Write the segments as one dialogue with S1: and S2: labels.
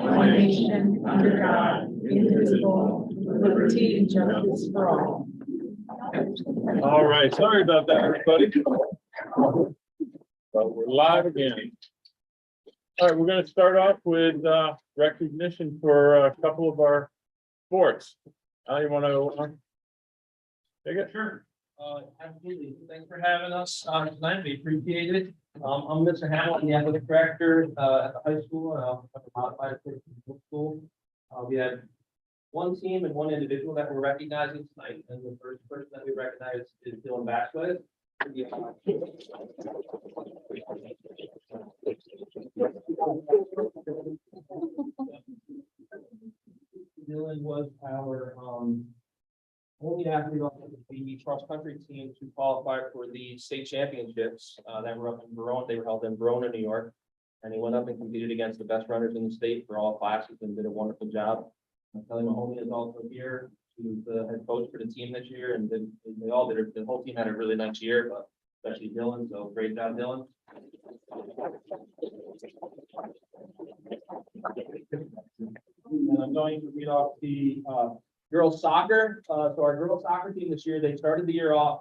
S1: one nation, under God, indivisible, with liberty and justice for all.
S2: All right, sorry about that, everybody. But we're live again. All right, we're going to start off with recognition for a couple of our sports. You want to take it?
S3: Sure. Absolutely. Thanks for having us tonight. We appreciate it. I'm Mr. Hamilton, the athletic director at the high school, and I'll modify it for the middle school. We had one team and one individual that we're recognizing tonight, and the first person that we recognize is Dylan Vasquez. Dylan was our only athlete on the cross country team to qualify for the state championships that were up in Verona. They were held in Verona, New York, and he went up and competed against the best runners in the state for all classes and did a wonderful job. Kelly Mahoney is also here. She was the head coach for the team this year, and they all did. The whole team had a really nice year, but especially Dylan. So great job, Dylan. And I'm going to read off the girls soccer. So our girls soccer team this year, they started the year off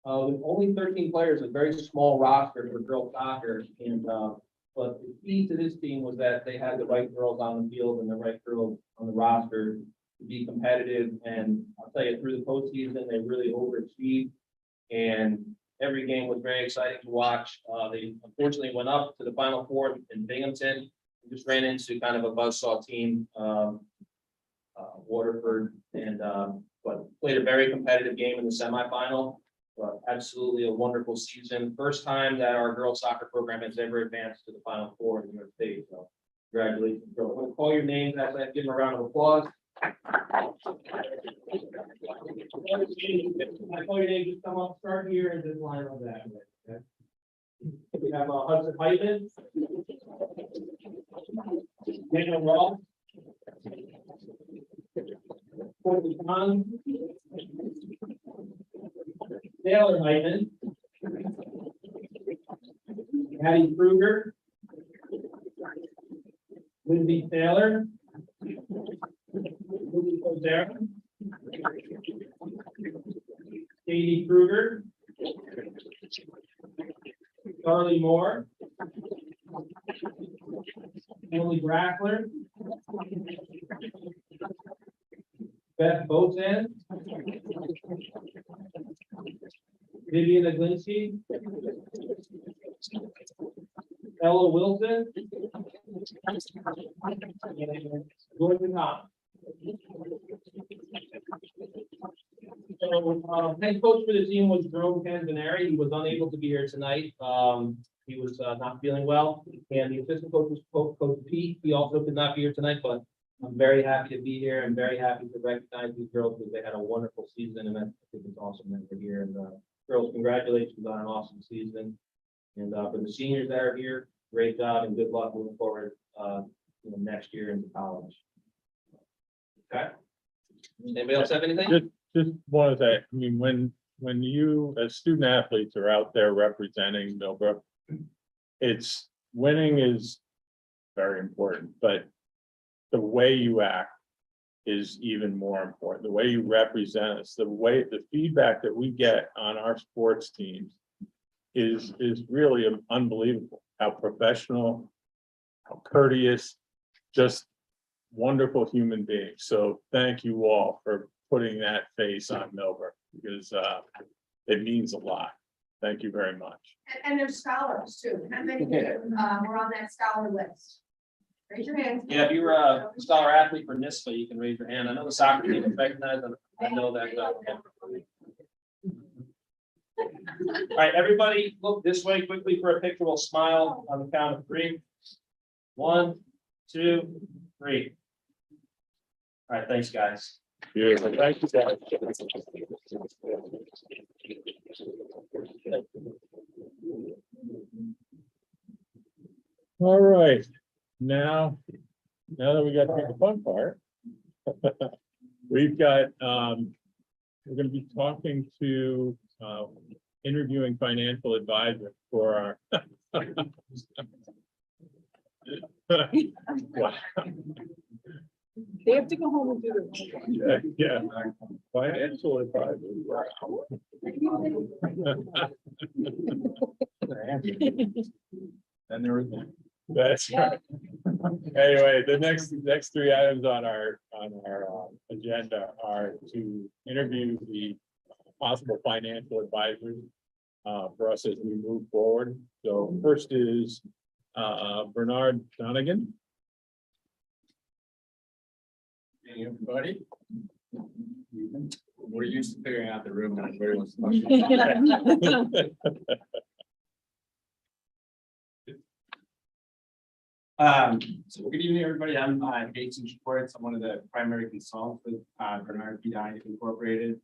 S3: with only 13 players, a very small roster for girls soccer. And but the key to this team was that they had the right girls on the field and the right girls on the roster to be competitive. And I'll tell you, through the postseason, they really overachieved. And every game was very exciting to watch. They unfortunately went up to the Final Four in Binghamton. We just ran into kind of a buzzsaw team, Waterford, and but played a very competitive game in the semifinal. But absolutely a wonderful season. First time that our girls soccer program has ever advanced to the Final Four in New York State. So congratulations, girls. I'm going to call your names as I give them a round of applause. I call your name, just come up, start here, and just line up that way. Okay? We have Hudson Hyman, Daniel Ross, Courtney Kahn, Taylor Hyman, Hattie Kruger, Lindsay Taylor, Lindsay Kozera, Katie Kruger, Charlie Moore, Emily Brackler, Beth Bozan, Vivian Aglinski, Ella Wilson, and Gordon Hobbs. So, head coach for the team was Jerome Canzaneri. He was unable to be here tonight. He was not feeling well, and the assistant coach was Coach Pete. He also could not be here tonight, but I'm very happy to be here. I'm very happy to recognize these girls because they had a wonderful season, and I think it's awesome that they're here. And girls, congratulations on an awesome season. And for the seniors that are here, great job and good luck moving forward. Next year into college. Okay. Anybody else have anything?
S2: Just want to say, I mean, when you as student athletes are out there representing Millbrook, it's winning is very important, but the way you act is even more important. The way you represent us, the feedback that we get on our sports teams is really unbelievable. How professional, how courteous, just wonderful human beings. So thank you all for putting that face on Millbrook because it means a lot. Thank you very much.
S4: And there's scholars too. How many were on that scholar list? Raise your hand.
S3: Yeah, if you're a scholar athlete for NISPA, you can raise your hand. I know the soccer team is recognized. I know that. All right, everybody, look this way quickly for a picture. We'll smile on the count of 3. 1, 2, 3. All right, thanks, guys.
S2: Beautiful. Thank you, guys. All right. Now that we got to the fun part, we've got we're going to be talking to interviewing financial advisor for our wow.
S1: They have to go home and do their homework.
S2: Yeah, financial advisor.
S3: And there was.
S2: That's right. Anyway, the next three items on our agenda are to interview the possible financial advisors for us as we move forward. So first is Bernard Donegan.
S5: Hey, everybody. We're used to figuring out the room and everybody wants to. So good evening, everybody. I'm Jason Schwartz. I'm one of the primary consultants with Bernard P. Donegan Incorporated.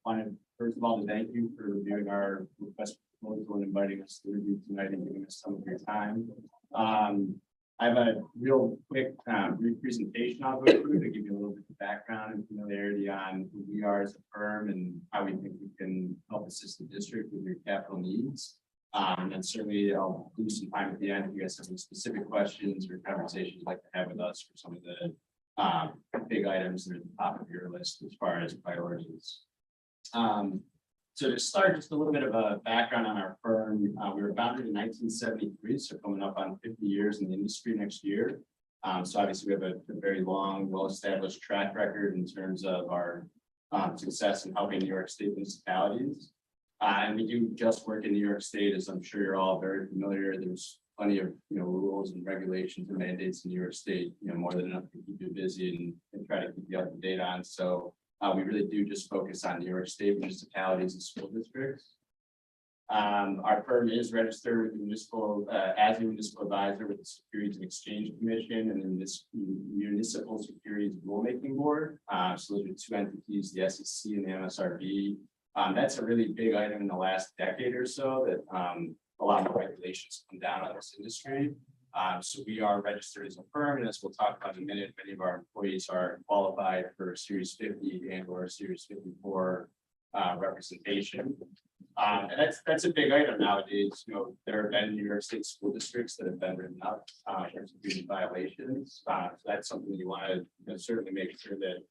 S5: Wanted first of all to thank you for reviewing our request proposal and inviting us to review tonight and giving us some of your time. I have a real quick brief presentation I'll go through to give you a little bit of background and familiarity on who we are as a firm and how we think we can help assist the district with your capital needs. And then certainly I'll do some time at the end if you guys have any specific questions or conversations you'd like to have with us for some of the big items that are at the top of your list as far as priorities. So to start, just a little bit of a background on our firm. We were founded in 1973, so coming up on 50 years in the industry next year. So obviously we have a very long, well-established track record in terms of our success in helping New York State municipalities. And we do just work in New York State, as I'm sure you're all very familiar. There's plenty of rules and regulations and mandates in New York State, more than enough to keep you busy and try to keep you up to date on. So we really do just focus on New York State municipalities and school districts. Our firm is registered with the municipal as a municipal advisor with the Securities and Exchange Commission and then this Municipal Securities Rulemaking Board. So those are two entities, the SEC and the MSRB. That's a really big item in the last decade or so that a lot of regulations come down on this industry. So we are registered as a firm, and as we'll talk about in a minute, many of our employees are qualified for Series 50 and or Series 54 representation. And that's a big item nowadays. There have been New York State school districts that have been written up in terms of community violations. So that's something you want to certainly make sure that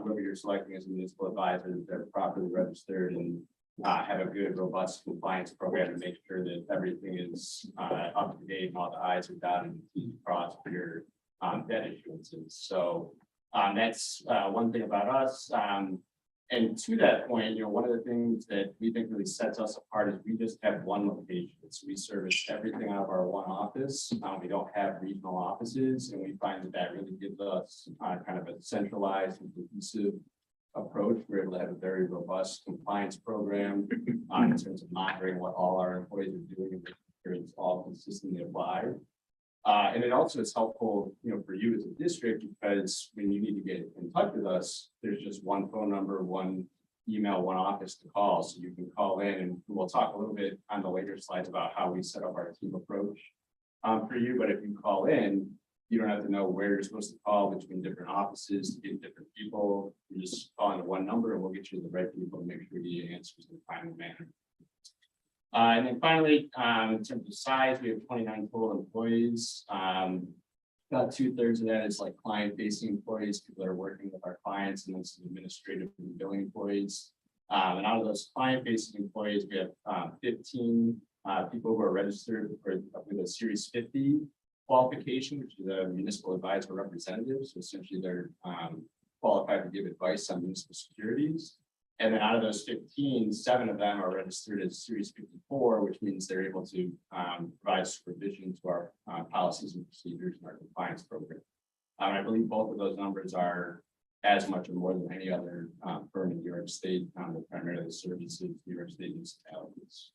S5: whoever you're selecting as a municipal advisor, they're properly registered and have a good, robust compliance program to make sure that everything is up to date and all the I's are dotted and T's crossed for your debt issuances. So that's one thing about us. And to that point, one of the things that we think really sets us apart is we just have one location. So we service everything out of our one office. We don't have regional offices, and we find that really gives us kind of a centralized and cohesive approach. We're able to have a very robust compliance program in terms of monitoring what all our employees are doing and making sure it's all consistently applied. And it also is helpful, for you as a district, because when you need to get in touch with us, there's just one phone number, one email, one office to call. So you can call in, and we'll talk a little bit on the later slides about how we set up our team approach for you. But if you call in, you don't have to know where you're supposed to call between different offices to get different people. You just call into one number, and we'll get you the right people to make sure you get answers in a timely manner. And then finally, in terms of size, we have 29 total employees. About 2/3 of that is like client-facing employees, people that are working with our clients, and then some administrative and billing employees. And out of those client-facing employees, we have 15 people who are registered with a Series 50 qualification, which is a municipal advisor representative. So essentially, they're qualified to give advice on municipal securities. And then out of those 15, 7 of them are registered as Series 54, which means they're able to provide supervision to our policies and procedures and our compliance program. I believe both of those numbers are as much or more than any other firm in New York State that primarily services New York State municipalities.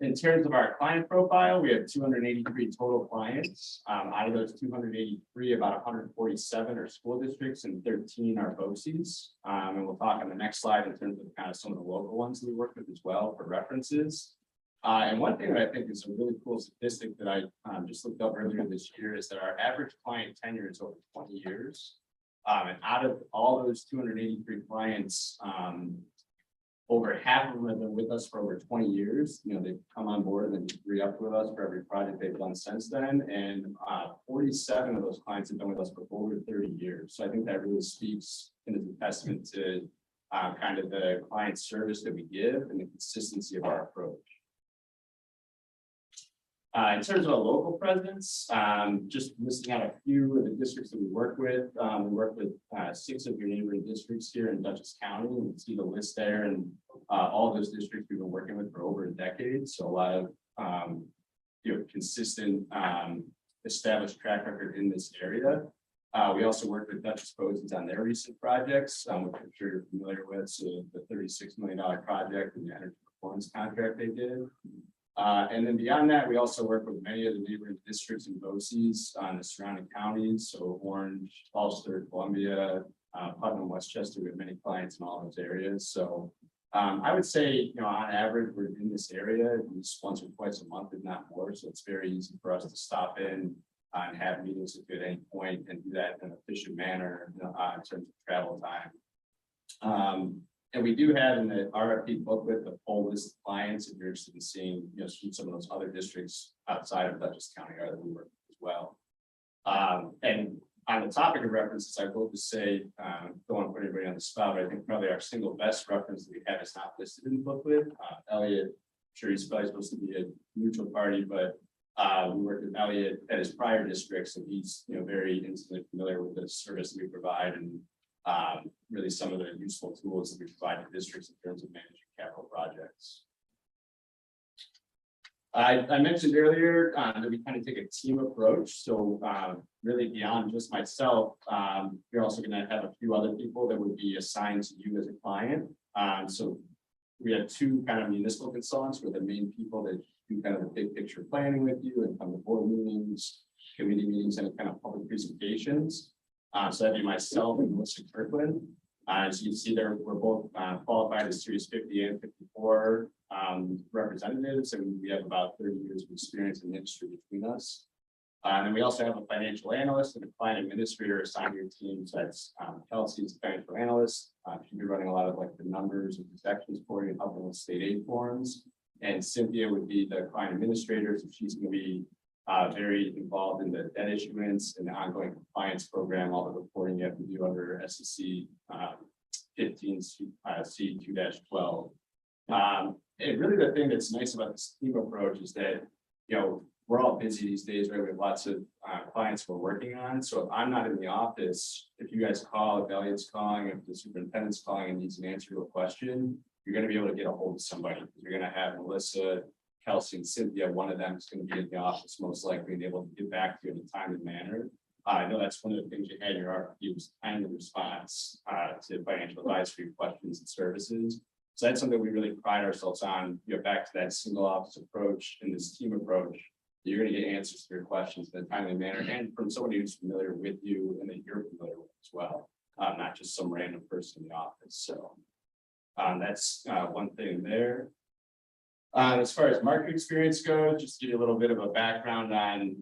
S5: In terms of our client profile, we have 283 total clients. Out of those 283, about 147 are school districts and 13 are BOCES. And we'll talk on the next slide in terms of kind of some of the local ones that we work with as well for references. And one thing that I think is a really cool statistic that I just looked up earlier this year is that our average client tenure is over 20 years. And out of all those 283 clients, over half of them have been with us for over 20 years. You know, they've come on board and then re-upped with us for every project they've done since then. And 47 of those clients have been with us for over 30 years. So I think that really speaks and is a testament to kind of the client service that we give and the consistency of our approach. In terms of a local presence, just listing out a few of the districts that we work with. We work with 6 of your neighboring districts here in Dutchess County. You can see the list there, and all those districts we've been working with for over a decade. So a lot of consistent established track record in this area. We also work with Dutchess Posies on their recent projects, which I'm sure you're familiar with. So the $36 million project and the energy performance contract they did. And then beyond that, we also work with many of the neighboring districts and BOCES on the surrounding counties. So Orange, Ulster, Columbia, Putnam, Westchester, we have many clients in all those areas. So I would say, on average, we're in this area at least once or twice a month, if not more. So it's very easy for us to stop in and have meetings at any point and do that in an efficient manner in terms of travel time. And we do have in the RFP booklet the full list of clients if you're interested in seeing, some of those other districts outside of Dutchess County that we work with as well. And on the topic of references, I will just say, don't want to put anybody on the spot, but I think probably our single best reference that we have is not listed in the booklet. Elliot, I'm sure he's probably supposed to be a neutral party, but we worked with Elliot at his prior districts, and he's very intimately familiar with the service we provide and really some of the useful tools that we provide to districts in terms of managing capital projects. I mentioned earlier that we kind of take a team approach. So really beyond just myself, you're also going to have a few other people that would be assigned to you as a client. So we have 2 kind of municipal consultants who are the main people that do kind of the big picture planning with you and come to board meetings, committee meetings, and kind of public presentations. So that'd be myself and Melissa Kirkland. As you can see there, we're both qualified as Series 50 and 54 representatives, and we have about 30 years of experience in the industry between us. And then we also have a financial analyst and a client administrator assigned to your team. So that's Kelsey's financial analyst. She'll be running a lot of like the numbers and projections for you and helping with state aid forms. And Cynthia would be the client administrator, so she's going to be very involved in the debt issuance and the ongoing compliance program, all the reporting you have to do under SEC 15 C2-12. And really the thing that's nice about this team approach is that, we're all busy these days, right? We have lots of clients we're working on. So if I'm not in the office, if you guys call, if Elliot's calling, if the superintendent's calling and needs an answer to a question, you're going to be able to get a hold of somebody. You're going to have Melissa, Kelsey, and Cynthia. One of them is going to be in the office, most likely, and able to get back to you in a timely manner. I know that's one of the things you had in your RFP was timely response to financial advisory questions and services. So that's something we really pride ourselves on. Back to that single office approach and this team approach. You're going to get answers to your questions in a timely manner and from somebody who's familiar with you and that you're familiar with as well, not just some random person in the office. So that's one thing there. As far as market experience goes, just to give you a little bit of a background on,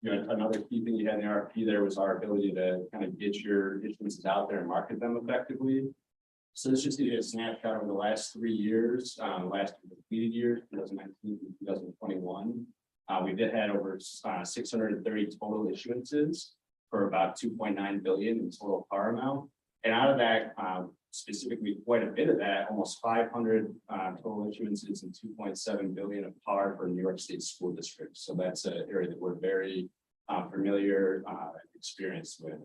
S5: another key thing you had in the RFP there was our ability to kind of get your issuances out there and market them effectively. So this just gives you a snapshot over the last 3 years, last completed years, 2019 and 2021. We did had over 630 total issuances for about 2.9 billion in total par amount. And out of that, specifically quite a bit of that, almost 500 total issuances and 2.7 billion of par for New York State school districts. So that's an area that we're very familiar and experienced with.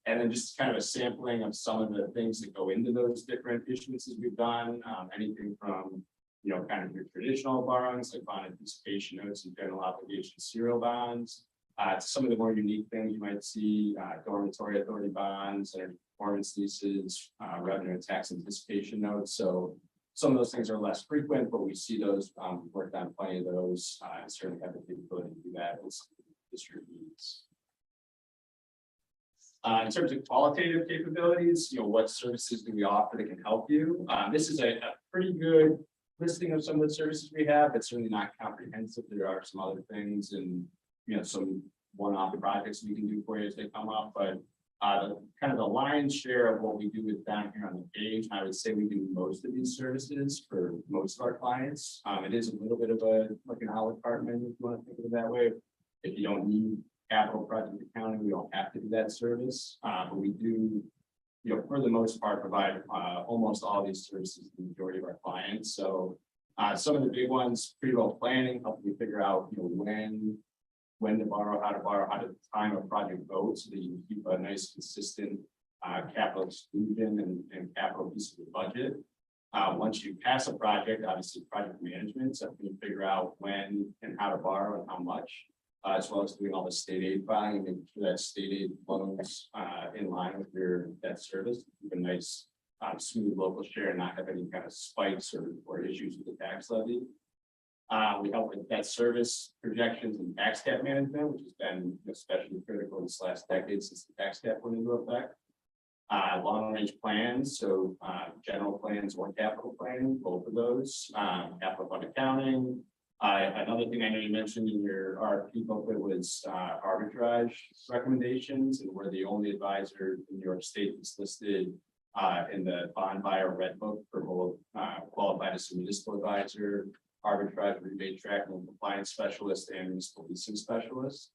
S5: And then just kind of a sampling of some of the things that go into those different issuances we've done, anything from kind of your traditional borrowings like bond anticipation notes and general obligation serial bonds, to some of the more unique things you might see, dormitory authority bonds, energy performance leases, revenue and tax anticipation notes. So some of those things are less frequent, but we see those, worked on plenty of those, and certainly have the capability to do that with district needs. In terms of qualitative capabilities, what services do we offer that can help you? This is a pretty good listing of some of the services we have. It's certainly not comprehensive. There are some other things and some one-off projects we can do for you as they come up. But Kind of the lion's share of what we do is down here on the page. I would say we do most of these services for most of our clients. It is a little bit of like an a la carte menu, if you want to think of it that way. If you don't need capital project accounting, we don't have to do that service, but we do, for the most part, provide almost all these services to the majority of our clients. So some of the big ones, pre-roll planning, helping you figure out, when to borrow, how to time a project vote so that you can keep a nice consistent capital exclusion and capital piece of the budget. Once you pass a project, obviously project management, so you can figure out when and how to borrow and how much, as well as doing all the state aid filing and making sure that state aid flows in line with your debt service, keep a nice smooth local share and not have any kind of spikes or issues with the tax levy. We help with debt service projections and tax cap management, which has been especially critical this last decade since the tax cap went into effect. Long range plans, so general plans or capital planning, both of those, capital fund accounting. Another thing I know you mentioned in your RFP booklet was arbitrage recommendations, and we're the only advisor in New York State that's listed in the bond buyer red book for both qualified as a municipal advisor, arbitrage rebate tracking and compliance specialist, and municipal leasing specialist.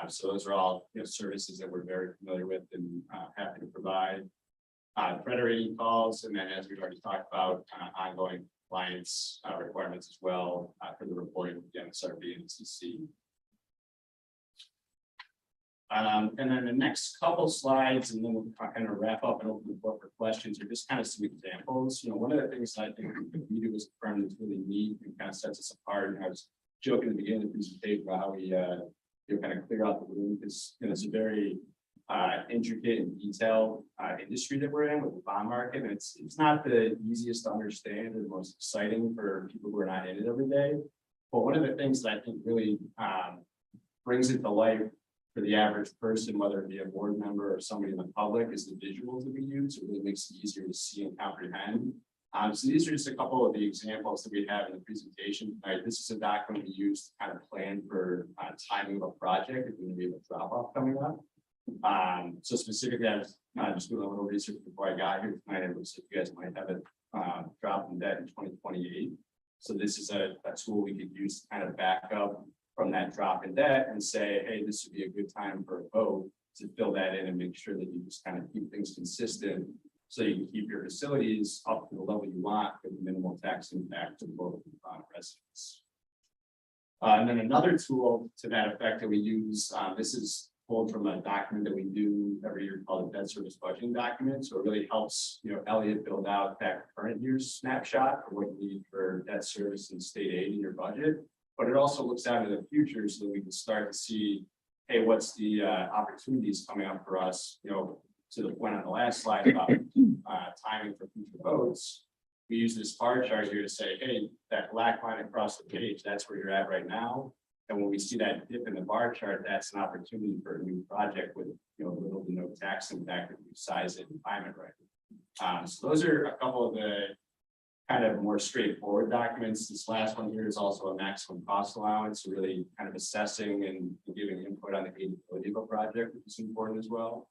S5: So those are all services that we're very familiar with and happy to provide. Credit rating calls, and then as we've already talked about, ongoing compliance requirements as well for the reporting with the MSRB and CC. And then the next couple slides, and then we'll kind of wrap up and open the floor for questions, are just kind of some examples. One of the things that I think we do as a firm that's really neat and kind of sets us apart. And I was joking at the beginning of the presentation about how we kind of clear out the room, because it's a very intricate and detailed industry that we're in with the bond market. And it's not the easiest to understand or the most exciting for people who are not in it every day. But one of the things that I think really brings it to life for the average person, whether it be a board member or somebody in the public, is the visuals that we use. It really makes it easier to see and comprehend. So these are just a couple of the examples that we have in the presentation tonight. This is a document we use to kind of plan for timing of a project if we have a drop off coming up. So specifically, I was just doing a little research before I got here tonight. It looks like you guys might have a drop in debt in 2028. So this is a tool we could use to kind of back up from that drop in debt and say, hey, this would be a good time for a vote to fill that in and make sure that you just kind of keep things consistent so you can keep your facilities up to the level you want with minimal tax impact to local residents. And then another tool to that effect that we use, this is pulled from a document that we do every year called a debt service budgeting document. So it really helps, Elliott build out that current year's snapshot for what you need for debt service and state aid in your budget. But it also looks out into the future so that we can start to see, hey, what's the opportunities coming up for us, to the point on the last slide about timing for future votes. We use this bar chart here to say, hey, that black line across the page, that's where you're at right now. And when we see that dip in the bar chart, that's an opportunity for a new project with little to no tax impact if you size it and time it right. So those are a couple of the kind of more straightforward documents. This last one here is also a maximum cost allowance, so really kind of assessing and giving input on the capability of a project, which is important as well.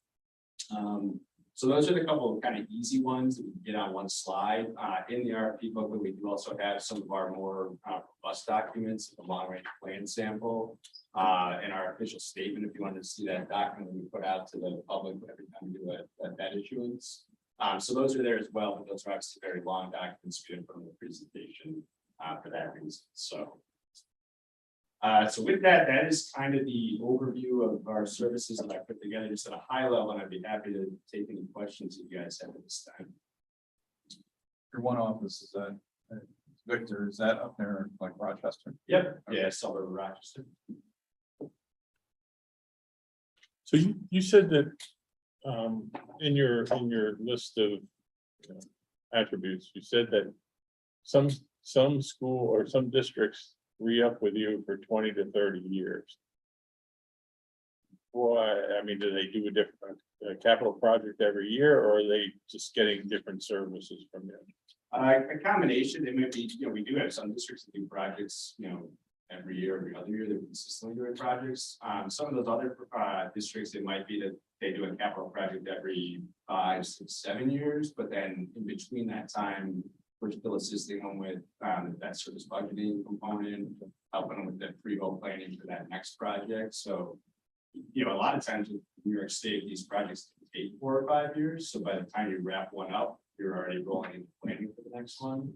S5: So those are the couple of kind of easy ones that we can get on one slide. In the RFP booklet, we do also have some of our more robust documents, the long range plan sample, and our official statement. If you wanted to see that document we put out to the public every time we do a debt issuance. So those are there as well, but those are obviously very long documents from the presentation for that reason. So with that, that is kind of the overview of our services that I put together just at a high level, and I'd be happy to take any questions that you guys have at this time.
S6: Your one office is that Victor, is that up there like Rochester?
S5: Yep. Yeah, suburb of Rochester.
S2: So you said that in your list of attributes, you said that some school or some districts re-up with you for 20 to 30 years. Why? I mean, do they do a different capital project every year, or are they just getting different services from you?
S5: A combination. They may be, we do have some districts that do projects, every year, every other year, they're consistently doing projects. Some of those other districts, it might be that they do a capital project every 5, 6, 7 years, but then in between that time, we're still assisting them with that service budgeting component, helping them with the pre-roll planning for that next project. So, you know, a lot of times in New York State, these projects take 4 or 5 years. So by the time you wrap one up, you're already rolling into planning for the next one.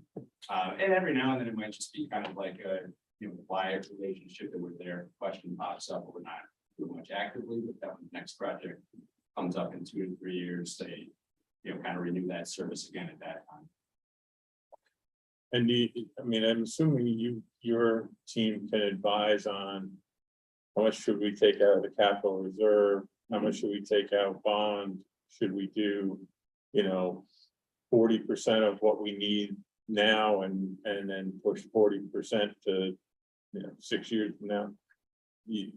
S5: And every now and then it might just be kind of like a, you know, quiet relationship that we're there, question pops up, but we're not doing much actively, but that when the next project comes up in 2 to 3 years, they, you know, kind of renew that service again at that time.
S2: And I mean, I'm assuming your team can advise on how much should we take out of the capital reserve? How much should we take out bond? Should we do, you know, 40% of what we need now and then push 40% to, you know, 6 years from now?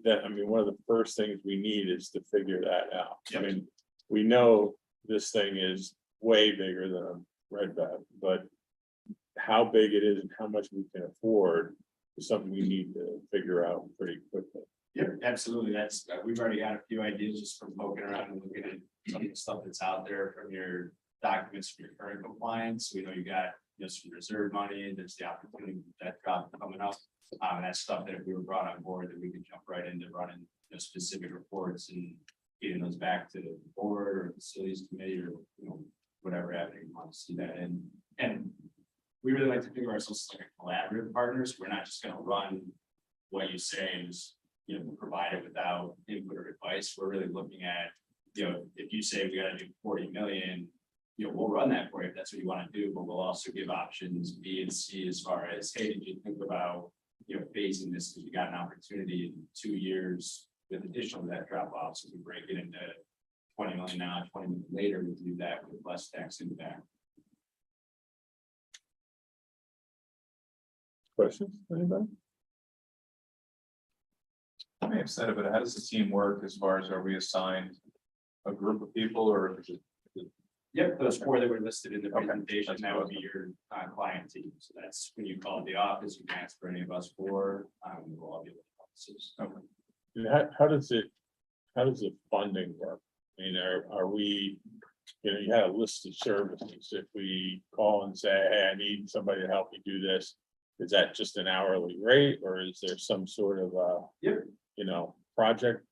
S2: I mean, one of the first things we need is to figure that out. I mean, we know this thing is way bigger than a red bag, but how big it is and how much we can afford is something we need to figure out pretty quickly.
S5: Yeah, absolutely. That's, we've already got a few ideas just from poking around and looking at some of the stuff that's out there from your documents for your current compliance. We know you got, you know, some reserve money, there's the opportunity that drop coming up. And that's stuff that if we were brought on board, that we could jump right into running, you know, specific reports and getting those back to the board or facilities committee or, you know, whatever avenue you want to see that in. And we really like to think of ourselves as like a collaborative partners. We're not just going to run what you say and, you know, provide it without input or advice. We're really looking at, you know, if you say we got to do 40 million, you know, we'll run that for you if that's what you want to do, but we'll also give options B and C as far as, hey, did you think about, you know, phasing this because you got an opportunity in 2 years with additional to that drop off. So we break it into 20 million now, 20 million later, we do that with less tax impact.
S2: Questions, anybody?
S6: I may have said it, but how does the team work as far as, are we assigned a group of people or is it?
S5: Yep, those 4 that were listed in the
S6: Okay,
S5: presentation,
S6: that's
S5: that
S6: what I
S5: would be your client team. So that's when you call the office, you can ask for any of us 4, we'll all be with offices.
S6: Okay.
S2: And how does the funding work? I mean, are we, you know, you had a list of services. If we call and say, hey, I need somebody to help me do this, is that just an hourly rate or is there some sort of
S5: Yep.
S2: you know, project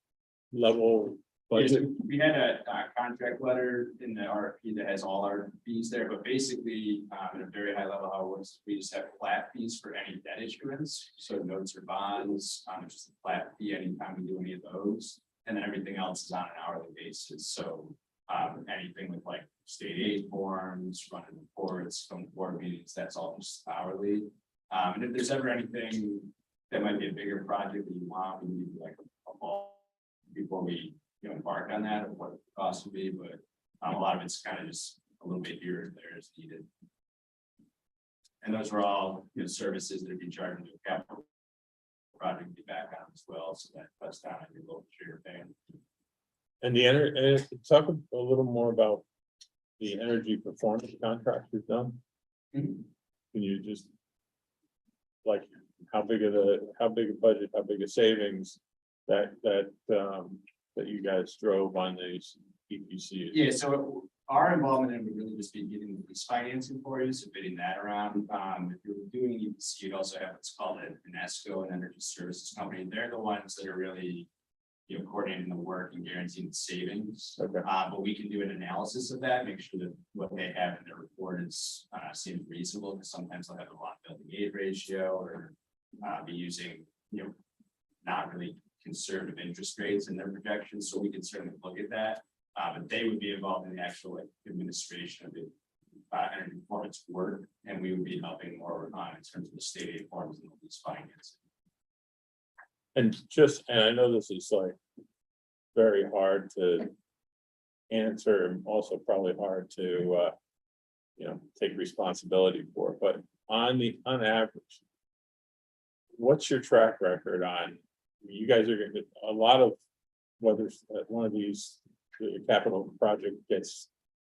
S2: level
S5: Yeah, so
S2: budget?
S5: we had a contract letter in the RFP that has all our fees there, but basically, at a very high level, how it works, we just have flat fees for any debt issuance. So notes or bonds, just a flat fee anytime we do any of those. And then everything else is on an hourly basis. So anything with like state aid forms, running reports, from board meetings, that's all just hourly. And if there's ever anything that might be a bigger project that you want, we need like a ball before we, you know, embark on that, or what the cost would be, but a lot of it's kind of just a little bit here and there as needed. And those are all, you know, services that are being charged into a capital project to be back on as well, so that cuts down on your local share paying.
S2: And and talk a little more about the energy performance contract you've done.
S5: Mhm.
S2: Can you just, like, how big a budget, how big a savings that you guys drove on these EPCs?
S5: Yeah, so our involvement in would really just be getting the lease financing for you, so bidding that around. If you're doing EPC, you'd also have what's called an ESCO, an energy services company. They're the ones that are really, you know, coordinating the work and guaranteeing the savings.
S2: Okay.
S5: But we can do an analysis of that, make sure that what they have in their report is seems reasonable, because sometimes they'll have a lot building aid ratio or be using, you know, not really conservative interest rates in their projections. So we can certainly look at that. But they would be involved in the actual like administration of the energy performance work, and we would be helping more in terms of the state aid forms and lease financing.
S2: And I know this is like very hard to answer and also probably hard to, you know, take responsibility for, but on average, what's your track record on, you guys are gonna get a lot of, whether one of these capital project gets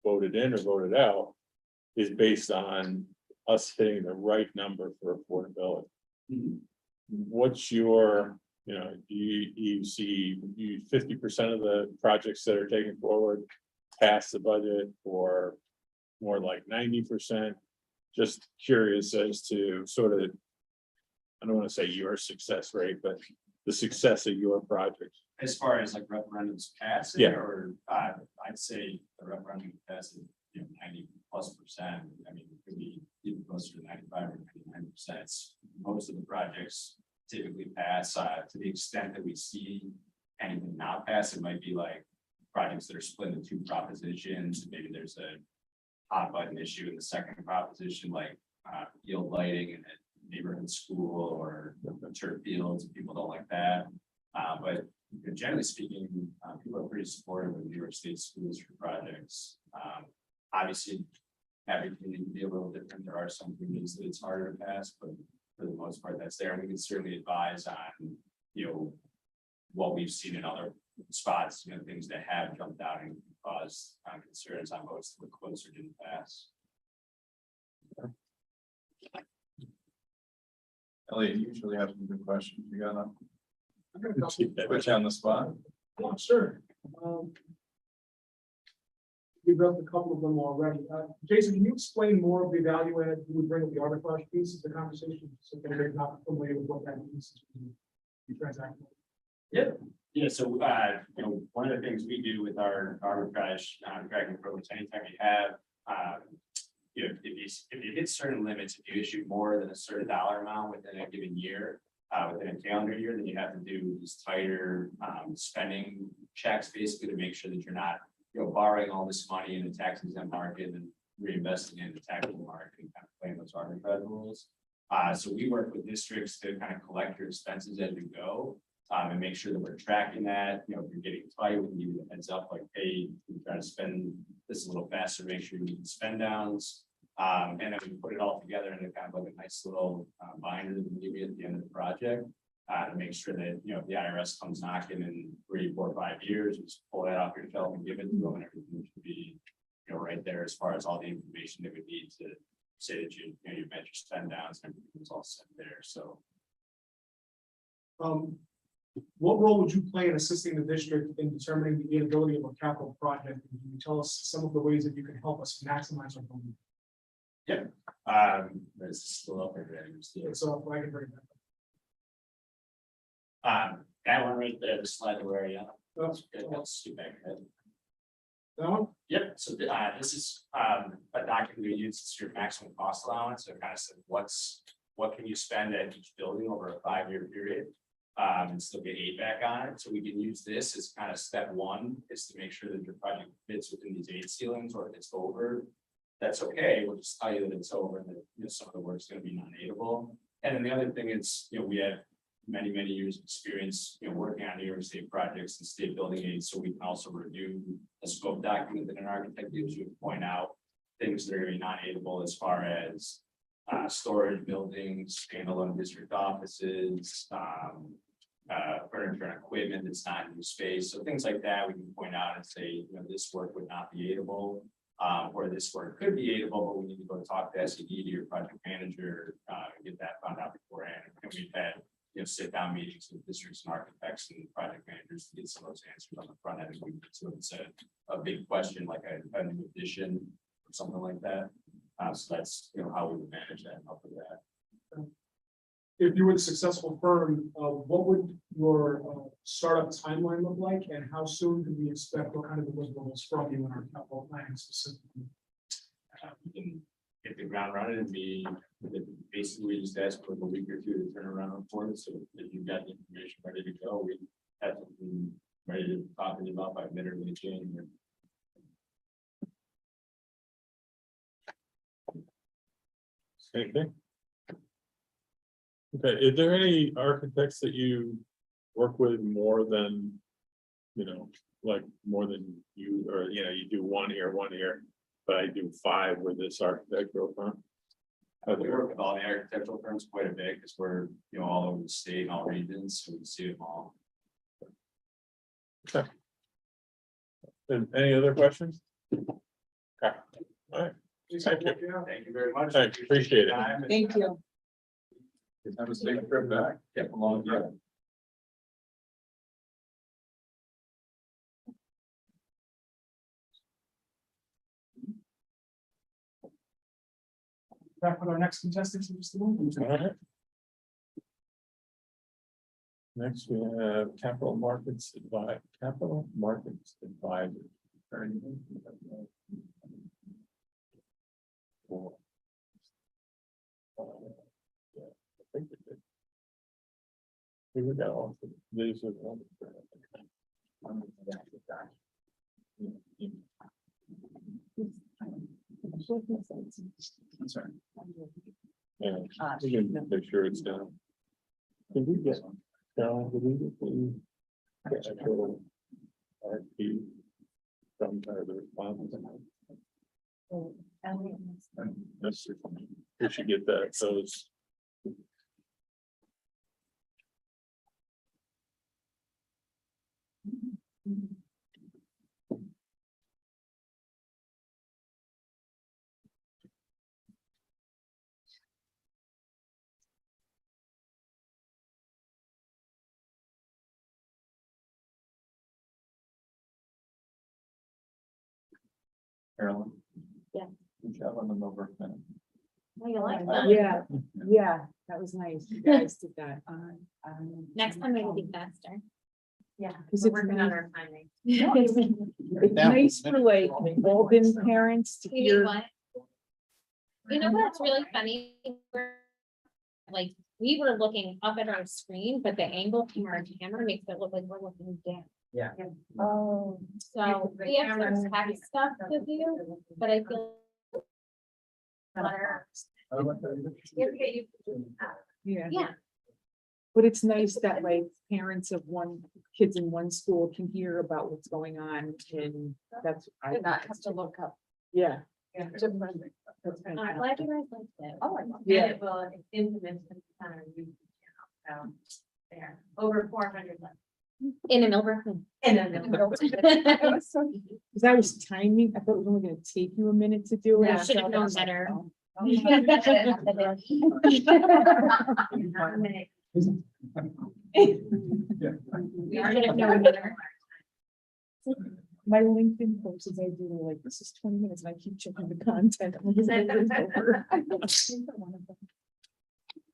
S2: voted in or voted out is based on us hitting the right number for affordability.
S5: Mhm.
S2: what's your, you see 50% of the projects that are taken forward pass the budget, or more like 90%? Just curious as to sort of, I don't want to say your success rate, but the success of your project.
S5: As far as like referendums passing,
S2: Yeah.
S5: or I'd say the referendum passing, 90+%. I mean, it could be even closer to 95 or 99%. Most of the projects typically pass, to the extent that we see anything not pass. It might be like projects that are split into two propositions. Maybe there's a hot button issue in the second proposition, like field lighting in a neighborhood school or turf fields. People don't like that. But generally speaking, people are pretty supportive of New York State schools for projects. Obviously, every community can be a little different. There are some communities that it's harder to pass, but for the most part, that's there. And we can certainly advise on, what we've seen in other spots, things that have jumped out and caused concerns on votes that were closer didn't pass.
S6: Elliot, you usually have some good questions. You got them?
S1: I'm gonna go-
S6: Put you on the spot.
S1: Yeah, sure. We've got a couple of them already. Jason, can you explain more of the value add you would bring with the arbitrage piece of the conversation? So they're not familiar with what that means. The transaction.
S5: Yeah, so one of the things we do with our arbitrage tracking programs, anytime you have if you hit certain limits, if you issue more than a certain dollar amount within a given year, within a calendar year, then you have to do these tighter spending checks, basically to make sure that you're not borrowing all this money in the tax exempt market and reinvesting in the taxable market and kind of playing those arbitrage rules. So we work with districts to kind of collect your expenses as you go. And make sure that we're tracking that, if you're getting tight, we can give you the heads up, like, hey, we try to spend this a little faster, make sure you need spend downs. And then we put it all together in a kind of like a nice little binder that we give you at the end of the project. To make sure that, if the IRS comes knocking in 3, 4, 5 years, just pull that off your shelf and give it to them, and everything should be, right there as far as all the information they would need to say that you met your spend downs and everything was all set there, so.
S1: What role would you play in assisting the district in determining the ability of a capital project? Can you tell us some of the ways that you can help us maximize our funding?
S5: There's still up there.
S1: So I can bring
S5: That one right there, the slide where you.
S1: that.
S5: Let's do back ahead.
S1: That one?
S5: Yep, so this is a document we use, it's your maximum cost allowance, so it kind of said what can you spend at each building over a 5-year period. And still get aid back on it, so we can use this as kind of step one, is to make sure that your project fits within these aid ceilings, or if it's over, that's okay, we'll just tell you that it's over and that some of the work's gonna be non-aidable. And then the other thing is, we have many years of experience, working on New York State projects and state building aids, so we can also review a scope document that an architect gives you to point out things that are gonna be non-aidable as far as storage buildings, standalone district offices, furniture and equipment that's not in space. So things like that, we can point out and say, this work would not be aidable, or this work could be aidable, but we need to go talk to SED, to your project manager, and get that found out beforehand. And we've had, sit down meetings with districts and architects and project managers to get some of those answers on the front end. So it's a big question, like a new addition or something like that. So that's, how we would manage that and help with that.
S1: If you were the successful firm, what would your startup timeline look like, and how soon can we expect what kind of deliverables from you in our capital planning specifically?
S5: We can hit the ground running and basically we just ask for a week or two to turn around for it. So if you've got the information ready to go, we have something ready to talk to you about by mid or late January.
S2: Same thing. Okay, is there any architects that you work with more than, like more than you, or, you do one here, but I do 5 with this architectural firm?
S5: We work with all the architectural firms quite a bit because we're, all over the state and all regions, so we see them all.
S2: And any other questions? Okay, all right. Thank you.
S5: Thank you very much.
S2: I appreciate it.
S5: Time and-
S1: Thank you.
S6: Have a safe trip back. Yeah. Along, yeah.
S1: Back with our next contestants in just a moment.
S2: All right. Next, we have capital markets advisor. Yeah, I think we did. Here we go. These are one.
S6: I'm sorry.
S2: Yeah, we can make sure it's down. Can we get down, did we get the actual RFP from the response? That's, we should get that, those.
S6: Carolyn.
S7: Yeah.
S6: Good job on the Millbrook minute.
S7: Oh, you like that?
S8: Yeah, that was nice. You guys did that.
S7: Next time it'll be faster.
S4: Yeah,
S8: Because
S4: we're
S8: it's
S4: working on
S8: nice.
S4: our timing.
S8: It's nice for like Walden parents to
S7: You know
S8: hear.
S7: what? You know what's really funny? Like, we were looking up at our screen, but the angle from our camera makes it look like we're looking down.
S8: Oh.
S7: So we have some tech stuff to do, but I feel. Better.
S4: You have to get used to
S8: Yeah.
S7: Yeah,
S8: But it's nice that like parents of kids in one school can hear about what's going on and that's. I
S4: not have to look up.
S8: Yeah.
S4: Yeah.
S8: That's
S7: I'm
S8: fantastic.
S7: glad you guys liked it.
S4: Oh, I love it.
S8: Yeah.
S4: And it will, it's implemented on our YouTube channel, so there, over 400 left.
S7: In a Millbrook.
S4: And then
S8: Because I was timing, I thought it was only gonna take you a minute to do it.
S4: Yeah.
S7: Should have known better.
S4: We
S7: Should have known better.
S8: My LinkedIn posts as I do, they're like, this is 20 minutes and I keep checking the content. I'm like, is it over?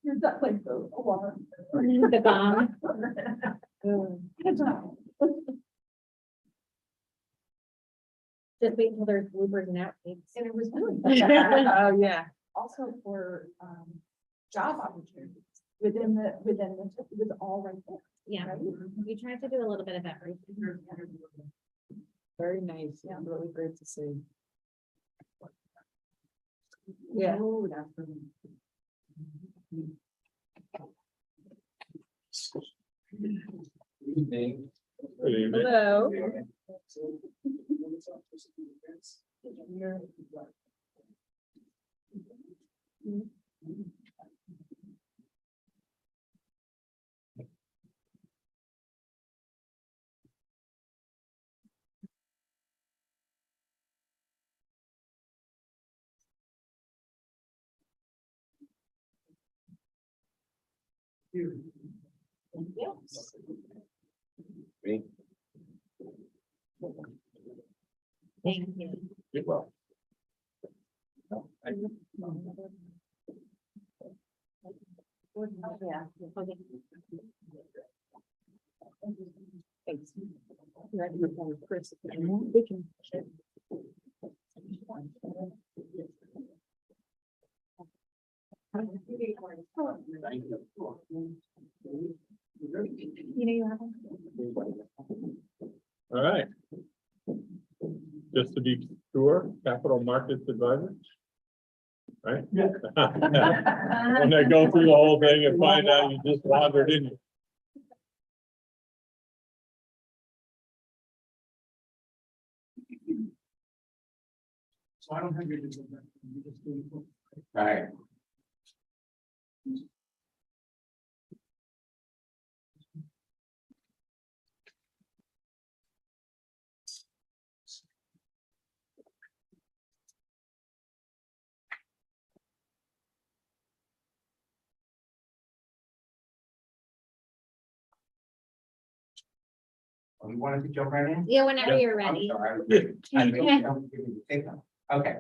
S4: You're not like the alarm.
S7: The bomb. Just wait until there's bloopers and outtakes.
S4: And it was
S8: Oh, yeah.
S4: also for job opportunities within the, it was all right there.
S7: Yeah, we tried to do a little bit of everything.
S8: Very nice. Yeah, really great to see. Yeah.
S2: Good evening.
S8: Hello.
S7: Thank you.
S2: You're welcome.
S7: Yeah. Okay.
S8: Thanks. Yeah, I can reply with Chris. They can-
S7: You know, you have.
S2: All right. Just to be sure, capital markets advisor. Right?
S1: Yeah.
S2: When they go through the whole thing and find out you just wandered in.
S1: So I don't have your. You just do.
S5: All right. We wanted to jump right in?
S7: Yeah, whenever
S2: Yeah.
S7: you're
S5: I'm
S7: ready.
S5: sorry.
S7: Yeah.
S5: Okay.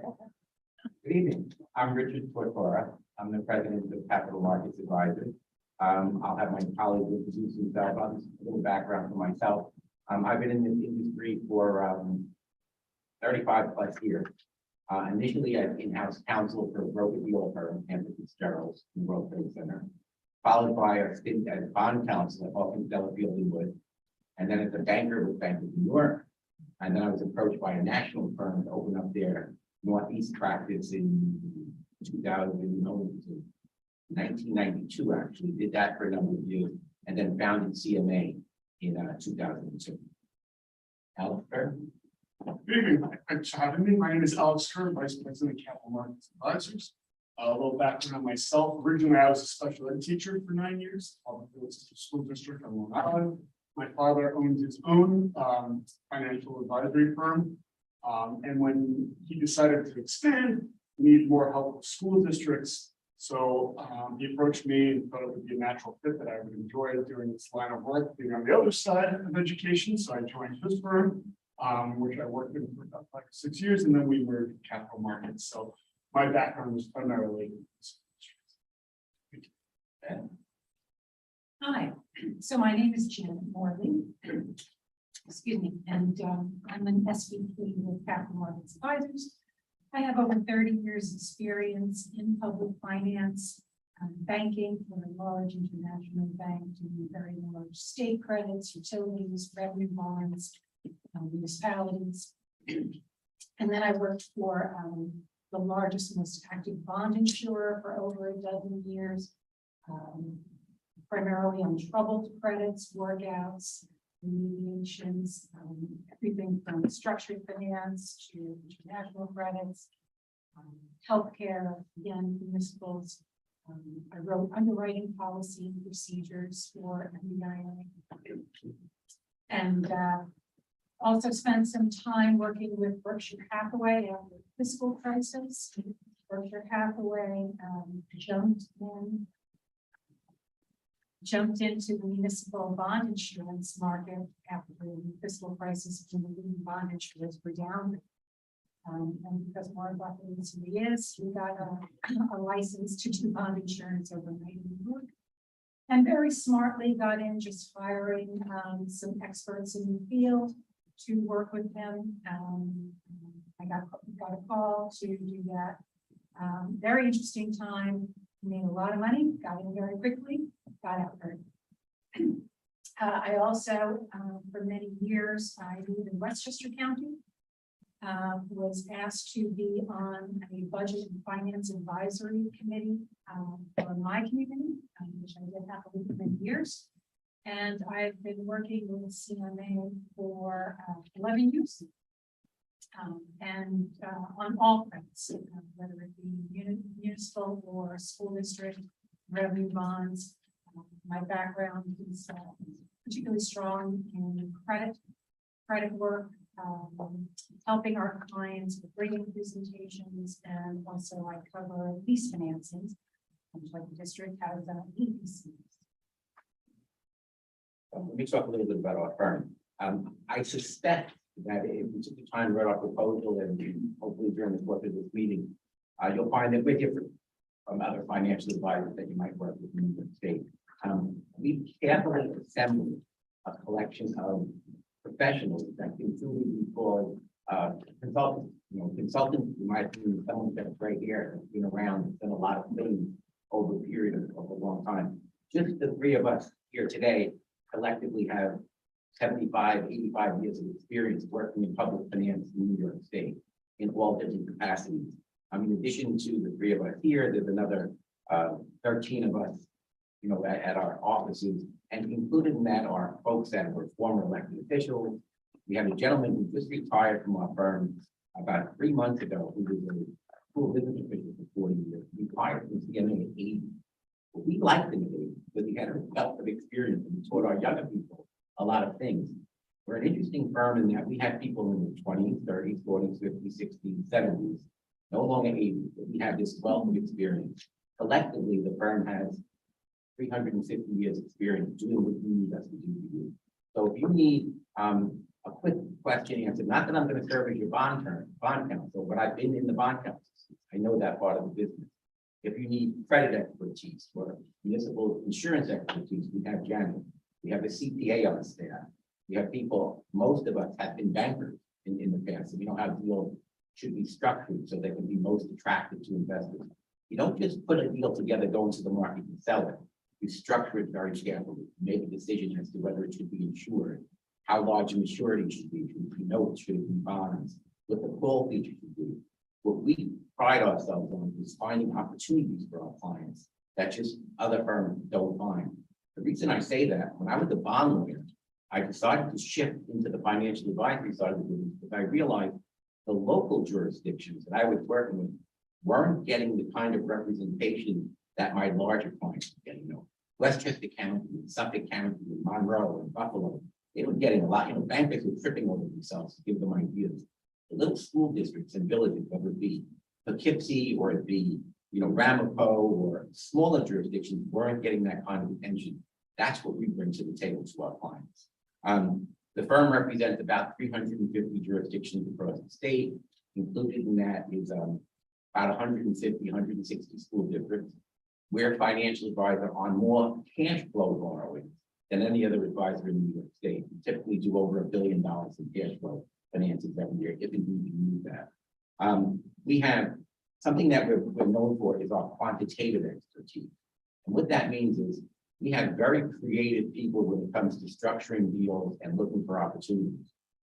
S5: Good evening. I'm Richard Tortora. I'm the president of Capital Markets Advisors. I'll have my colleague introduce himself. I'll just a little background for myself. I've been in this industry for 35 plus years. Initially, I was in-house counsel for a broker dealer firm, Hampton Fitzgerald in the World Trade Center, followed by a stint as bond counsel at Hawkins Delafield and Wood, and then as a banker with Bank of New York. And then I was approached by a national firm to open up their Northeast practice in 1992, actually, did that for a number of years, and then founded CMA in 2002. Alistair?
S9: Good evening. Thanks for having me. My name is Alex Kerr, Vice President of Capital Markets Advisors. A little background on myself. Originally, I was a special ed teacher for 9 years, Public School District on Long Island. My father owns his own financial advisory firm. And when he decided to expand, he needed more help with school districts. So he approached me and thought it would be a natural fit that I would enjoy doing this line of work, being on the other side of education. So I joined his firm, which I worked in for about 5 or 6 years, and then we merged with capital markets. So my background is primarily in this industry.
S10: Hi, so my name is Janet Morley. Excuse me, and I'm an SVP with Capital Markets Advisors. I have over 30 years experience in public finance, banking for a large international bank, doing very large state credits, utilities, revenue bonds, municipalities. And then I worked for the largest, most active bond insurer for over a dozen years. Primarily on troubled credits, workouts, remediations, everything from structured finance to international credits, healthcare, again, municipals. I wrote underwriting policy and procedures for MBIA. And also spent some time working with Berkshire Hathaway after the fiscal crisis. Berkshire Hathaway jumped into the municipal bond insurance market after the fiscal crisis, when the leading bond insurers were down. And because Warren Buffett is who he is, he got a license to do bond insurance overnight in New York. And very smartly got in just hiring some experts in the field to work with him. I got a call to do that. Very interesting time. Made a lot of money, got in very quickly, got out very quickly. I also, for many years, I lived in Westchester County. Was asked to be on a budget and finance advisory committee for my community, which I did happily for many years. And I've been working with CMA for 11 years. On all fronts, whether it be municipal or school district, revenue bonds. My background is particularly strong in credit work, helping our clients with bringing presentations, and also I cover lease financings, like the district has EPCs.
S5: Let me talk a little bit about our firm. I suspect that if we took the time to write our proposal and hopefully during the course of this meeting, you'll find that we're different from other financial advisors that you might work with in New York State. We've carefully assembled a collection of professionals that can truly be called consultants. Consultants, you might see someone that's right here, that's been around, and done a lot of things over a period of a long time. Just the three of us here today collectively have 75, 85 years of experience working in public finance in New York State in all different capacities. In addition to the three of us here, there's another 13 of us, at our offices, and included in that are folks that were former elected officials. We have a gentleman who just retired from our firm about 3 months ago, who was a school business official for 40 years. He retired from CMA at 80. But we liked him at 80 because he had a wealth of experience and he taught our younger people a lot of things. We're an interesting firm in that we have people in the 20s, 30s, 40s, 50s, 60s, 70s, no longer 80s, but we have this wealth of experience. Collectively, the firm has 350 years experience doing what you need us to do for you. So if you need
S11: A quick question answer, not that I'm gonna serve as your bond counsel, but I've been in the bond council. I know that part of the business. If you need credit expertise or municipal insurance expertise, we have Janet. We have a CPA on staff. We have people, most of us have been bankers in the past, and we know how deals should be structured so they can be most attractive to investors. You don't just put a deal together, go into the market and sell it. You structure it very carefully, make a decision as to whether it should be insured, how large a maturity should be, should it be notes, should it be bonds, what the call feature should be. What we pride ourselves on is finding opportunities for our clients that just other firms don't find. The reason I say that, when I was a bond lawyer, I decided to shift into the financial advisory side of the business because I realized the local jurisdictions that I was working with weren't getting the kind of representation that my larger clients were getting. You know, Westchester County, Suffolk County, Monroe, and Buffalo, they were getting a lot. You know, bankers were tripping over themselves to give them ideas. The little school districts and villages, whether it be Poughkeepsie or it be, you know, Ramapo or smaller jurisdictions, weren't getting that kind of attention. That's what we bring to the table to our clients. The firm represents about 350 jurisdictions across the state. Included in that is about 150, 160 school districts. We're a financial advisor on more cash flow borrowing than any other advisor in New York State. We typically do over $1 billion in cash flow finances every year, if indeed you need that. We have something that we're known for is our quantitative expertise. And what that means is we have very creative people when it comes to structuring deals and looking for opportunities.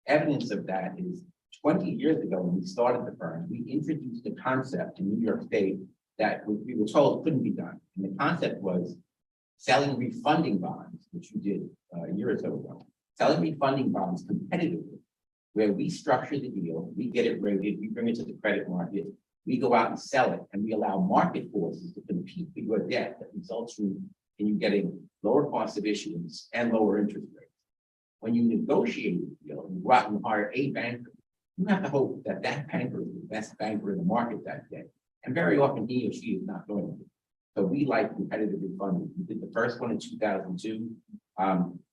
S11: Evidence of that is 20 years ago when we started the firm, we introduced a concept in New York State that we were told couldn't be done. And the concept was selling refunding bonds, which you did a year or so ago, selling refunding bonds competitively, where we structure the deal, we get it rated, we bring it to the credit market, we go out and sell it, and we allow market forces to compete for your debt that results in you getting lower cost of issuance and lower interest rates. When you negotiate a deal, you go out and hire a banker, you have to hope that that banker is the best banker in the market that day. And very often he or she is not going to. So we like competitive refunding. We did the first one in 2002.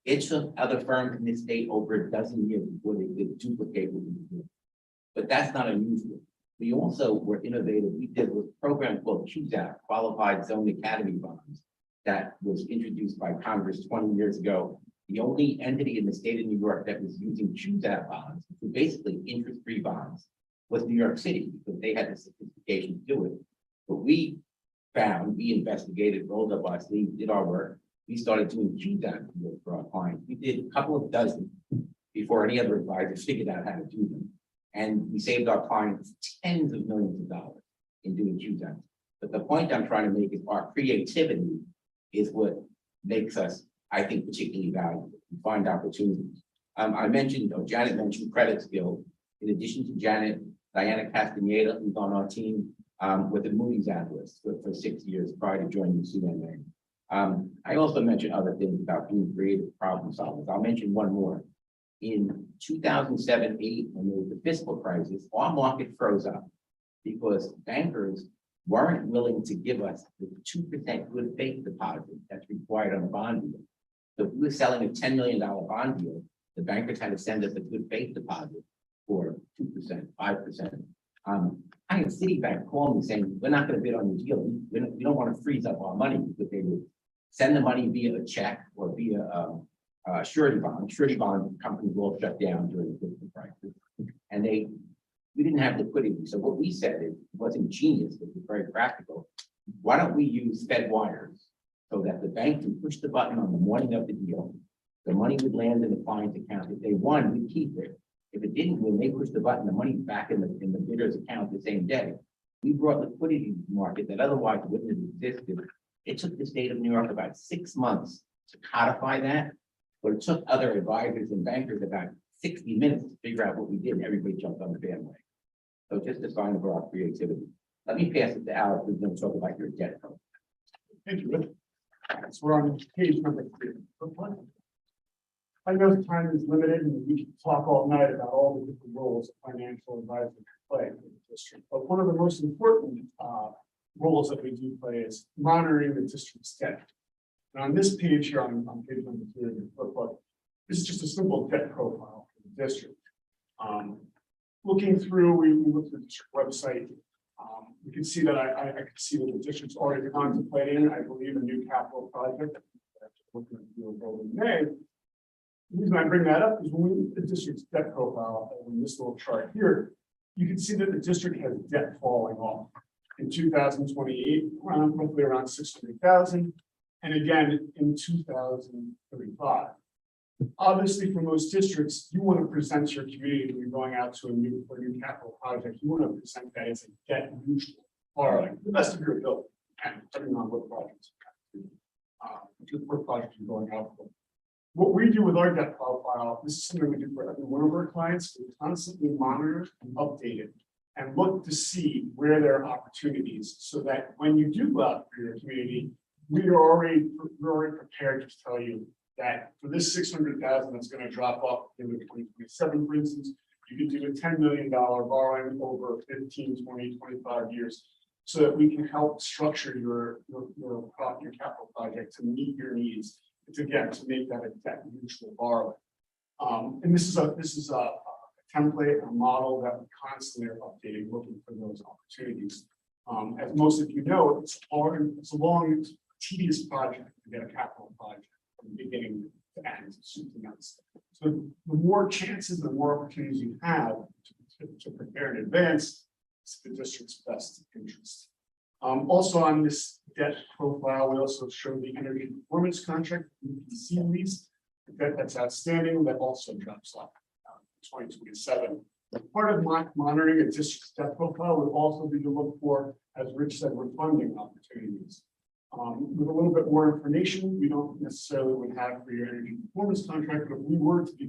S11: It took other firms in this state over a dozen years before they could duplicate what we did. But that's not unusual. We also were innovative. We did a program called QZAP, Qualified Zone Academy Bonds, that was introduced by Congress 20 years ago. The only entity in the state of New York that was using QZAP bonds, which were basically interest-free bonds, was New York City, because they had the sophistication to do it. But we found, we investigated, rolled up our sleeves, did our work. We started doing QZAP deals for our clients. We did a couple of dozen before any other advisors figured out how to do them. And we saved our clients tens of millions of dollars in doing QZAP. But the point I'm trying to make is our creativity is what makes us, I think, particularly valuable. We find opportunities. I mentioned, Janet mentioned credit skills. In addition to Janet, Diana Castaneda, who's on our team with the Moody's analyst for 6 years prior to joining CMA. I also mentioned other things about being creative problem solvers. I'll mention one more. In 2007-8, when there was the fiscal crisis, our market froze up because bankers weren't willing to give us the 2% good faith deposit that's required on a bond deal. So if we were selling a $10 million bond deal, the bankers had to send us a good faith deposit for 2%, 5%. I had Citibank call me saying, we're not going to bid on the deal. We don't want to freeze up our money, because they would send the money via a check or via a surety bond. Surety bond companies all shut down during the fiscal crisis. And we didn't have liquidity. So what we said is, it wasn't genius, it was very practical. Why don't we use Fed wires so that the bank can push the button on the morning of the deal, the money would land in the client's account. If they won, we'd keep it. If it didn't, when they push the button, the money's back in the bidder's account the same day. We brought liquidity to the market that otherwise wouldn't have existed. It took the state of New York about 6 months to codify that, but it took other advisors and bankers about 60 minutes to figure out what we did, and everybody jumped on the bandwagon. So just a sign of our creativity. Let me pass it to Alex, who's going to talk about your debt program.
S9: Thank you, Rick. So we're on page number 3. I know the time is limited and we can talk all night about all the different roles a financial advisor can play in the district. But one of the most important roles that we do play is monitoring the district's debt. And on this page here, on page number 3 of the book, This is just a simple debt profile for the district. Looking through, we looked at the district website. We can see that I can see that the district's already contemplating, I believe, a new capital project. In May. The reason I bring that up is when we look at the district's debt profile, in this little chart here, you can see that the district has debt falling off. In 2028, roughly around 600,000, and again in 2035. Obviously, for most districts, you want to present your community when you're going out to a new capital project. You want to present that as a debt neutral borrowing, to the best of your ability, and depending on what projects. What project you're going out for. What we do with our debt profile, this is something we do for every one of our clients. We constantly monitor and update it and look to see where there are opportunities so that when you do go out for your community, we're already prepared to tell you that for this 600,000 that's going to drop off in 2027, for instance, you can do a $10 million borrowing over 15, 20, 25 years so that we can help structure your capital project to meet your needs. It's again to make that a debt neutral borrowing. And this is a template, a model that we constantly are updating, looking for those opportunities. As most of you know, it's a long, tedious project to get a capital project from beginning to end, something else. So the more chances, the more opportunities you have to prepare in advance, it's the district's best interest. Also on this debt profile, we also show the energy performance contract, EPC lease, the debt that's outstanding, that also drops off in 2027. Part of monitoring a district's debt profile would also be to look for, as Rich said, refunding opportunities. With a little bit more information, we don't necessarily would have for your energy performance contract, but if we were to be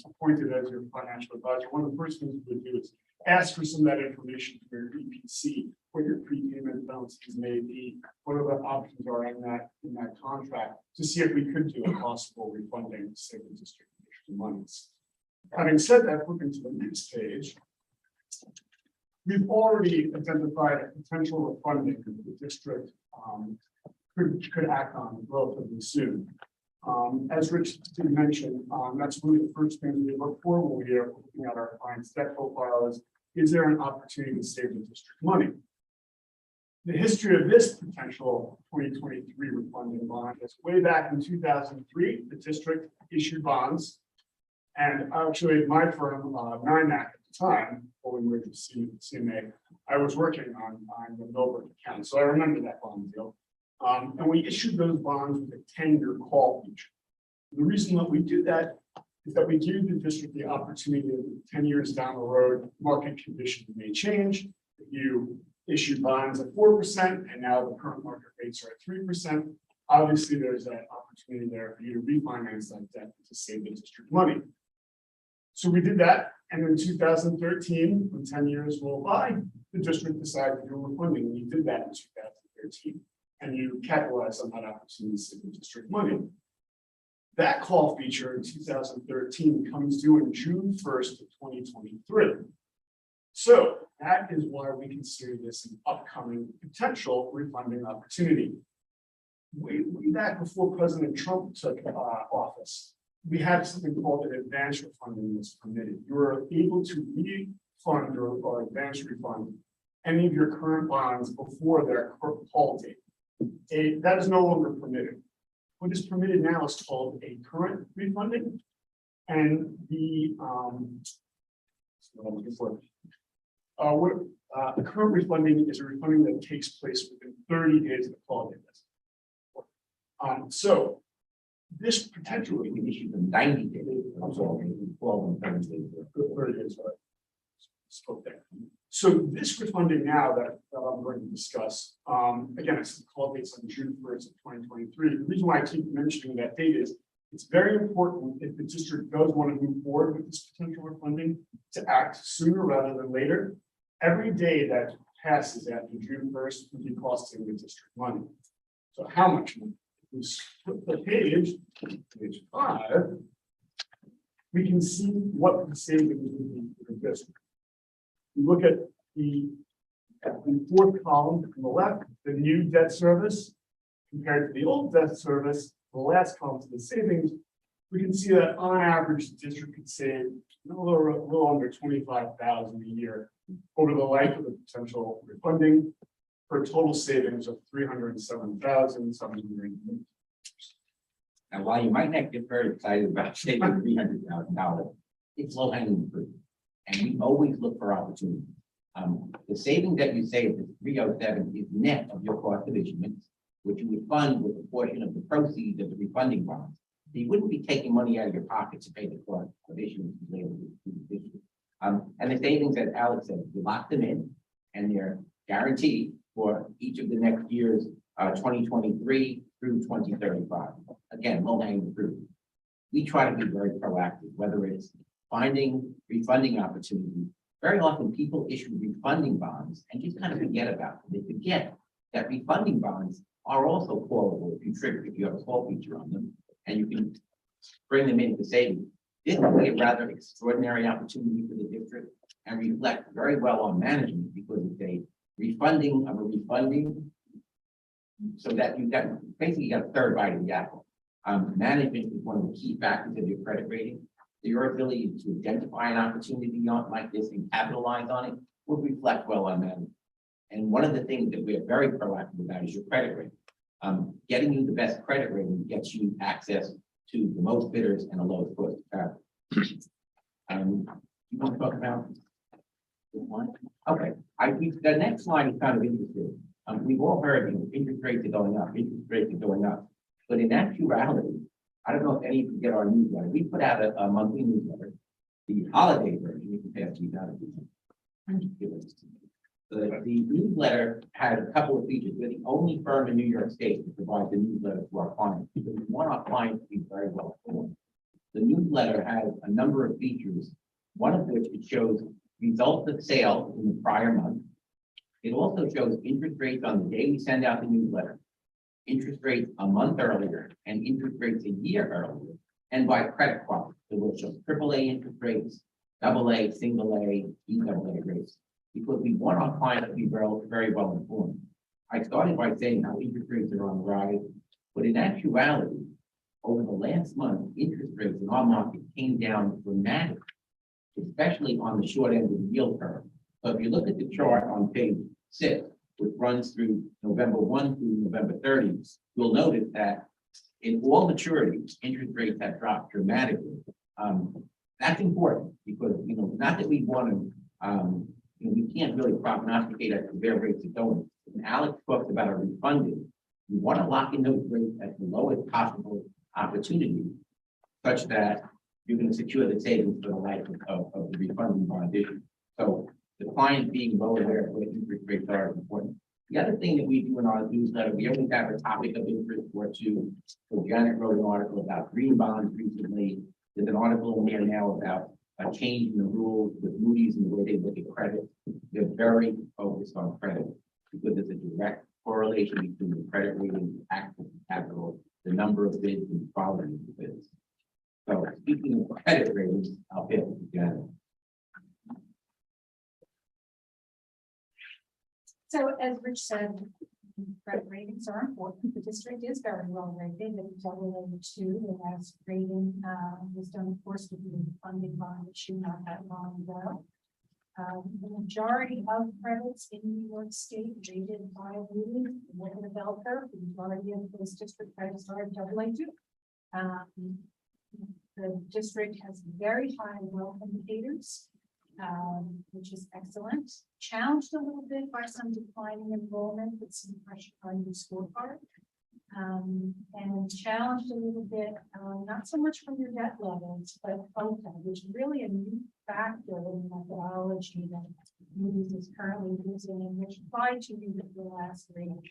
S9: appointed as your financial advisor, one of the first things we would do is ask for some of that information for your EPC, what your prepayment balances may be, what other options are in that contract, to see if we could do a possible refunding to save the district monies. Having said that, looking to the next page, we've already identified a potential refunding that the district could act on relatively soon. As Rich did mention, that's really the first thing we look for when we are looking at our client's debt profile is there an opportunity to save the district money? The history of this potential 2023 refunding bond is way back in 2003, the district issued bonds. And actually, my firm, NIMAC at the time, before we merged with CMA, I was working on the Millbrook account. So I remember that bond deal. And we issued those bonds with a 10-year call feature. The reason that we do that is that we give the district the opportunity of 10 years down the road, market conditions may change. If you issue bonds at 4% and now the current market rates are at 3%, obviously there's an opportunity there for you to refinance that debt to save the district money. So we did that, and in 2013, when 10 years rolled by, the district decided to do refunding. We did that in 2013, and you capitalized on that opportunity to save the district money. That call feature in 2013 comes due in June 1st of 2023. So that is why we consider this an upcoming potential refunding opportunity. Way back before President Trump took office, we had something called an advance refunding that's permitted. You were able to refund or advance refund any of your current bonds before their call date. That is no longer permitted. What is permitted now is called a current refunding, and the current refunding is a refunding that takes place within 30 days of the call date. So this potentially
S11: We issued them 90 days. I'm sorry, 12 and 10 days.
S9: 30 days, right? Spoke there. So this refunding now that I'm going to discuss, again, it's the call dates on June 1st of 2023. The reason why I keep mentioning that date is it's very important if the district does want to move forward with this potential refunding to act sooner rather than later. Every day that passes after June 1st will be costing the district money. So how much money? If we flip the page 5, we can see what the savings would be for the district. You look at the fourth column on the left, the new debt service compared to the old debt service. The last column, the savings, we can see that on average, the district could save a little under 25,000 a year over the life of the potential refunding, for a total savings of 307,700.
S11: And while you might not get very excited about saving $300,000, it's low hanging fruit. And we always look for opportunities. The savings that you save, the 307, is net of your cost of issuance, which you would fund with a portion of the proceeds of the refunding bonds. So you wouldn't be taking money out of your pocket to pay the cost of issuance related to the issue. And the savings, as Alex said, you lock them in, and they're guaranteed for each of the next years, 2023 through 2035. Again, low hanging fruit. We try to be very proactive, whether it's finding refunding opportunities. Very often people issue refunding bonds and just kind of forget about them. They forget that refunding bonds are also callable if you trigger, if you have a call feature on them, and you can bring them into savings. This would be a rather extraordinary opportunity for the district and reflect very well on management, because it's a refunding of a refunding, so that you got basically got a third bite of the apple. Management is one of the key factors of your credit rating. Your ability to identify an opportunity on like this and capitalize on it will reflect well on management. And one of the things that we're very proactive about is your credit rating. Getting you the best credit rating gets you access to the most bidders and the lowest cost of capital. You want to talk about this one? Okay, the next slide is kind of interesting. We've all heard, interest rates are going up, interest rates are going up. But in actuality, I don't know if any of you get our newsletter. We put out a monthly newsletter, the holiday version. You can pass these out. The newsletter had a couple of features. We're the only firm in New York State to provide the newsletter to our clients, because we want our clients to be very well informed. The newsletter has a number of features, one of which it shows results of sales in the prior month. It also shows interest rates on the day we send out the newsletter, interest rates a month earlier, and interest rates a year earlier, and by credit quality. So we'll show AAA interest rates, AA, single A, EAA rates, because we want our clients to be very well informed. I started by saying how interest rates are on the rise, but in actuality, over the last month, interest rates in our market came down dramatically, especially on the short end of the yield curve. So if you look at the chart on page 6, which runs through November 1 through November 30, you'll notice that in all maturities, interest rates have dropped dramatically. That's important because, not that we want to, we can't really prognosticate as to where rates are going. When Alex talks about a refunding, we want to lock in those rates at the lowest possible opportunity, such that you're going to secure the savings for the life of the refunding bond issue. So the client being well aware of what interest rates are is important. The other thing that we do in our newsletter, we always have a topic of interest or two. So Janet wrote an article about green bonds recently. There's an article in there now about a change in the rules with Moody's and the way they look at credit. They're very focused on credit because there's a direct correlation between the credit rating, access to capital, the number of bids, and the quality of the bids. So speaking of credit ratings, I'll pass it to Janet.
S10: So as Rich said, credit ratings are important. The district is very well rated. It's AA2, the last rating was done, of course, with the funding bond issue not that long ago. The majority of credits in New York State rated by Moody's, with the bell curve, the majority of those district credits are AA2. The district has very high wealth indicators, which is excellent. Challenged a little bit by some declining enrollment with some pressure on your scorecard. And challenged a little bit, not so much from your debt levels, but FOTA, which is really a new factor in the methodology that Moody's is currently using and which applied to you at the last rating.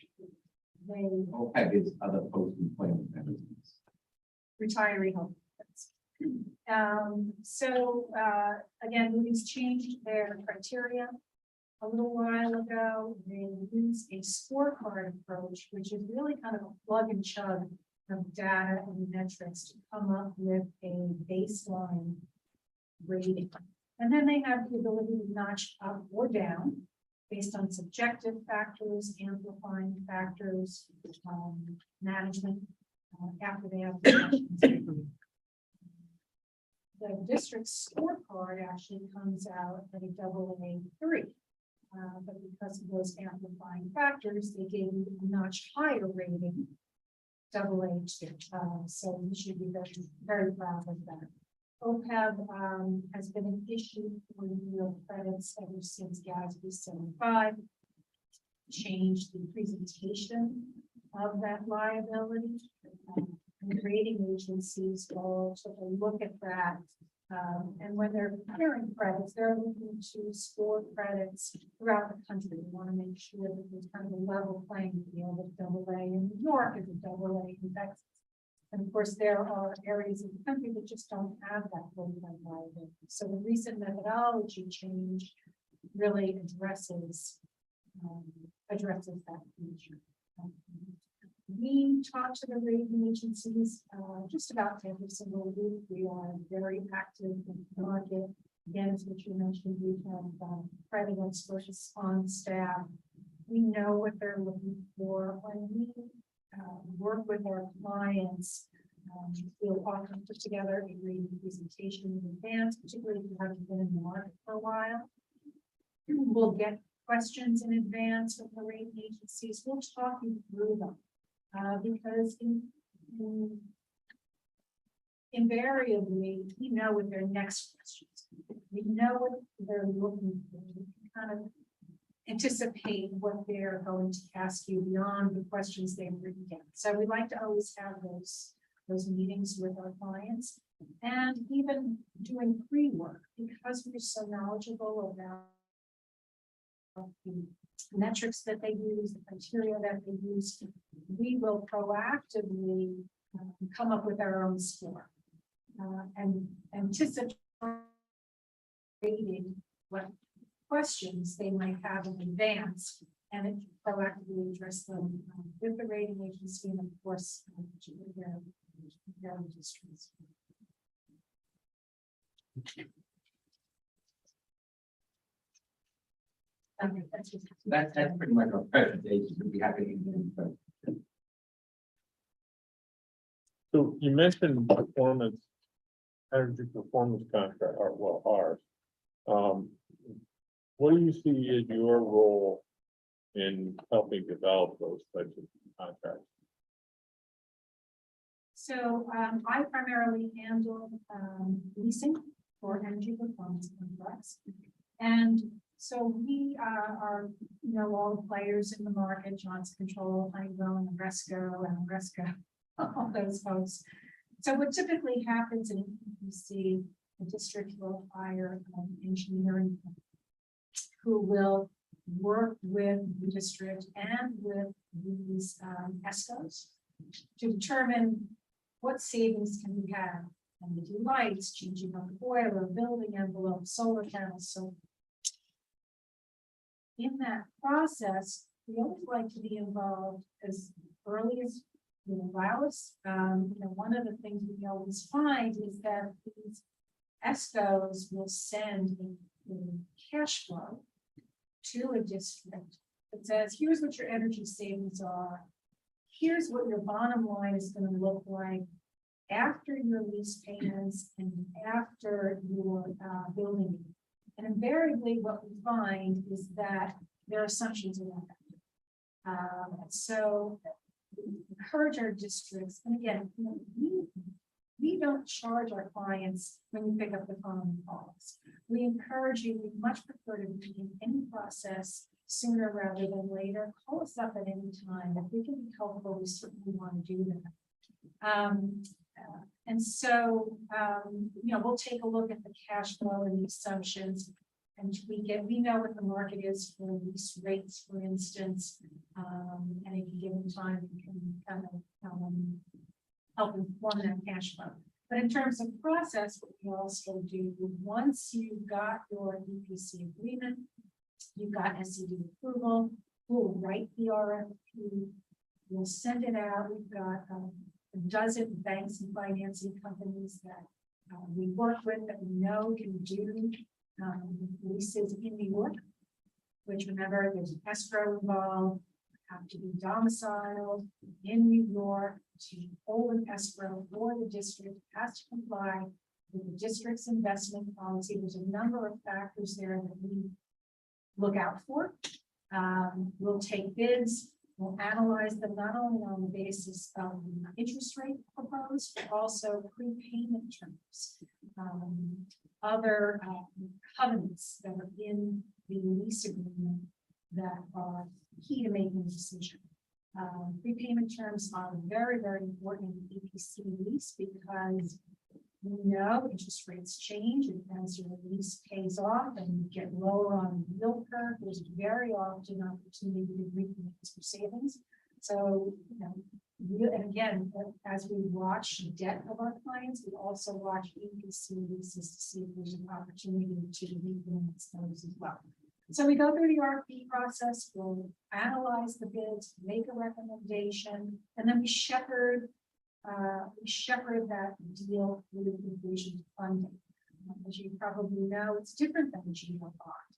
S10: They
S11: OPEB is other post-employment benefits.
S10: retiree health benefits. Again, Moody's changed their criteria a little while ago. They use a scorecard approach, which is really kind of a plug and chug of data and metrics to come up with a baseline rating. And then they have the ability to notch up or down based on subjective factors, amplifying factors, management after they have the questions. The district scorecard actually comes out at a AA3. But because of those amplifying factors, they gave you a notch higher rating, AA2. So you should be very, very proud of that. OPEB has been an issue for real credits ever since GASB 75 changed the presentation of that liability. And rating agencies will take a look at that. And when they're comparing credits, they're looking to score credits throughout the country. We want to make sure that there's kind of a level playing field of AA in New York is a AA in Texas. And of course, there are areas of the country that just don't have that full liability. So the recent methodology change really addresses that feature. We talk to the rating agencies just about every single week. We are very active in the market. Again, as what you mentioned, we have credit experts on staff. We know what they're looking for. When we work with our clients, we'll often put together a rating presentation in advance, particularly if you haven't been in the market for a while. We'll get questions in advance with the rating agencies. We'll talk you through them. Because invariably, we know what their next questions. We know what they're looking for. We can kind of anticipate what they're going to ask you beyond the questions they've written down. So we like to always have those meetings with our clients, and even doing pre-work because we're so knowledgeable about the metrics that they use, the criteria that they use. We will proactively come up with our own score and anticipating what questions they might have in advance and proactively address them with the rating agency and of course their industries. Okay,
S11: That's pretty much our presentation. We'll be happy to do it.
S2: So you mentioned energy performance contract, or well, ours. What do you see as your role in helping develop those types of contracts?
S10: So I primarily handle leasing for energy performance contracts. And so we are, all the players in the market, Johnson Control, Honeywell, and Resco, all those folks. So what typically happens in EPC, the district will hire engineering who will work with the district and with these ESCOs to determine what savings can we have. And we do lights, changing out the boiler, building envelope, solar panels. So in that process, we always like to be involved as early as allow us. One of the things we always find is that these ESCOs will send a cash flow to a district that says, here's what your energy savings are. Here's what your bottom line is going to look like after your lease payments and after your building. And invariably what we find is that their assumptions are not. So we encourage our districts, and again, we don't charge our clients when you pick up the phone and calls. We encourage you, we much prefer to be in any process sooner rather than later. Call us up at any time. If we can be helpful, we certainly want to do that. And so, we'll take a look at the cash flow and the assumptions, and we know what the market is for lease rates, for instance. And at any given time, we can kind of help inform that cash flow. But in terms of process, what we also do, once you've got your EPC agreement, you've got SED approval, we'll write the RFP, we'll send it out. We've got a dozen banks and financing companies that we work with that we know can do leases in New York, which remember there's an escrow involved, have to be domiciled in New York to hold an escrow, or the district has to comply with the district's investment policy. There's a number of factors there that we look out for. We'll take bids, we'll analyze them not only on the basis of the interest rate proposed, but also prepayment terms. Other covenants that are in the lease agreement that are key to making a decision. Prepayment terms are very, very important in EPC lease because we know interest rates change, and as your lease pays off and you get lower on the yield curve, there's very often opportunity to refinance for savings. So, you know, and again, as we watch the debt of our clients, we also watch EPC leases to see if there's an opportunity to refinance those as well. So we go through the RFP process, we'll analyze the bids, make a recommendation, and then we shepherd that deal with the completion of funding. As you probably know, it's different than a GO bond.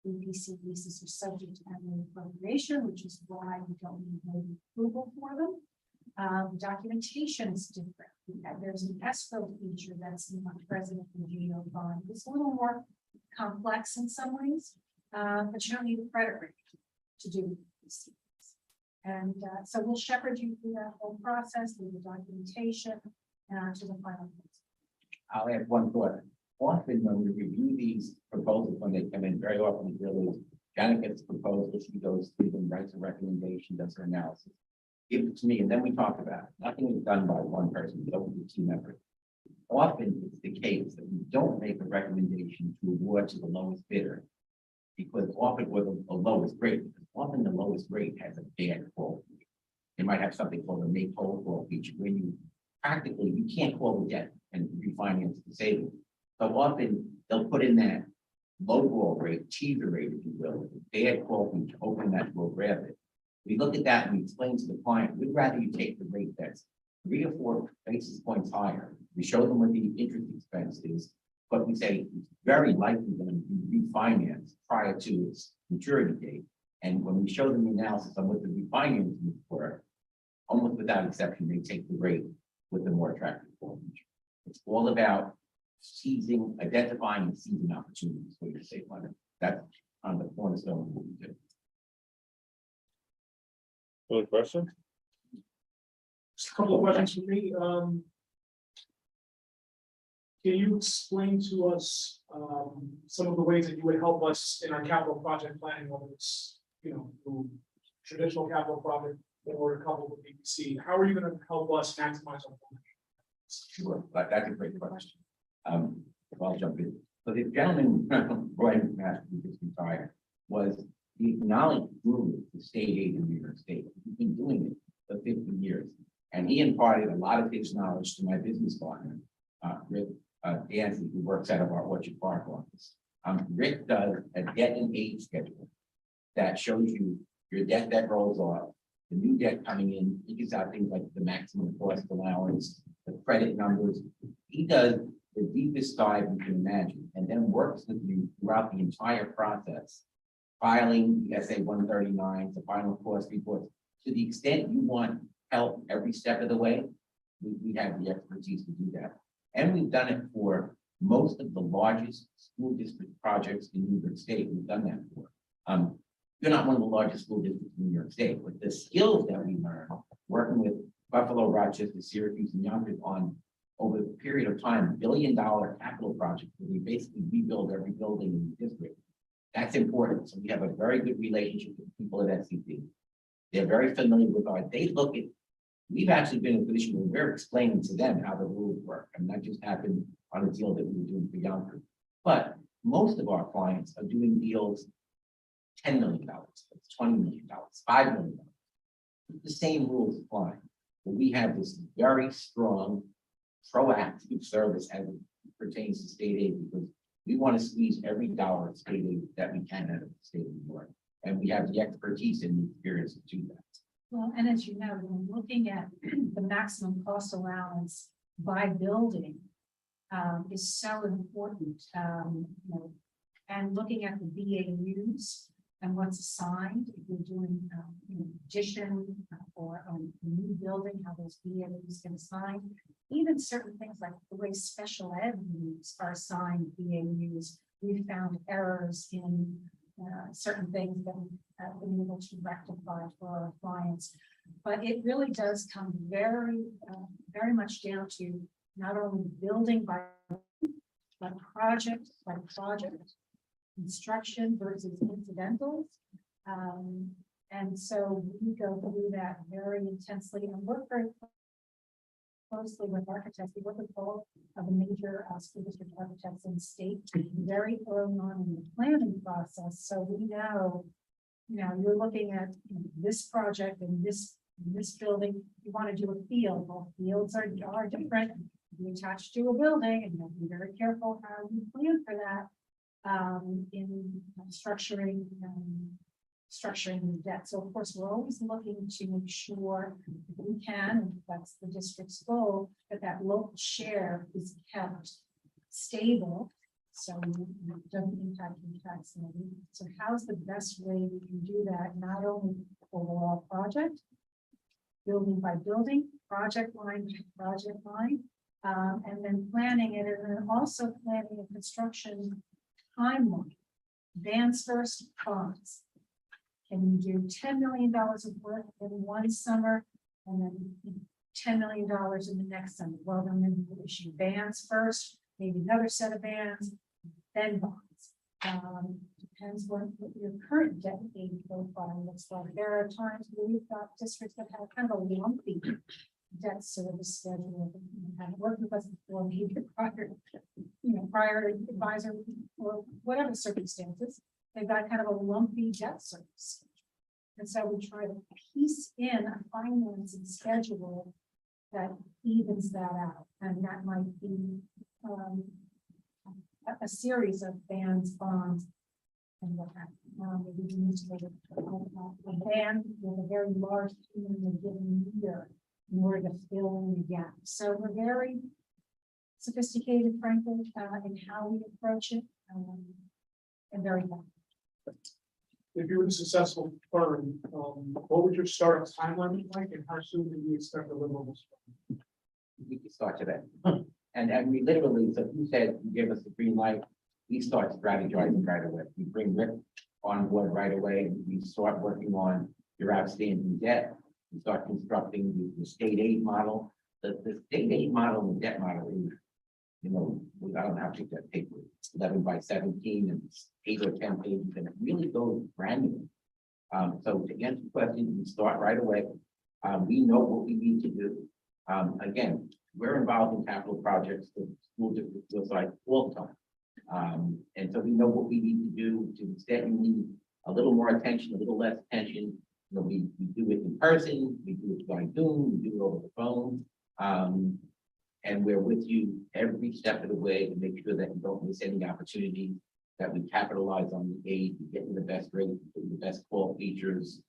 S10: EPC leases are subject to annual appropriation, which is why we don't need no approval for them. Documentation is different. There's an escrow feature that's not present in the GO bond. It's a little more complex in some ways, but you don't need a credit rating to do EPC. And so we'll shepherd you through that whole process, through the documentation, to the final.
S11: I'll add one thought. Often when we review these proposals, when they come in, very often it really is, Janet gets the proposal, she goes through them, writes a recommendation, does her analysis. Give it to me, and then we talk about it. Nothing is done by one person, it's over the team effort. Often it's the case that we don't make a recommendation to award to the lowest bidder, because often we're the lowest rate, because often the lowest rate has a bad quality. They might have something called a make whole call feature, where you practically, you can't call the debt and refinance the savings. So often they'll put in that low roll rate, teaser rate, if you will, with a bad call feature, hoping that we'll grab it. We look at that and we explain to the client, we'd rather you take the rate that's 3 or 4 basis points higher. We show them what the interest expense is, but we say it's very likely going to be refinanced prior to its maturity date. And when we show them the analysis on what the refinancing were, almost without exception, they take the rate with the more attractive call feature. It's all about identifying and seizing opportunities for your safe money. That's on the cornerstone of what we do.
S2: Other questions?
S1: Just a couple of questions for me. Can you explain to us some of the ways that you would help us in our capital project planning, whether it's, you know, through traditional capital project or a couple with EPC? How are you going to help us maximize our funding?
S11: Sure, but that's a great question. I'll jump in. So the gentleman, Brian Master, who just retired, was the acknowledged guru of the state aid in New York State. He's been doing it for 50 years. And he imparted a lot of his knowledge to my business partner, Rick Dancy, who works out of our Orchard Park office. Rick does a debt and aid schedule that shows you your debt that rolls off, the new debt coming in, he gives out things like the maximum cost allowance, the credit numbers. He does the deepest dive you can imagine, and then works with you throughout the entire process, filing the SA 139, the final cost reports. To the extent you want help every step of the way, we have the expertise to do that. And we've done it for most of the largest school district projects in New York State. We've done that for. You're not one of the largest school districts in New York State, but the skills that we learn working with Buffalo, Rochester, Syracuse, and Yonkers on over the period of time, $1 billion capital project where we basically rebuild every building in the district. That's important. So we have a very good relationship with people at SCP. They're very familiar with they look at, we've actually been in a position where we're explaining to them how the rules work. And that just happened on a deal that we were doing for Yonkers. But most of our clients are doing deals $10 million, $20 million, $5 million. The same rules apply. But we have this very strong proactive service as it pertains to state aid, because we want to squeeze every dollar of state aid that we can out of the state of New York. And we have the expertise and the experience to do that.
S10: Well, and as you know, when looking at the maximum cost allowance by building is so important, you know, and looking at the BAUs, and what's assigned, if you're doing, you know, addition or a new building, how those BAUs get assigned. Even certain things like the way special ed needs are assigned BAUs, we found errors in certain things that we have been able to rectify for our clients. But it really does come very, very much down to not only building but project by project, construction versus incidentals. And so we go through that very intensely and work very closely with architects. We work with all of the major school district architects in the state very early on in the planning process. So we know, you know, you're looking at, you know, this project and this building, you want to do a field. Well, fields are different. Be attached to a building, and you have to be very careful how you plan for that in structuring the debt. So of course, we're always looking to make sure if we can, and that's the district's goal, that that local share is kept stable. So it doesn't impact the tax levy. So how's the best way we can do that? Not only overall project, building by building, project line by project line, and then planning it, and then also planning a construction timeline. Bands first, bonds. Can you do $10 million of work in one summer and then $10 million in the next summer? Well, then we issue bands first, maybe another set of bands, then bonds. Depends what your current debt aid profile looks like. There are times where we've got districts that have kind of a lumpy debt service schedule. Haven't worked with us before, maybe prior advisor or whatever circumstances, they've got kind of a lumpy debt service. And so we try to piece in a financing schedule that evens that out. And that might be a series of bands, bonds, and what have you. Maybe we need to make a band with a very large team in a given year in order to fill in the gap. So we're very sophisticated, frankly, in how we approach it, and very fun.
S1: If you were a successful firm, what would your startup timeline look like, and how soon do you expect to live on this?
S11: We can start today. And we literally, so you said you give us the green light, we start strategizing right away. We bring Rick on board right away. We start working on your outstanding debt. We start constructing the state aid model. The state aid model and the debt model is, you know, I don't have to take that paper, 11 by 17 and 8 or 10 pages, and it really goes granular. So to answer the question, we start right away. We know what we need to do. Again, we're involved in capital projects that school districts feel like all the time. And so we know what we need to do. To the extent we need a little more attention, a little less attention. You know, we do it in person, we do it by Zoom, we do it over the phone. And we're with you every step of the way to make sure that you don't miss any opportunity, that we capitalize on the aid, we get you the best rate, the best call features.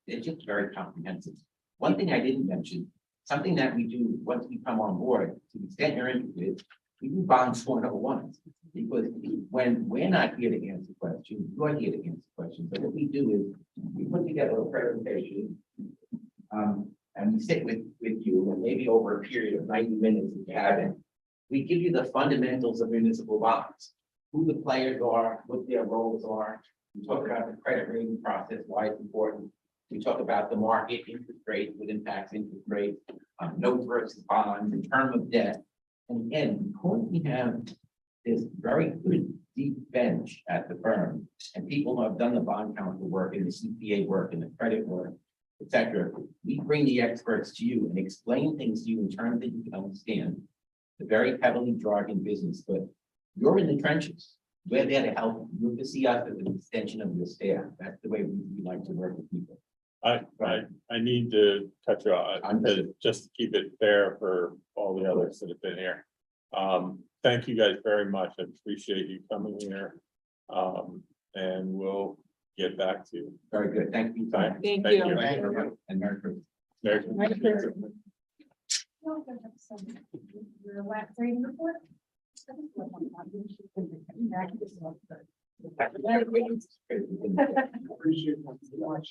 S11: It's just very comprehensive. One thing I didn't mention, something that we do once we come on board, to the extent you're interested, we do bonds 101s, because when we're not here to answer questions, you're here to answer questions. So what we do is we put together a presentation, and we sit with you, and maybe over a period of 90 minutes if you have it, we give you the fundamentals of municipal bonds, who the players are, what their roles are. We talk about the credit rating process, why it's important. We talk about the market interest rate, what impacts interest rates, notes versus bonds, and term of debt. And again, because we have this very good deep bench at the firm, and people who have done the bond counsel work and the CPA work and the credit work, etc., we bring the experts to you and explain things to you in terms that you can understand. The very heavily jargon business, but you're in the trenches. We're there to help. You to see us as an extension of your staff. That's the way we like to work with people.
S2: I need to cut you off, just to keep it fair for all the others that have been here. Thank you guys very much. I appreciate you coming here. And we'll get back to you.
S11: Very good. Thank you.
S2: Thank
S8: you.
S11: Thank you. And Merry Christmas.
S2: Merry Christmas.
S10: Your last rating report.
S9: Appreciate that so much.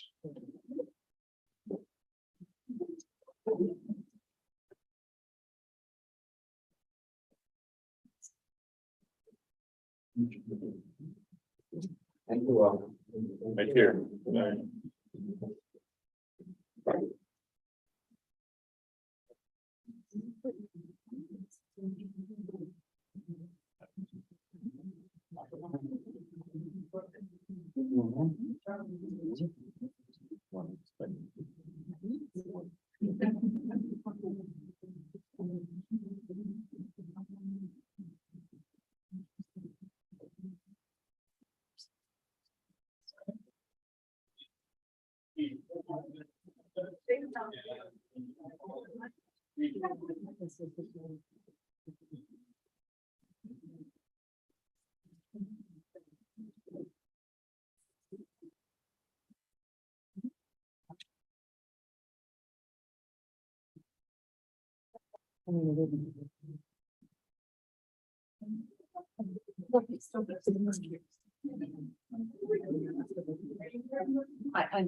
S11: Thank you all.
S2: Right here.
S8: I,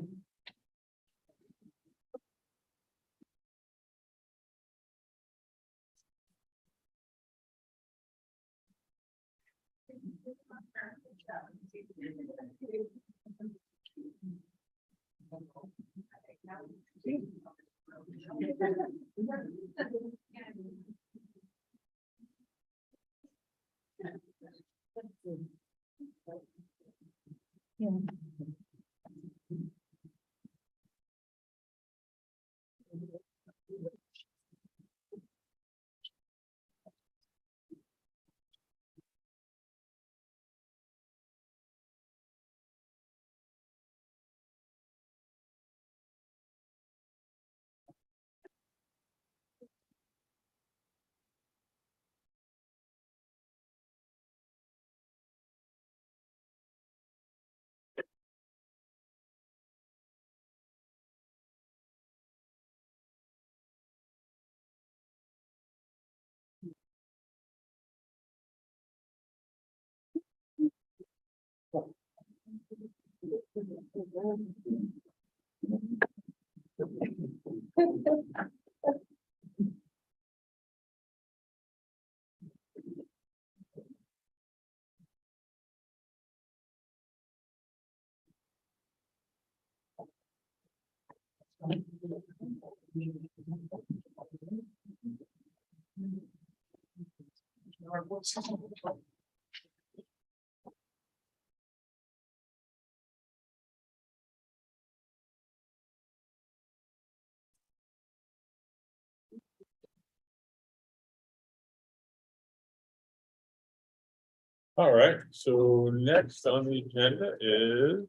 S2: All right, so next on the agenda is.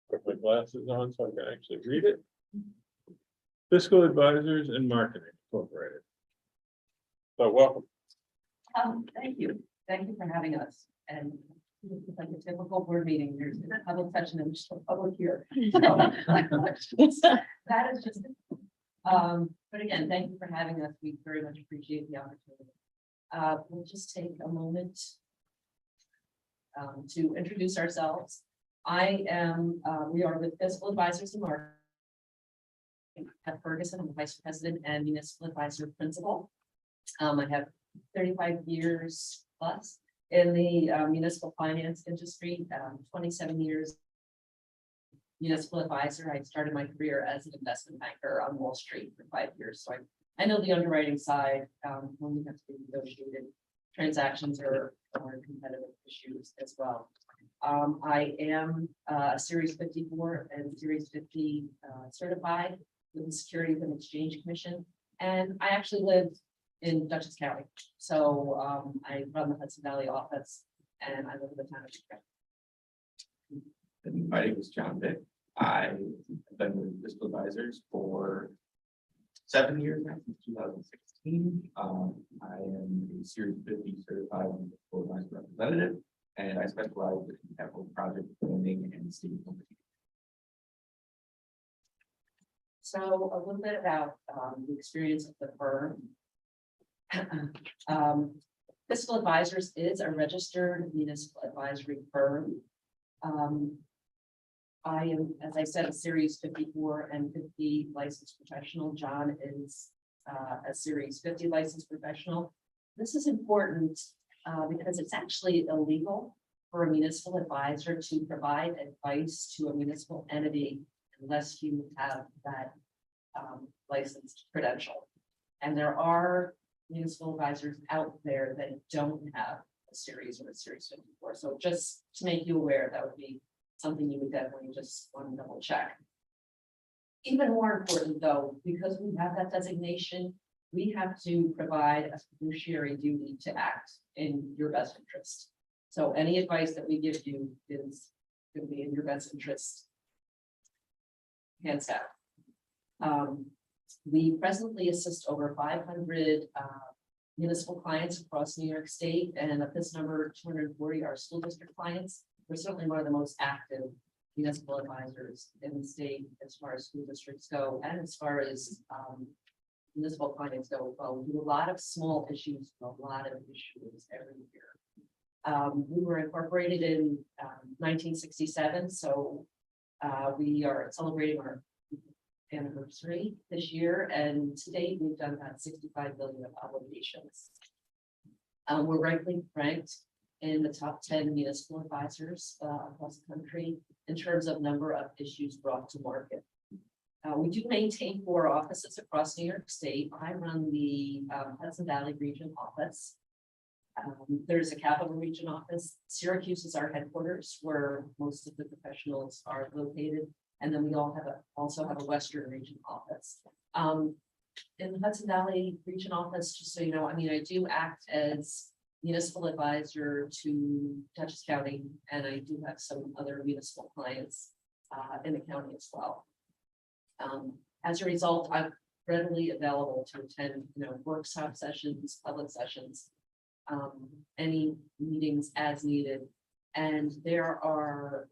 S2: Put my glasses on so I can actually read it. Fiscal Advisors and Marketing Incorporated. So welcome.
S12: Thank you. Thank you for having us. And it's like a typical board meeting, there's a public session and there's a public here. So, that is just, but again, thank you for having us. We very much appreciate the opportunity. We'll just take a moment to introduce ourselves. We are with Fiscal Advisors and Marketing at Ferguson. I'm the Vice President and Municipal Advisor Principal. I have 35 years plus in the municipal finance industry, 27 years municipal advisor. I started my career as an investment banker on Wall Street for 5 years. So I know the underwriting side when we have to negotiated transactions or competitive issues as well. I am a Series 54 and Series 50 certified with the Securities and Exchange Commission. And I actually live in Dutchess County. So I run the Hudson Valley office and I live in the town of Chicago.
S11: My name is John Vick. I've been with Fiscal Advisors for 7 years now, since 2016. I am a Series 50 certified Fiscal Advisor representative, and I specialize in capital project planning and state company.
S12: So a little bit about the experience of the firm. Fiscal Advisors is a registered municipal advisory firm. I am, as I said, a Series 54 and 50 licensed professional. John is a Series 50 licensed professional. This is important because it's actually illegal for a municipal advisor to provide advice to a municipal entity unless you have that licensed credential. And there are municipal advisors out there that don't have a series or a Series 54. So just to make you aware, that would be something you would definitely just want to double check. Even more important though, because we have that designation, we have to provide a fiduciary duty to act in your best interest. So any advice that we give you is going to be in your best interest. Hands down. We presently assist over 500 municipal clients across New York State, and of this number, 240 are school district clients. We're certainly one of the most active municipal advisors in the state as far as school districts go, and as far as municipal clients go. Well, we do a lot of small issues, a lot of issues every year. We were incorporated in 1967, so we are celebrating our anniversary this year, and to date we've done about 65 billion of obligations. We're ranked in the top 10 municipal advisors across the country in terms of number of issues brought to market. We do maintain 4 offices across New York State. I run the Hudson Valley Region office. There's a Capital Region office. Syracuse is our headquarters where most of the professionals are located. And then we also have a Western Region office. In the Hudson Valley Region office, just so you know, I mean, I do act as municipal advisor to Dutchess County, and I do have some other municipal clients in the county as well. As a result, I'm readily available to attend, workshop sessions, public sessions, any meetings as needed. And there are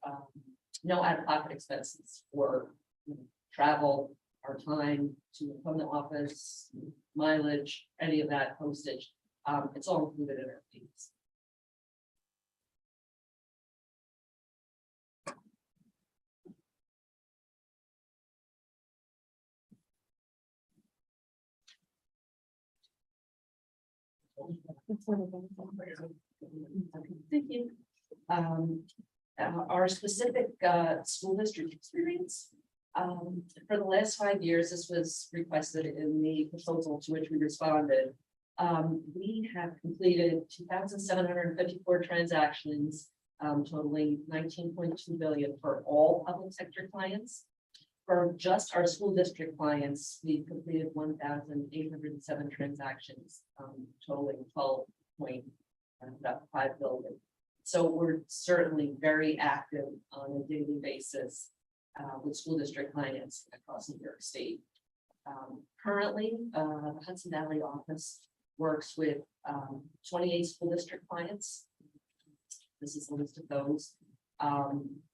S12: no out-of-pocket expenses for travel, our time to and from the office, mileage, any of that, postage. It's all included in our fees. Thank you. Our specific school district experience. For the last 5 years, this was requested in the proposal to which we responded. We have completed 2,754 transactions, totaling 19.2 billion for all public sector clients. For just our school district clients, we completed 1,807 transactions, totaling 12.5 billion. So we're certainly very active on a daily basis with school district clients across New York State. Currently, the Hudson Valley office works with 28 school district clients. This is a list of those.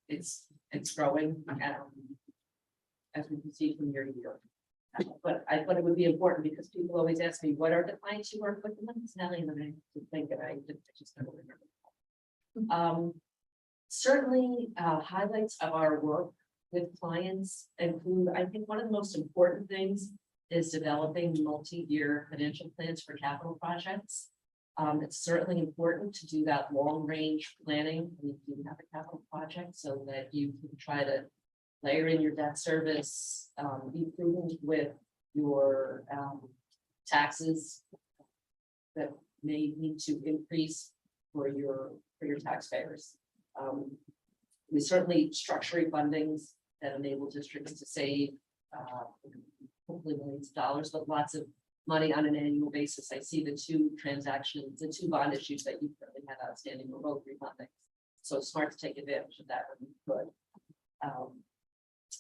S12: It's growing as we can see from year to year. But I thought it would be important because people always ask me, what are the clients you work with? And Hudson Valley, and I think that I just don't remember. Certainly, highlights of our work with clients include, I think one of the most important things is developing multi-year financial plans for capital projects. It's certainly important to do that long-range planning when you do have a capital project so that you can try to layer in your debt service, be prudent with your taxes that may need to increase for your taxpayers. We certainly structure fundings that enable districts to save hopefully millions of dollars, but lots of money on an annual basis. I see the 2 transactions, the 2 bond issues that you currently have outstanding were both refunding. So it's smart to take advantage of that when you could.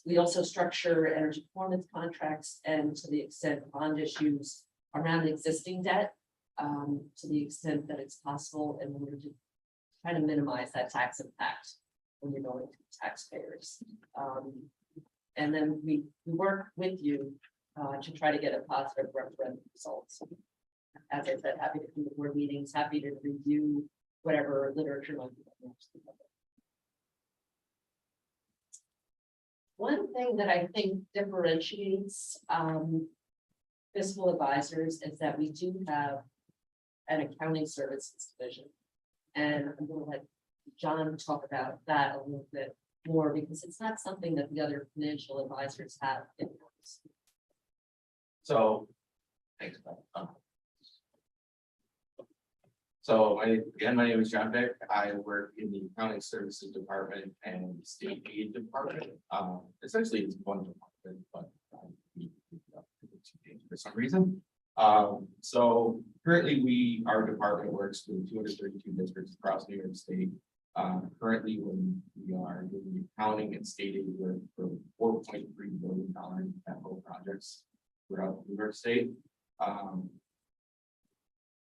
S12: We also structure energy performance contracts, and to the extent bond issues around existing debt, to the extent that it's possible, in order to try to minimize that tax impact when you're going to taxpayers. And then we work with you to try to get a positive referendum results. As I said, happy to come to board meetings, happy to review whatever literature might be. One thing that I think differentiates fiscal advisors is that we do have an accounting services division. And I'm gonna let John talk about that a little bit more because it's not something that the other financial advisors have in-house.
S5: So, thanks. Bud. So my name is John Vick. I work in the accounting services department and state aid department. Essentially it's one department, but for some reason. So currently our department works with 232 districts across New York State. Currently when we are doing the accounting and state aid work for $4.3 billion in capital projects throughout New York State.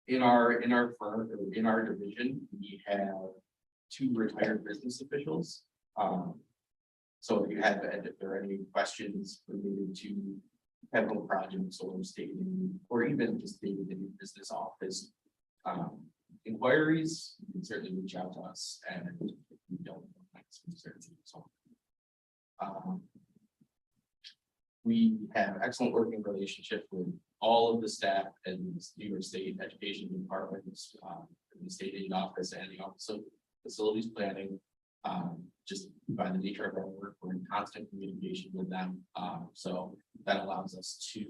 S5: In our firm, or in our division, we have 2 retired business officials. So if there are any questions related to capital projects or state aid, or even just day-to-day business office inquiries, you can certainly reach out to us, and if we don't know, so we have excellent working relationship with all of the staff in the New York State Education Departments, the State Aid Office and the Office of Facilities Planning. Just by the nature of our work, we're in constant communication with them. So that allows us to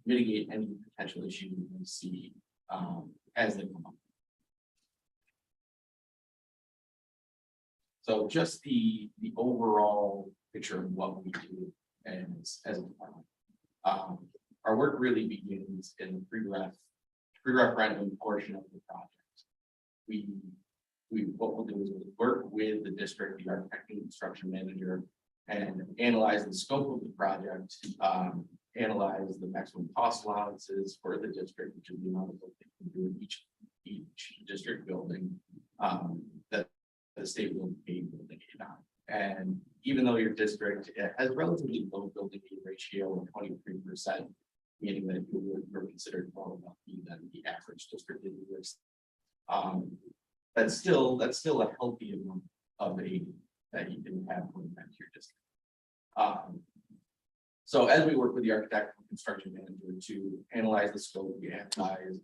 S5: mitigate any potential issues we see as they come up. So just the overall picture of what we do as a department. Our work really begins in the pre-referendum portion of the project. What we'll do is we'll work with the district, the architect and construction manager, and analyze the scope of the project, analyze the maximum cost allowances for the district, which is the amount of work they can do in each district building that the state will pay building aid on. And even though your district has relatively low building aid ratio of 23%, meaning that you're considered more wealthy than the average district in the US. That's still a healthy amount of aid that you can have going back to your district. So as we work with the architect and construction manager to analyze the scope, we analyze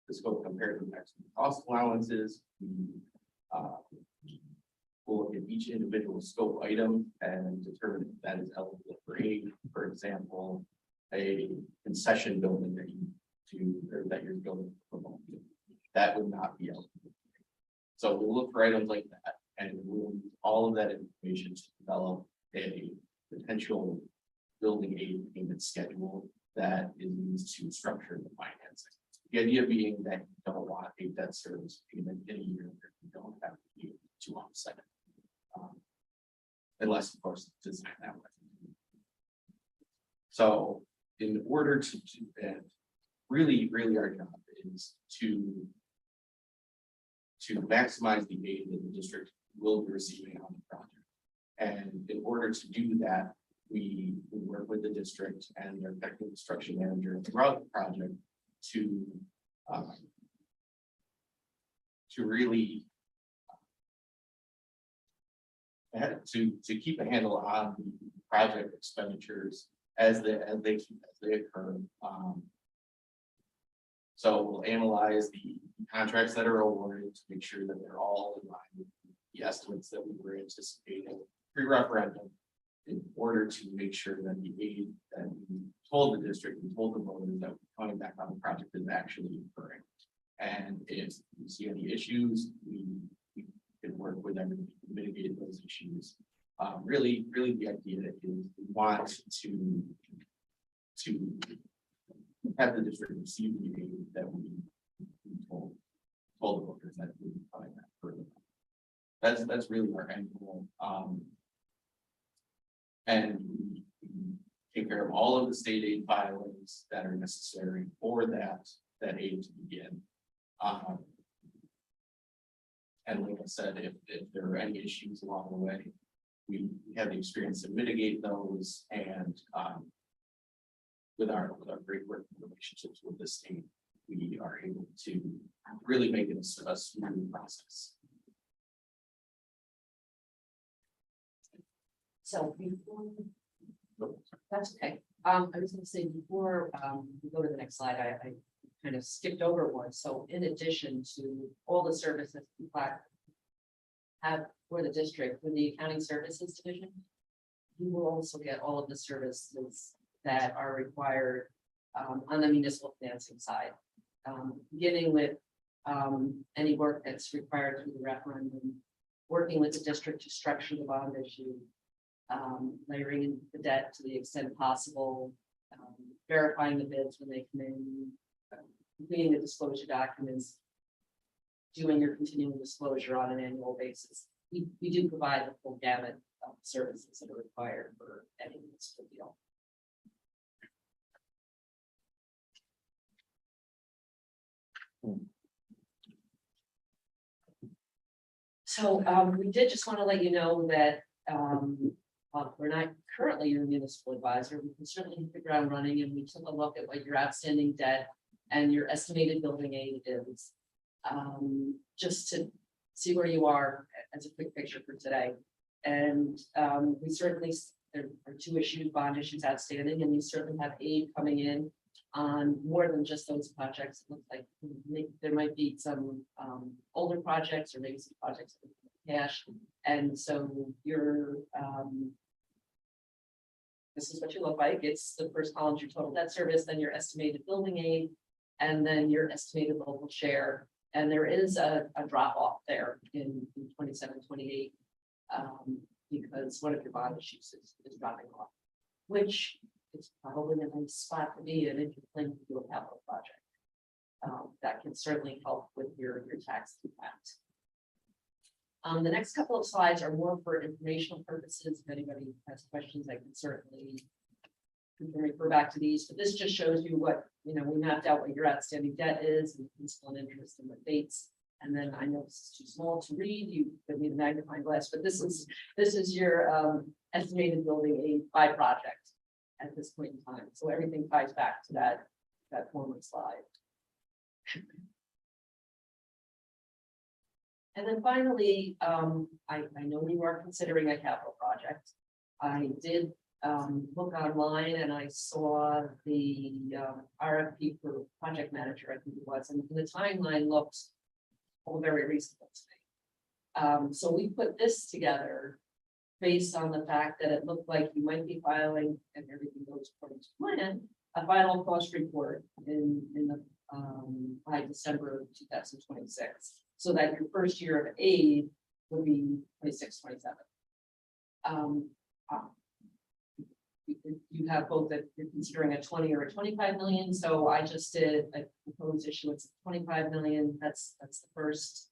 S5: the scope compared to the maximum cost allowances. We'll look at each individual scope item and determine if that is eligible for aid. For example, a concession building that you're building that would not be eligible. So we'll look for items like that, and we'll use all of that information to develop a potential building aid payment schedule that is used to structure the financing. The idea being that you don't want a debt service payment in a year that you don't have to offset it. Unless, of course, it's designed that way. So in order to do that, really our job is to maximize the aid that the district will be receiving on the project. And in order to do that, we work with the district and their technical construction manager throughout the project to really to keep a handle on the project expenditures as they occur. So we'll analyze the contracts that are awarded to make sure that they're all in line with the estimates that we were anticipating pre-referendum, in order to make sure that the aid that we told the district, we told the voters that we're coming back on the project is actually occurring. And if we see any issues, we can work with them to mitigate those issues. Really the idea is we want to have the district receive the aid that we told the voters that we would be coming back further. That's really our end goal. And we take care of all of the state aid filings that are necessary for that aid to begin. And like I said, if there are any issues along the way, we have the experience to mitigate those, and with our great working relationships with the state,
S11: we are able to really make it a smooth process.
S12: So before, that's okay. I was gonna say before, we go to the next slide, I kind of skipped over one. So in addition to all the services we have for the district, with the accounting services division, you will also get all of the services that are required on the municipal financing side. Beginning with any work that's required through the referendum, working with the district to structure the bond issue, layering in the debt to the extent possible, verifying the bids when they come in, completing the disclosure documents, doing your continuing disclosure on an annual basis. We do provide the full gamut of services that are required for any municipal deal. So we did just want to let you know that we're not currently your municipal advisor. We can certainly hit the ground running, and we took a look at what your outstanding debt and your estimated building aid is. Just to see where you are as a quick picture for today. And we certainly, there are 2 issues, bond issues outstanding, and you certainly have aid coming in on more than just those projects. It looks like there might be some older projects or maybe some projects with cash. And so you're this is what you look like. It's the first column, your total debt service, then your estimated building aid, and then your estimated local share. And there is a drop off there in 27, 28, because one of your bond issues is dropping off, which is probably a nice spot to be in if you're planning to do a capital project. That can certainly help with your tax impact. The next couple of slides are more for informational purposes. If anybody has questions, I can certainly refer back to these, but this just shows you what, we mapped out what your outstanding debt is and principal and interest and what dates. And then I know this is too small to read, you could need a magnifying glass, but this is your estimated building aid by project at this point in time. So everything ties back to that former slide. And then finally, I know you are considering a capital project. I did look online and I saw the RFP for project manager, I think it was, and the timeline looked all very reasonable to me. So we put this together based on the fact that it looked like you might be filing, and everything goes according to plan, a final cost report in the by December of 2026, so that your first year of aid would be 26, 27. You have both that you're considering a 20 or a 25 million. So I just did a proposed issuance of 25 million. That's the first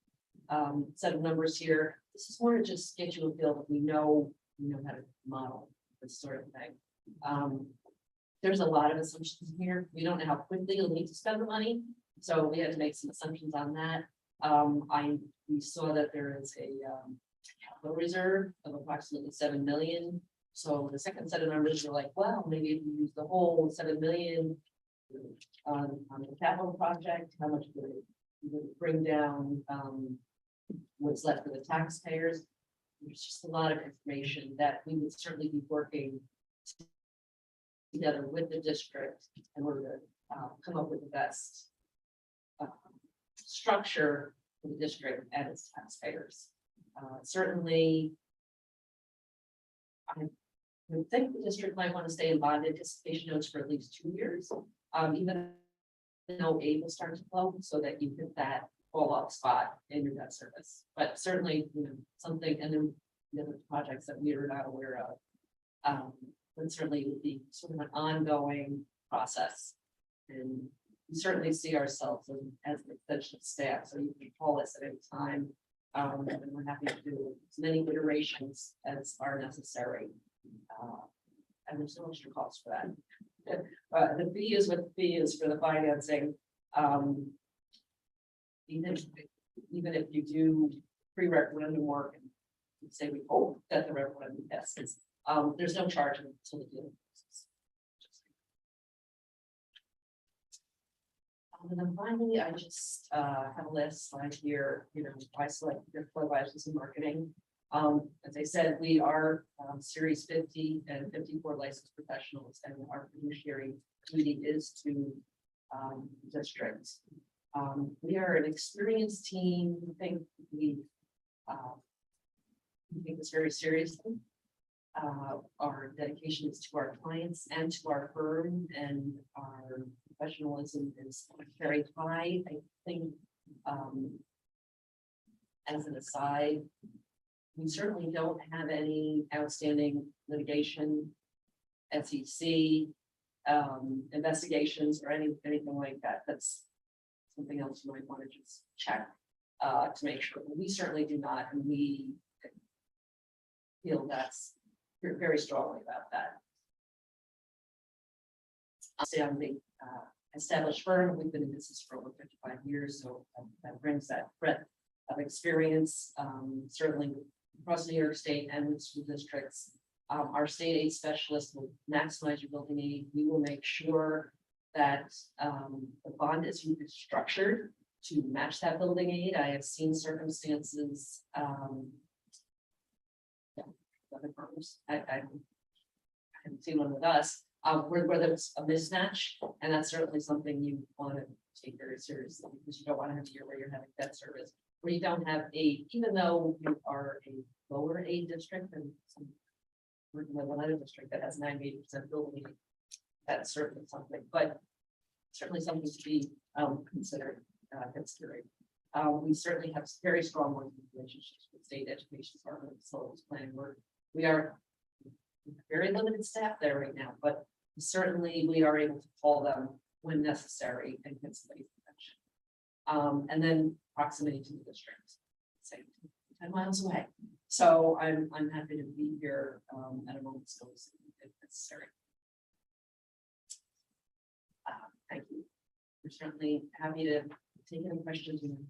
S12: set of numbers here. This is more to just get you a feel that we know how to model this sort of thing. There's a lot of assumptions here. We don't know how quickly you'll need to spend the money, so we had to make some assumptions on that. We saw that there is a capital reserve of approximately 7 million. So the second set of numbers are like, well, maybe if you use the whole 7 million on the capital project, how much would it bring down what's left for the taxpayers? There's just a lot of information that we would certainly be working together with the district in order to come up with the best structure for the district and its taxpayers. Certainly, I would think the district might want to stay in bond anticipation notes for at least 2 years, even though aid will start to flow, so that you hit that fall-off spot in your debt service. But certainly, something, and then the other projects that we are not aware of, but certainly it would be sort of an ongoing process. And we certainly see ourselves as an extension of staff, so you can call us at any time. And we're happy to do as many iterations as are necessary. And there's no extra cost for that. The fee is what the fee is for the financing. Even if you do pre-referendum work and you say we hope that the referendum passes, there's no charge until the deal closes. And then finally, I just have a list slide here, I select your flow advisors in marketing. As I said, we are series 50 and 54 licensed professionals, and our fiduciary duty is to districts. We are an experienced team. I think we take this very seriously. Our dedication is to our clients and to our firm, and our professionalism is very high. I think, as an aside, we certainly don't have any outstanding litigation, SEC, investigations or anything like that. That's something else you might want to just check to make sure. We certainly do not, and we feel that's very strongly about that. I'll say I'm the established firm. We've been in business for over 55 years, so that brings that breadth of experience, certainly across New York State and with school districts. Our state aid specialist will maximize your building aid. We will make sure that the bond is structured to match that building aid. I have seen circumstances. Other firms, I haven't seen one with us, where there's a mismatch, and that's certainly something you want to take very seriously, because you don't want to have a year where you're having debt service, where you don't have aid, even though you are a lower aid district than some another district that has 98% building aid. That's certainly something, but certainly something to be considered. Considering. We certainly have very strong working relationships with state education department, facilities planning work. We are very limited staff there right now, but certainly we are able to call them when necessary and get somebody prevention. And then proximity to the district, say 10 miles away. So I'm happy to be here at a moment's notice if necessary. Thank you. We're certainly happy to take any questions you may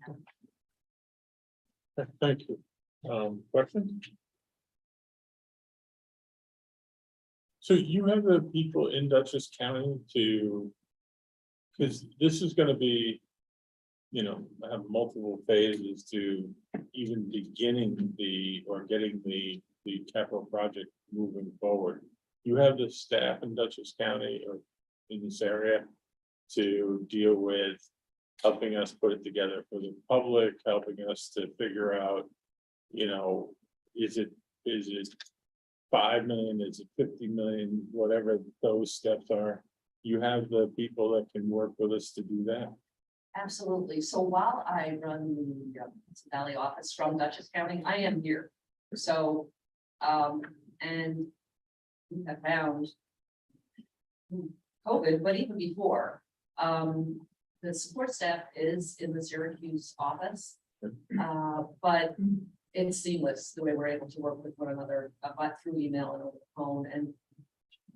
S12: have.
S2: Thank you. Questions? So you have the people in Dutchess County to, because this is gonna be, have multiple phases to even beginning or getting the capital project moving forward. You have the staff in Dutchess County or in this area to deal with helping us put it together for the public, helping us to figure out, is it 5 million, is it 50 million, whatever those steps are. You have the people that can work with us to do that.
S12: Absolutely. So while I run the Valley office from Dutchess County, I am here. So, and we have found COVID, but even before, the support staff is in the Syracuse office, but it's seamless the way we're able to work with one another, but through email and over the phone, and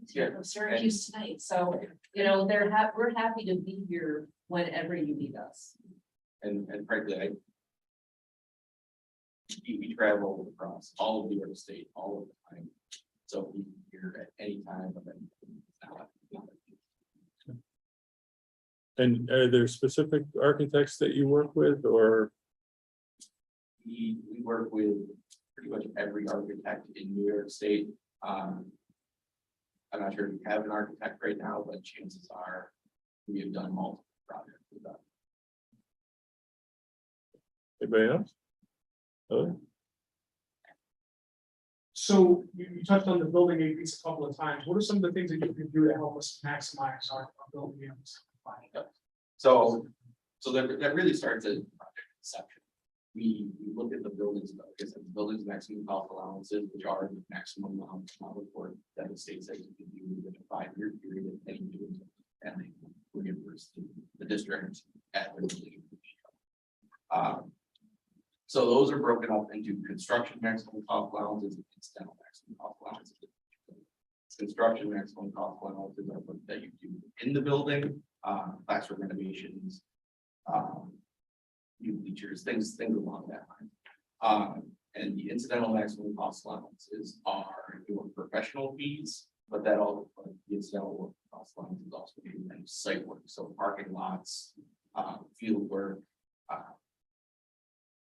S12: here from Syracuse tonight. So, we're happy to be here whenever you need us.
S5: And frankly, we travel across all of New York State all of the time. So we here at any time of anything.
S2: And are there specific architects that you work with, or?
S5: We work with pretty much every architect in New York State. I'm not sure if you have an architect right now, but chances are we have done multiple projects with them.
S2: Anybody else? Other?
S1: So you touched on the building aid piece a couple of times. What are some of the things that you can do to help us maximize our building aids?
S5: So that really starts at project conception. We look at the buildings, like I said, the buildings maximum cost allowances, which are the maximum amount of report that the state says you can do within a 5-year period of any doing, and they reimburse the district at the building. So those are broken up into construction maximum cost allowances and incidental maximum cost allowances. Construction maximum cost allowances are what that you do in the building, classroom renovations, new bleachers, things along that line. And the incidental maximum cost allowances are your professional fees, but that all the incidental cost allowances also do site work, so parking lots, field work,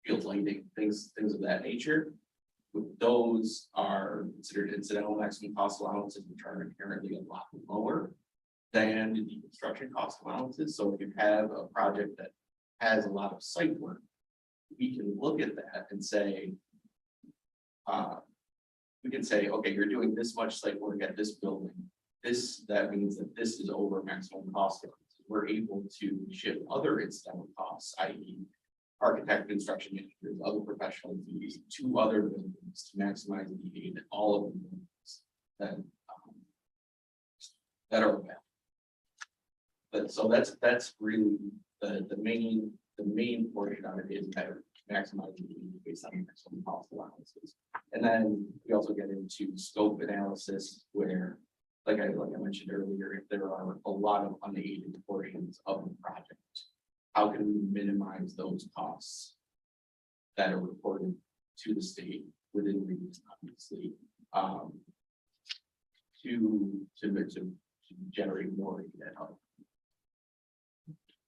S5: field lighting, things of that nature. Those are considered incidental maximum cost allowances, which are inherently a lot lower than the construction cost allowances. So if you have a project that has a lot of site work, we can look at that and say, we can say, okay, you're doing this much site work at this building. That means that this is over maximum cost. We're able to shift other incidental costs, i.e. architect, construction managers, other professional fees to other buildings to maximize the gain in all of the buildings that are available. But so that's really the main portion of it is better maximizing the gain based on maximum cost allowances. And then we also get into scope analysis where, like I mentioned earlier, if there are a lot of unaided portions of the project, how can we minimize those costs that are reported to the state within reason, obviously, to generate more that help.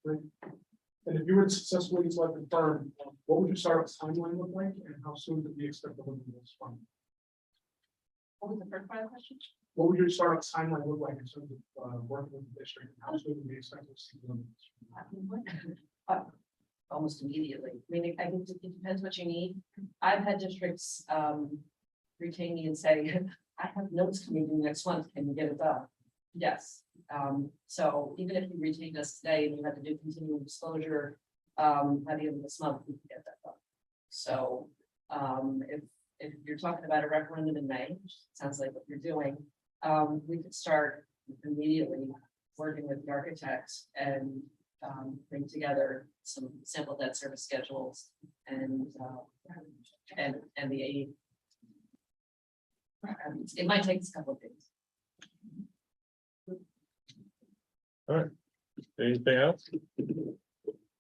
S1: And if you were to successfully select the firm, what would your startup timeline look like, and how soon could we expect to look at this fund?
S12: What was the first part of the question?
S1: What would your startup timeline look like in terms of working with the district, and how soon could we expect to see them?
S12: Almost immediately. I mean, I think it depends what you need. I've had districts retain me and say, I have notes coming in next month, can you get it done? Yes. So even if you retained us today and you had to do continuing disclosure by the end of this month, we can get that done. So if you're talking about a referendum in May, which sounds like what you're doing, we could start immediately working with the architects and bring together some sample debt service schedules and the aid. It might take us a couple of days.
S2: All right. Anything else?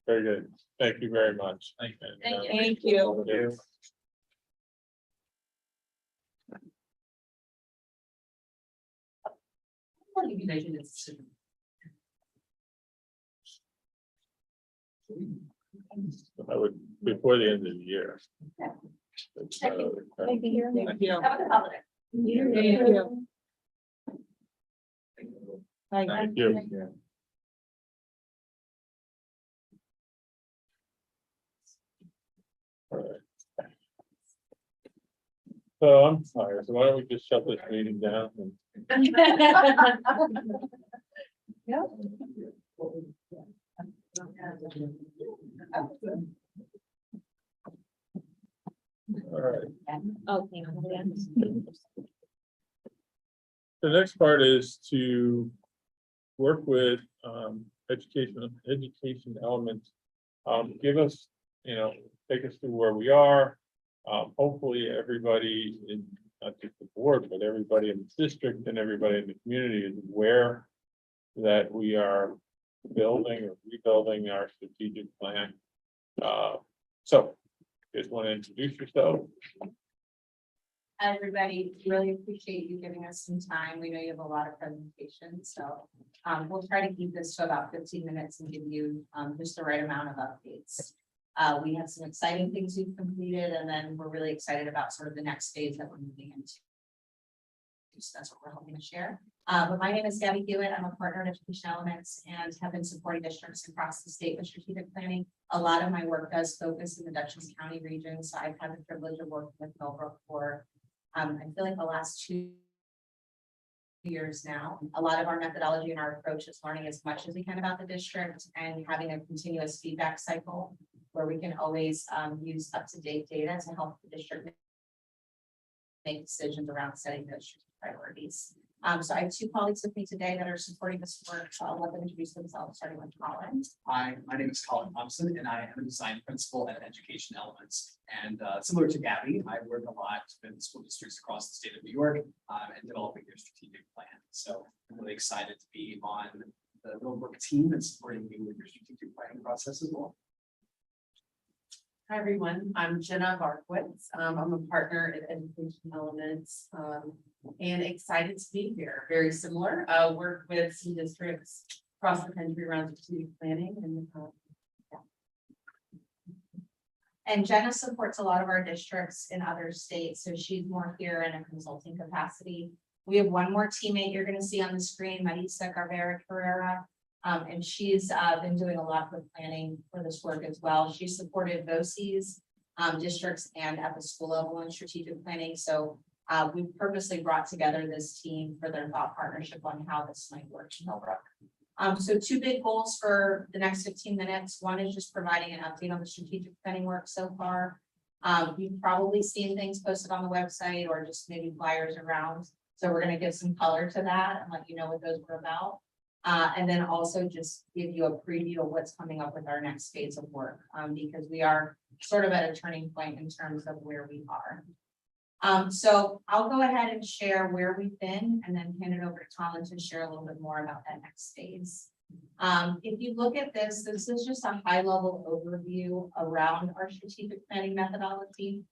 S2: Very good. Thank you very much.
S12: Thank you.
S8: Thank you.
S2: Yeah.
S12: What do you make a decision?
S2: I would, before the end of the year.
S12: Thank you.
S8: Thank you.
S12: Have a good holiday.
S8: Thank you. Bye.
S2: Thank you. All right. So I'm tired, so why don't we just shut this meeting down and all right.
S7: Okay.
S2: The next part is to work with education elements. Give us, take us through where we are. Hopefully everybody in, not just the board, but everybody in the district and everybody in the community is aware that we are building or rebuilding our strategic plan. So just want to introduce yourself.
S13: Hi, everybody, really appreciate you giving us some time. We know you have a lot of presentations, so we'll try to keep this to about 15 minutes and give you just the right amount of updates. We have some exciting things we've completed, and then we're really excited about sort of the next phase that we're moving into. So that's what we're hoping to share. But my name is Gabby Hewitt. I'm a partner at Education Elements and have been supporting districts across the state with strategic planning. A lot of my work does focus in the Dutchess County region, so I've had the privilege of working with Millbrook for I feel like the last 2 years now. A lot of our methodology and our approach is learning as much as we can about the district and having a continuous feedback cycle where we can always use up-to-date data to help the district make decisions around setting those strategic priorities. So I have 2 colleagues with me today that are supporting this work. So I'll let them introduce themselves, starting with Colin.
S14: Hi, my name is Colin Thompson, and I am a design principal at Education Elements. And similar to Gabby, I work a lot with school districts across the state of New York and developing their strategic plan. So I'm really excited to be on the Millbrook team and supporting you with your strategic planning process as well.
S13: Hi, everyone. I'm Jenna Barkwitz. I'm a partner at Education Elements and excited to be here. Very similar. Work with some districts
S12: across the country around strategic planning and,
S13: And Jenna supports a lot of our districts in other states, so she's more here in a consulting capacity. We have one more teammate you're gonna see on the screen, Marisa Carrera Carrera. And she's been doing a lot of planning for this work as well. She supported BOCES districts and at the school level in strategic planning. So we purposely brought together this team for their thought partnership on how this might work in Millbrook. So two big goals for the next 15 minutes. One is just providing an update on the strategic planning work so far. You've probably seen things posted on the website or just maybe flyers around. So we're gonna give some color to that and let you know what those were about. And then also just give you a preview of what's coming up with our next phase of work, because we are sort of at a turning point in terms of where we are. So I'll go ahead and share where we've been and then hand it over to Colin to share a little bit more about that next phase. If you look at this, this is just a high level overview around our strategic planning methodology.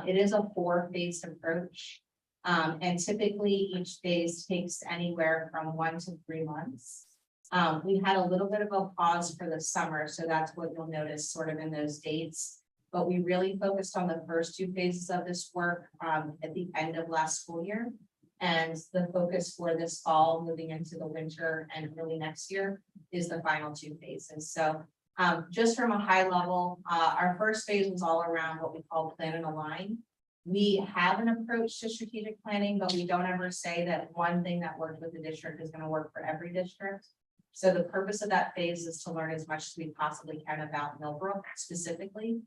S13: It is a 4-phase approach. And typically each phase takes anywhere from 1 to 3 months. We had a little bit of a pause for the summer, so that's what you'll notice sort of in those dates. But we really focused on the first 2 phases of this work at the end of last school year. And the focus for this fall, moving into the winter and early next year, is the final 2 phases. So just from a high level, our first phase was all around what we call plan and align. We have an approach to strategic planning, but we don't ever say that one thing that worked with the district is going to work for every district. So the purpose of that phase is to learn as much as we possibly can about Millbrook specifically,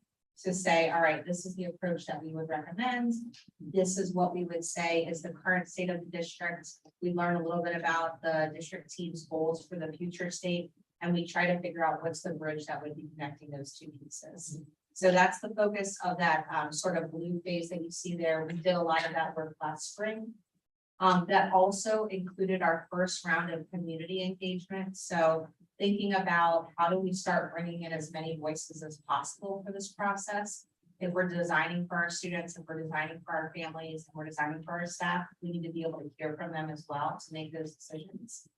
S13: to say, all right, this is the approach that we would recommend. This is what we would say is the current state of the district. We learn a little bit about the district team's goals for the future state, and we try to figure out what's the bridge that would be connecting those 2 pieces. So that's the focus of that sort of blue phase that you see there. We did a lot of that work last spring. That also included our first round of community engagement. So thinking about how do we start bringing in as many voices as possible for this process. If we're designing for our students, if we're designing for our families, and we're designing for our staff, we need to be able to hear from them as well to make those decisions.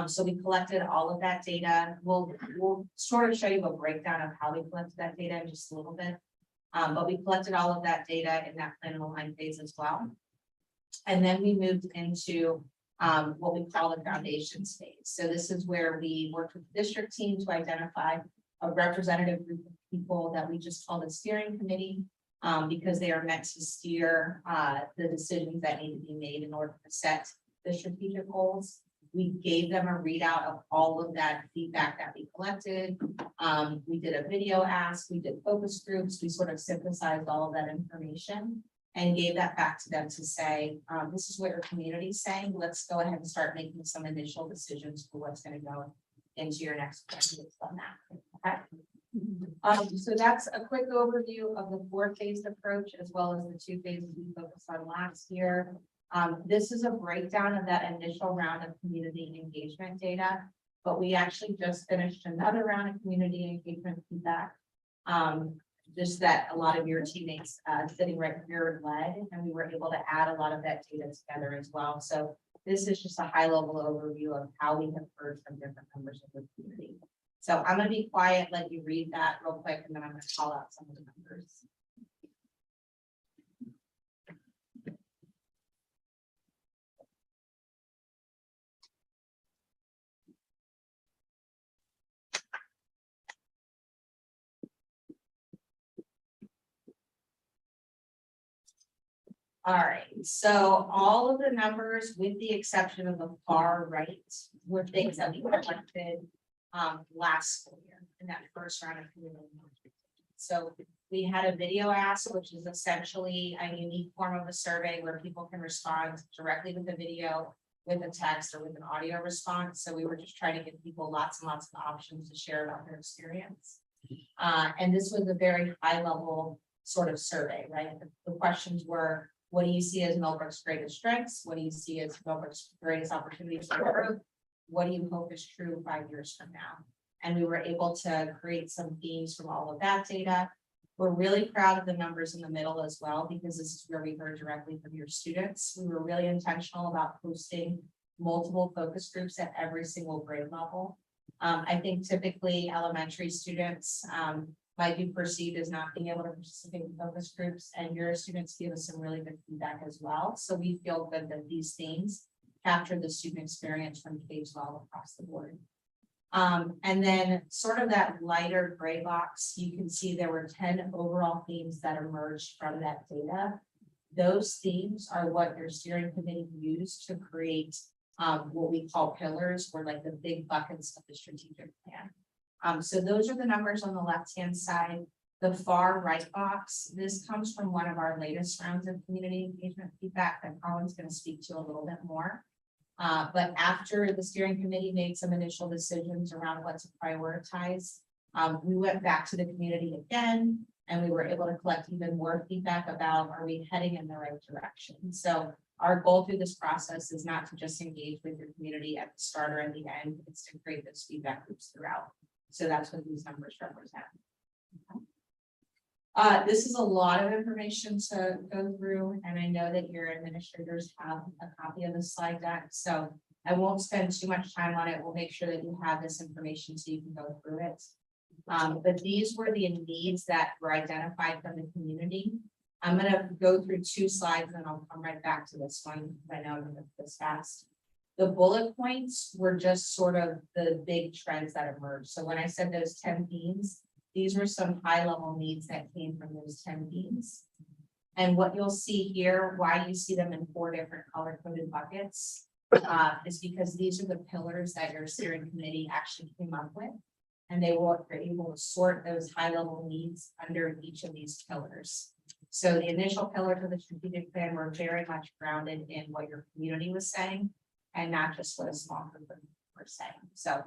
S13: So we collected all of that data. We'll sort of show you a breakdown of how we collected that data in just a little bit. But we collected all of that data in that plan and align phase as well. And then we moved into what we call the foundations phase. So this is where we worked with the district team to identify a representative group of people that we just called a steering committee, because they are meant to steer the decisions that need to be made in order to set the strategic goals. We gave them a readout of all of that feedback that we collected. We did a video ask, we did focus groups, we sort of synthesized all of that information and gave that back to them to say, this is what your community is saying. Let's go ahead and start making some initial decisions for what's going to go into your next plan on that. Okay. So that's a quick overview of the 4-phase approach, as well as the 2 phases we focused on last year. This is a breakdown of that initial round of community engagement data, but we actually just finished another round of community engagement feedback. Just that a lot of your teammates sitting right here led, and we were able to add a lot of that data together as well. So this is just a high level overview of how we have heard from different members of the community. So I'm going to be quiet, let you read that real quick, and then I'm going to call out some of the numbers. All right, so all of the numbers, with the exception of the far right, were things that we collected last school year in that first round of community engagement. So we had a video ask, which is essentially a unique form of a survey where people can respond directly with the video, with a text, or with an audio response. So we were just trying to give people lots and lots of options to share about their experience. And this was a very high level sort of survey, right? The questions were, what do you see as Millbrook's greatest strengths? What do you see as Millbrook's greatest opportunities for growth? What do you hope is true 5 years from now? And we were able to create some themes from all of that data. We're really proud of the numbers in the middle as well, because this is where we heard directly from your students. We were really intentional about posting multiple focus groups at every single grade level. I think typically elementary students, might be perceived as not being able to participate in focus groups, and your students give us some really good feedback as well. So we feel good that these themes capture the student experience from K-12 across the board. And then sort of that lighter gray box, you can see there were 10 overall themes that emerged from that data. Those themes are what your steering committee used to create what we call pillars, or like the big buckets of the strategic plan. So those are the numbers on the left-hand side. The far right box, this comes from one of our latest rounds of community engagement feedback that Colin's going to speak to a little bit more. But after the steering committee made some initial decisions around what to prioritize, we went back to the community again, and we were able to collect even more feedback about, are we heading in the right direction? So our goal through this process is not to just engage with your community at the start or at the end, it's to create those feedback loops throughout. So that's what these numbers represent. This is a lot of information to go through, and I know that your administrators have a copy of the slide deck, so I won't spend too much time on it. We'll make sure that you have this information so you can go through it. But these were the needs that were identified from the community. I'm gonna go through 2 slides and I'll come right back to this one, because I know I'm gonna go this fast. The bullet points were just sort of the big trends that emerged. So when I said those 10 themes, these were some high level needs that came from those 10 themes. And what you'll see here, why you see them in 4 different color coded buckets, is because these are the pillars that your steering committee actually came up with. And they were able to sort those high level needs under each of these pillars. So the initial pillars of the strategic plan were very much grounded in what your community was saying, and not just what a small group of people were saying. So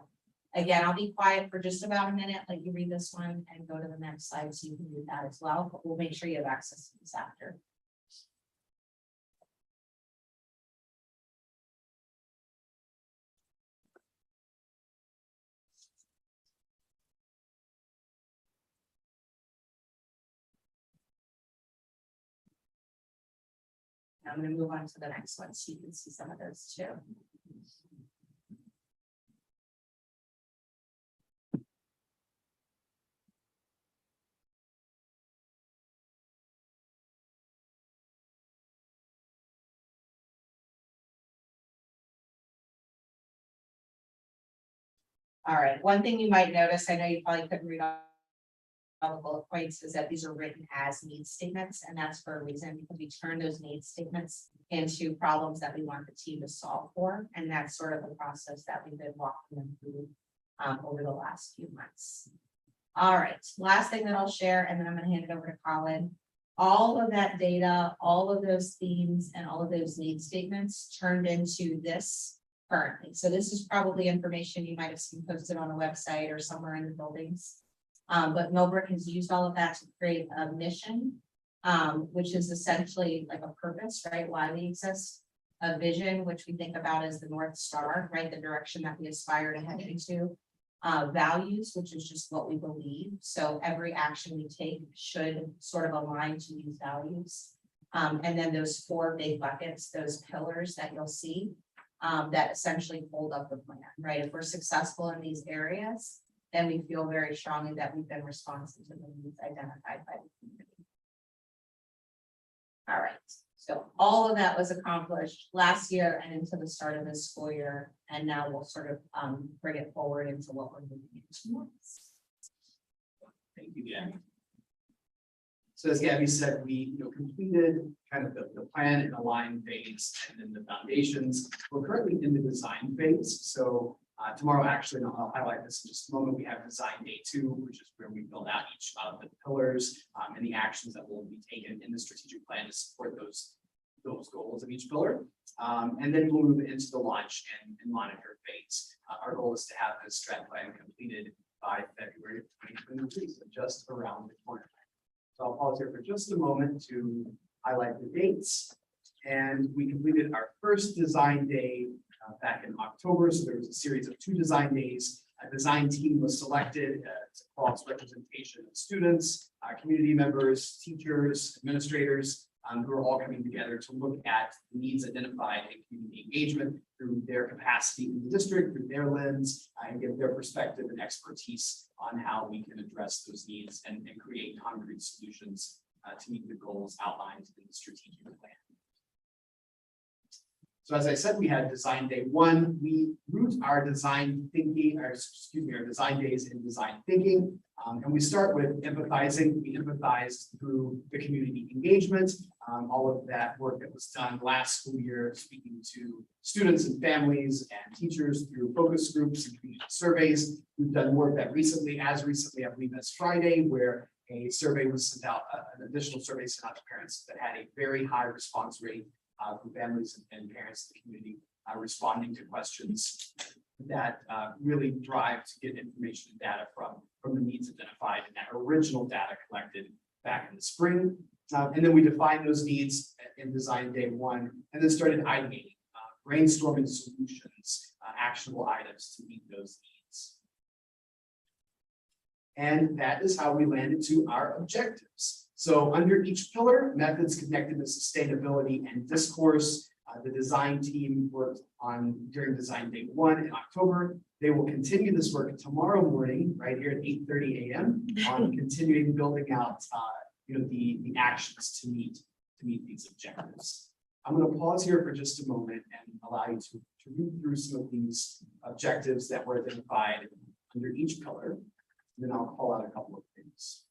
S13: again, I'll be quiet for just about a minute, let you read this one and go to the next slide so you can read that as well, but we'll make sure you have access to this after. I'm going to move on to the next one so you can see some of those too. All right, one thing you might notice, I know you probably couldn't read all the bullet points, is that these are written as need statements, and that's for a reason, because we turn those need statements into problems that we want the team to solve for, and that's sort of the process that we've been walking them through over the last few months. All right, last thing that I'll share, and then I'm going to hand it over to Colin. All of that data, all of those themes, and all of those need statements turned into this currently. So this is probably information you might have seen posted on a website or somewhere in the buildings. But Millbrook has used all of that to create a mission, which is essentially like a purpose, right? Why we exist, a vision, which we think about as the North Star, right? The direction that we aspire to head into, values, which is just what we believe. So every action we take should sort of align to these values. And then those 4 big buckets, those pillars that you'll see, that essentially hold up the plan, right? If we're successful in these areas, then we feel very strongly that we've been responsive to the needs identified by the community. All right, so all of that was accomplished last year and into the start of this school year, and now we'll sort of bring it forward into what we're moving into next.
S14: Thank you, Gabby. So as Gabby said, we completed kind of the plan and the line phase and then the foundations. We're currently in the design phase. So tomorrow, actually, and I'll highlight this in just a moment, we have design day 2, which is where we build out each of the pillars and the actions that will be taken in the strategic plan to support those goals of each pillar. And then we'll move into the launch and monitor phase. Our goal is to have this strat plan completed by February of 2023, so just around the corner. So I'll pause here for just a moment to highlight the dates. And we completed our first design day back in October. So there was a series of 2 design days. A design team was selected to cross representation of students, community members, teachers, administrators, who are all coming together to look at needs identified in community engagement through their capacity in the district, through their lens, and give their perspective and expertise on how we can address those needs and create concrete solutions to meet the goals outlined in the strategic plan. So as I said, we had design day one. We root our design thinking, or excuse me, our design days in design thinking. And we start with empathizing. We empathize through the community engagement, all of that work that was done last school year, speaking to students and families and teachers through focus groups and community surveys. We've done work that recently, I believe that's Friday, where a survey was sent out, an additional survey sent out to parents that had a very high response rate from families and parents in the community responding to questions that really drive to get information and data from the needs identified in that original data collected back in the spring. And then we defined those needs in design day one, and then started ideating, brainstorming solutions, actionable items to meet those needs. And that is how we landed to our objectives. So under each pillar, methods connected to sustainability and discourse, the design team worked on during design day one in October. They will continue this work tomorrow morning, right here at 8:30 a.m. on continuing building out, the actions to meet these objectives. I'm going to pause here for just a moment and allow you to read through some of these objectives that were identified under each pillar. And then I'll call out a couple of things.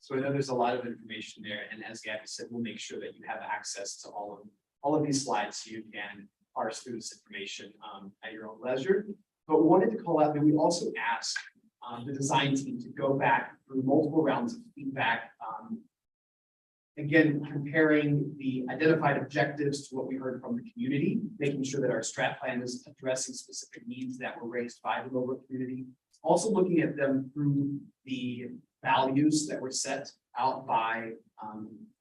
S14: So I know there's a lot of information there, and as Gabby said, we'll make sure that you have access to all of these slides so you can parse through this information at your own leisure. But wanted to call out that we also asked the design team to go back through multiple rounds of feedback. Again, comparing the identified objectives to what we heard from the community, making sure that our strat plan is addressing specific needs that were raised by the local community. Also looking at them through the values that were set out by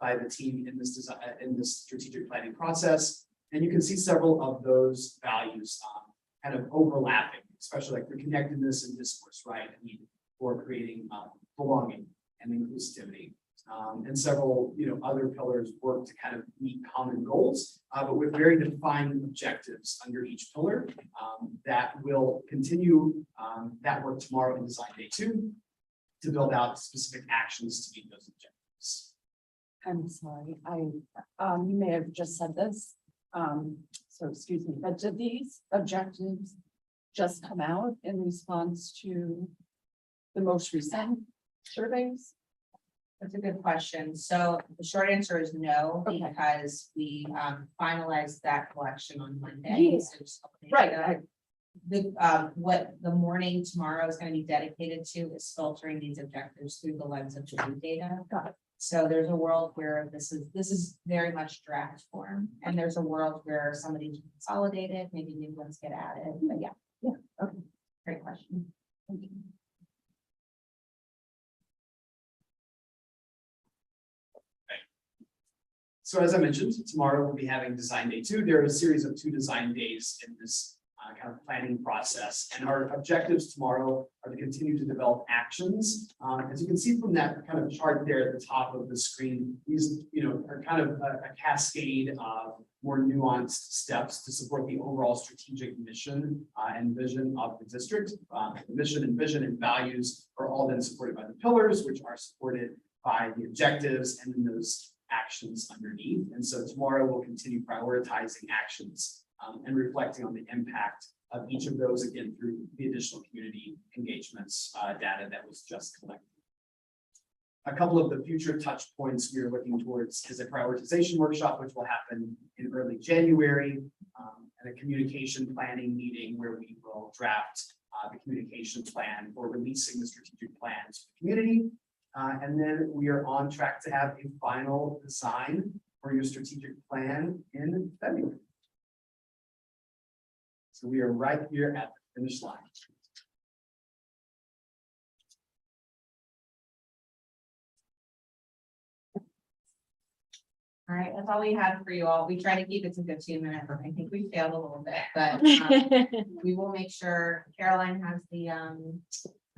S14: the team in this design, in this strategic planning process. And you can see several of those values kind of overlapping, especially like the connectedness and discourse, right? The need for creating belonging and inclusivity. And several, other pillars work to kind of meet common goals, but with very defined objectives under each pillar that will continue that work tomorrow in design day two to build out specific actions to meet those objectives.
S15: I'm sorry, you may have just said this, so excuse me, but did these objectives just come out in response to the most recent surveys?
S13: That's a good question. So the short answer is no,
S15: Okay.
S13: because we finalized that collection on Monday.
S15: Yeah.
S13: So just a couple days
S15: Right,
S13: ago. What the morning tomorrow is going to be dedicated to is filtering these objectives through the lens of true data.
S15: Got it.
S13: So there's a world where this is very much draft form, and there's a world where some of these are consolidated, maybe new ones get added, but yeah,
S15: Okay.
S13: great question.
S15: Thank you.
S14: So as I mentioned, tomorrow we'll be having design day two. There are a series of 2 design days in this kind of planning process. And our objectives tomorrow are to continue to develop actions. As you can see from that kind of chart there at the top of the screen, these are kind of a cascade of more nuanced steps to support the overall strategic mission and vision of the district. The mission and vision and values are all then supported by the pillars, which are supported by the objectives and then those actions underneath. And so tomorrow we'll continue prioritizing actions and reflecting on the impact of each of those, again, through the additional community engagements data that was just collected. A couple of the future touch points we are looking towards is a prioritization workshop, which will happen in early January, and a communication planning meeting where we will draft the communication plan for releasing the strategic plan to the community. And then we are on track to have a final design for your strategic plan in February. So we are right here at the finish line.
S13: All right, that's all we had for you all. We try to keep it to 15 minutes. I think we failed a little bit, but we will make sure Caroline has the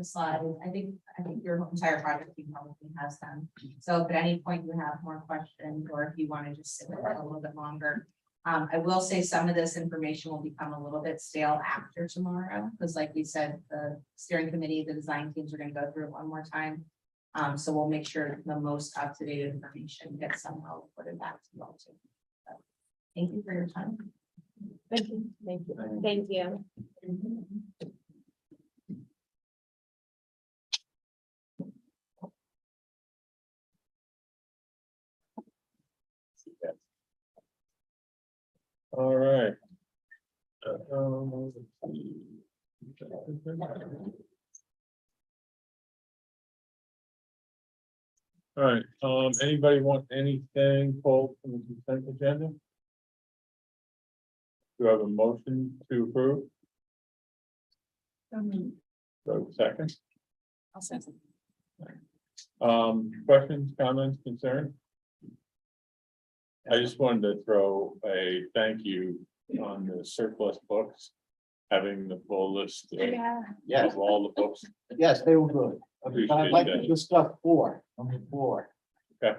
S13: slides. I think your entire project team probably has them. So if at any point you have more questions, or if you want to just sit with it a little bit longer. I will say some of this information will become a little bit stale after tomorrow, because like we said, the steering committee, the design teams are going to go through it one more time. So we'll make sure the most up-to-date information gets somehow put it back to you all too. So, thank you for your time.
S7: Thank you. Thank you. Thank you.
S2: All right. All right, anybody want anything pulled from the consent agenda? Do I have a motion to approve? Do I have a second?
S8: I'll second.
S2: Questions, comments, concerns? I just wanted to throw a thank you on the surplus books, having the full list
S15: Yes,
S2: of all the books.
S15: yes, they were good.
S2: Appreciate
S15: But I'd like to
S2: that.
S15: discuss number 4.
S2: Okay.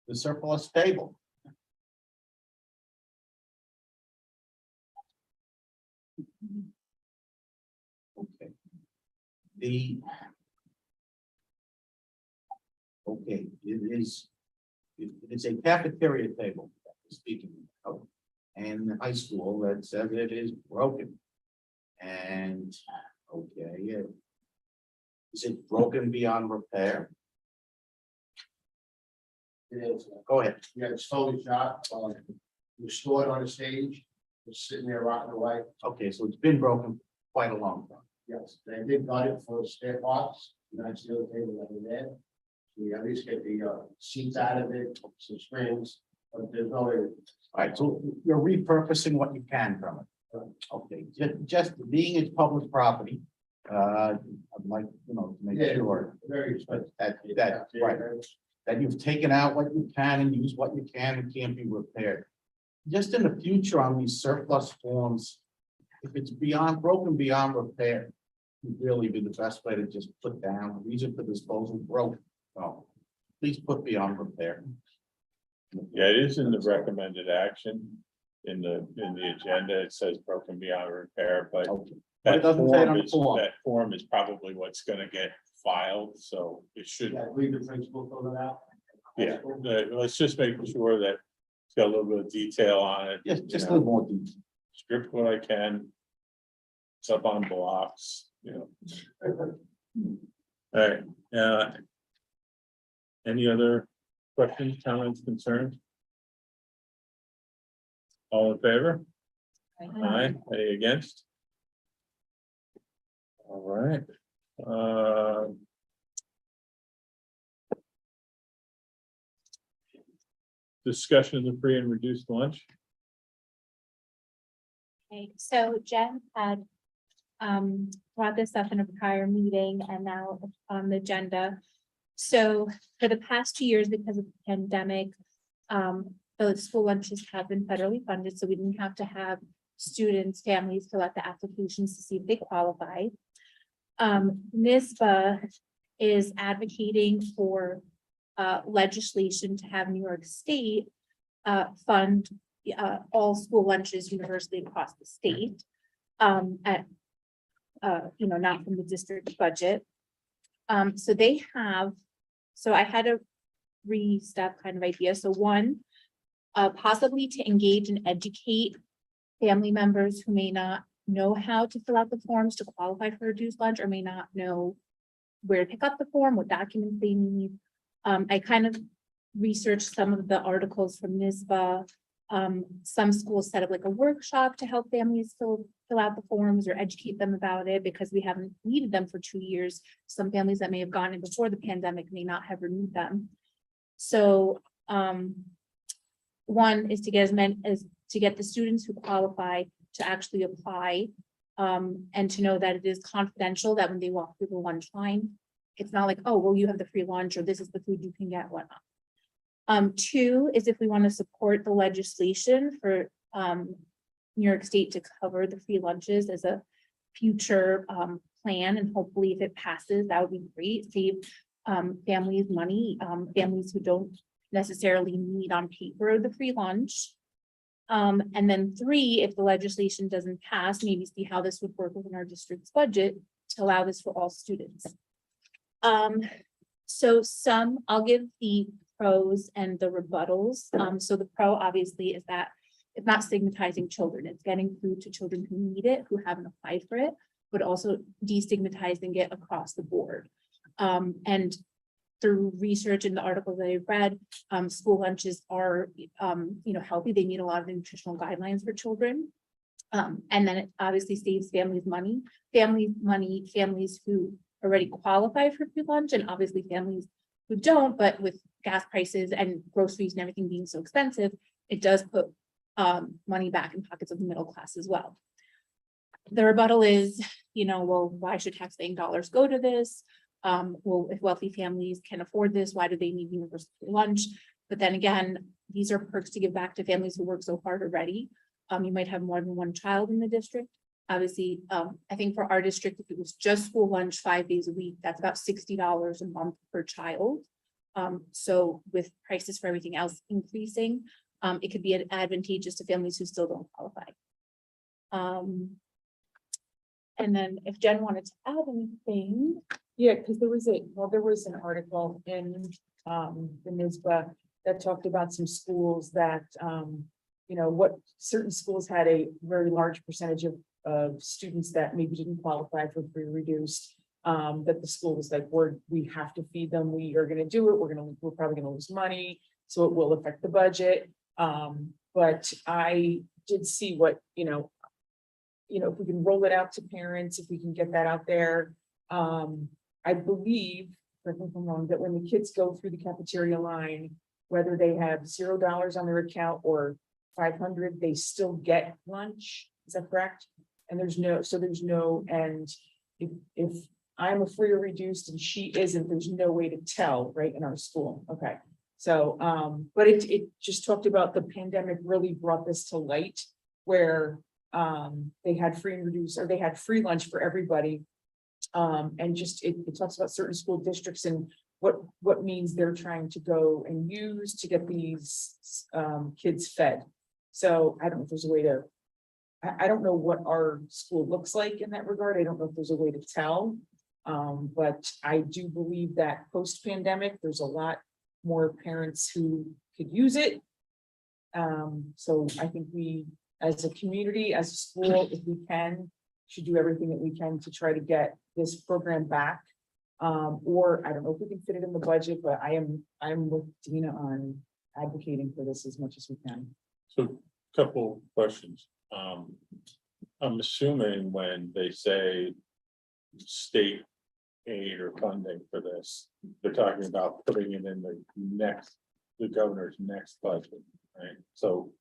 S15: The surplus table. Okay. Okay, it's a cafeteria table, that we're speaking of, and the high school that says it is broken. And, okay, is it broken beyond repair?
S9: It is.
S15: Go ahead.
S9: Yeah, it's totally shot, restored on the stage, it's sitting there rotting away.
S15: Okay, so it's been broken quite a long time.
S9: Yes, they did got it for spare parts, that's the other table that we had. We at least get the seats out of it, some springs, but there's no way.
S15: All right, so you're repurposing what you can from it. Okay, just being it's public property, I'd like, to make sure
S9: Very
S15: that,
S9: expensive.
S15: that, right, that you've taken out what you can and use what you can and can't be repaired. Just in the future on these surplus forms, if it's broken beyond repair, would really be the best way to just put down, these are for disposal, broken. Oh, please put beyond repair.
S2: Yeah, it is in the recommended action. In the agenda, it says broken beyond repair, but
S15: Okay. But
S2: that
S15: it doesn't say it on
S2: form
S15: the
S2: is,
S15: form.
S2: that form is probably what's gonna get filed, so it should.
S9: Yeah, leave the principal fill it out.
S2: Yeah, let's just make sure that it's got a little bit of detail on it.
S15: Yes,
S2: you
S15: just a
S2: know,
S15: little more detail.
S2: Script what I can. It's up on blocks, All right, any other questions, comments, concerns? All in favor? Aye, any against? All right. Discussion of the free and reduced lunch.
S7: Okay, so Jen had brought this up in a prior meeting and now on the agenda. So for the past 2 years, because of the pandemic, the school lunches have been federally funded, so we didn't have to have students, families fill out the applications to see if they qualify. NISBA is advocating for legislation to have New York State fund all school lunches universally across the state at not from the district budget. So I had a 3-step kind of idea. So one, possibly to engage and educate family members who may not know how to fill out the forms to qualify for reduced lunch, or may not know where to pick up the form, what documents they need. I kind of researched some of the articles from NISBA. Some schools set up like a workshop to help families fill out the forms or educate them about it, because we haven't needed them for 2 years. Some families that may have gone in before the pandemic may not have renewed them. So one is to get the students who qualify to actually apply. And to know that it is confidential, that when they walk through the lunch line, it's not like, oh, well, you have the free lunch, or this is the food you can get, whatnot. Two is if we want to support the legislation for New York State to cover the free lunches as a future plan, and hopefully if it passes, that would be great, save families money, families who don't necessarily need on paper the free lunch. And then three, if the legislation doesn't pass, maybe see how this would work within our district's budget to allow this for all students. So I'll give the pros and the rebuttals. So the pro obviously is that it's not stigmatizing children, it's getting food to children who need it, who haven't applied for it, but also destigmatizing it across the board. And through research in the articles that I've read, school lunches are, healthy. They meet a lot of the nutritional guidelines for children. And then it obviously saves families money, families who already qualify for free lunch, and obviously families who don't, but with gas prices and groceries and everything being so expensive, it does put money back in pockets of the middle class as well. The rebuttal is, well, why should taxpaying dollars go to this? Well, if wealthy families can afford this, why do they need universal free lunch? But then again, these are perks to give back to families who work so hard already. You might have more than one child in the district. Obviously, I think for our district, if it was just school lunch 5 days a week, that's about $60 a month per child. So with prices for everything else increasing, it could be advantageous to families who still don't qualify. And then if Jen wanted to add anything.
S8: Yeah, because there was an article in the NYSBA that talked about some schools that what certain schools had a very large percentage of students that maybe didn't qualify for free or reduced. That the school was like, we have to feed them, we are gonna do it, we're probably gonna lose money, so it will affect the budget. But I did see what, if we can roll it out to parents, if we can get that out there. I believe, correct me if I'm wrong, that when the kids go through the cafeteria line, whether they have $0 on their account or 500, they still get lunch. Is that correct? And there's no, and if I'm a free or reduced and she isn't, there's no way to tell, right, in our school. Okay. So, but it just talked about the pandemic really brought this to light, where they had free and reduced, or they had free lunch for everybody. And just it talks about certain school districts and what means they're trying to go and use to get these kids fed. So I don't know if there's a way to, I don't know what our school looks like in that regard. I don't know if there's a way to tell. But I do believe that post-pandemic, there's a lot more parents who could use it. So I think we, as a community, as a school, if we can, should do everything that we can to try to get this program back. Or I don't know if we can fit it in the budget, but I'm with Dina on advocating for this as much as we can.
S2: So, couple questions. I'm assuming when they say state aid or funding for this, they're talking about putting it in the governor's next budget, right? So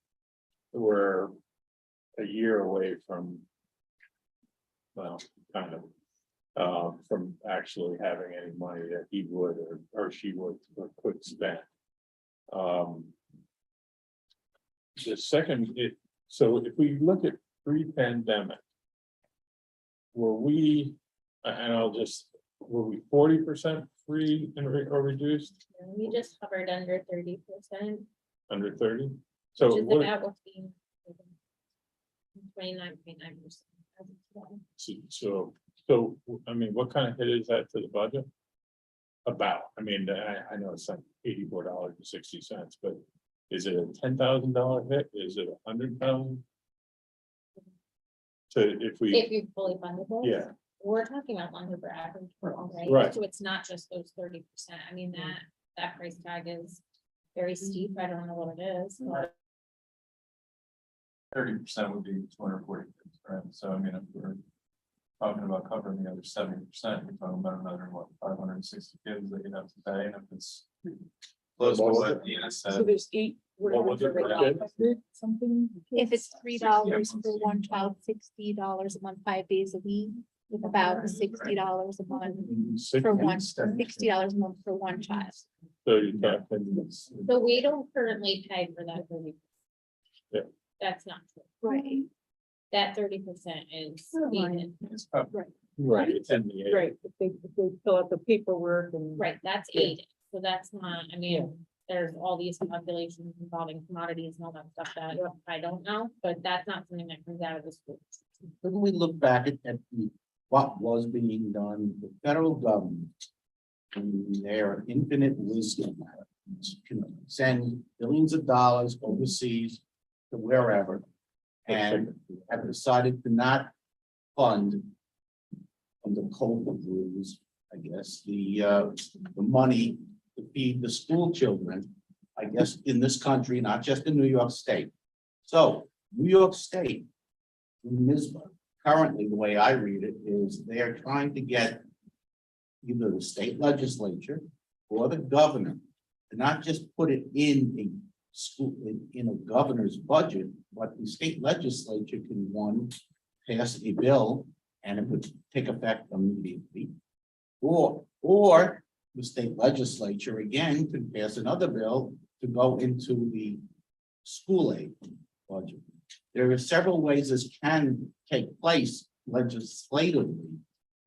S2: we're a year away from, well, kind of, from actually having any money that he would or she would or could spend. The second, so if we look at pre-pandemic, were we 40% free or reduced?
S7: We just hovered under 30%.
S2: Under 30? So
S7: Which is
S2: what,
S7: about what's being 29.9%.
S2: so, I mean, what kind of hit is that to the budget? About, I mean, I know it's like $84.60, but is it a $10,000 hit? Is it $100,000? So if
S7: you fully funded this.
S2: yeah,
S7: We're talking about longer for average, right?
S2: Right.
S7: So it's not just those 30%. I mean, that price tag is very steep. I don't know what it is. But
S6: 30% would be 240 kids, right? So I mean, if we're talking about covering the other 70%, you're talking about another 560 kids that you'd have to pay, and if it's close to what Dina
S8: So
S6: said.
S8: there's
S2: What was it?
S8: Something.
S7: If it's $3 for one child, $60 a month, 5 days a week, with about $60 a month for one, $60 a month for one child.
S2: So you're talking,
S13: So we don't currently pay for that 30%.
S2: Yeah.
S13: That's not true.
S7: Right.
S13: That 30% is needed.
S6: It's about
S2: right, it's in the.
S8: Right, if they fill out the paperwork and.
S13: Right, that's
S8: Yeah.
S13: aided. So that's not, I mean, there's all these calculations involving commodities and all that stuff that I don't know, but that's not something that comes out of the school.
S11: When we look back at what was being done, the federal government, in their infinite wisdom, can send billions of dollars overseas to wherever, and have decided to not fund under COVID rules, I guess, the money to feed the school children, I guess, in this country, not just in New York State. So New York State, NYSBA, currently, the way I read it, is they are trying to get either the state legislature or the governor to not just put it in a school, in a governor's budget, but the state legislature can, one, pass a bill and it would take effect immediately. Or the state legislature again could pass another bill to go into the school aid budget. There are several ways this can take place legislatively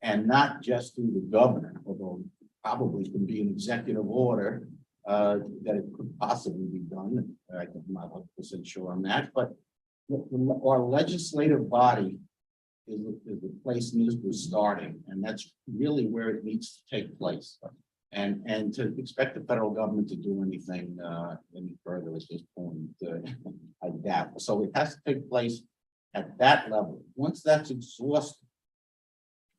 S11: and not just through the governor, although probably can be an executive order that it could possibly be done. I'm not 100% sure on that, but our legislative body is the place NYSBA is starting, and that's really where it needs to take place. And to expect the federal government to do anything any further at this point, I doubt. So it has to take place at that level. Once that's exhausted,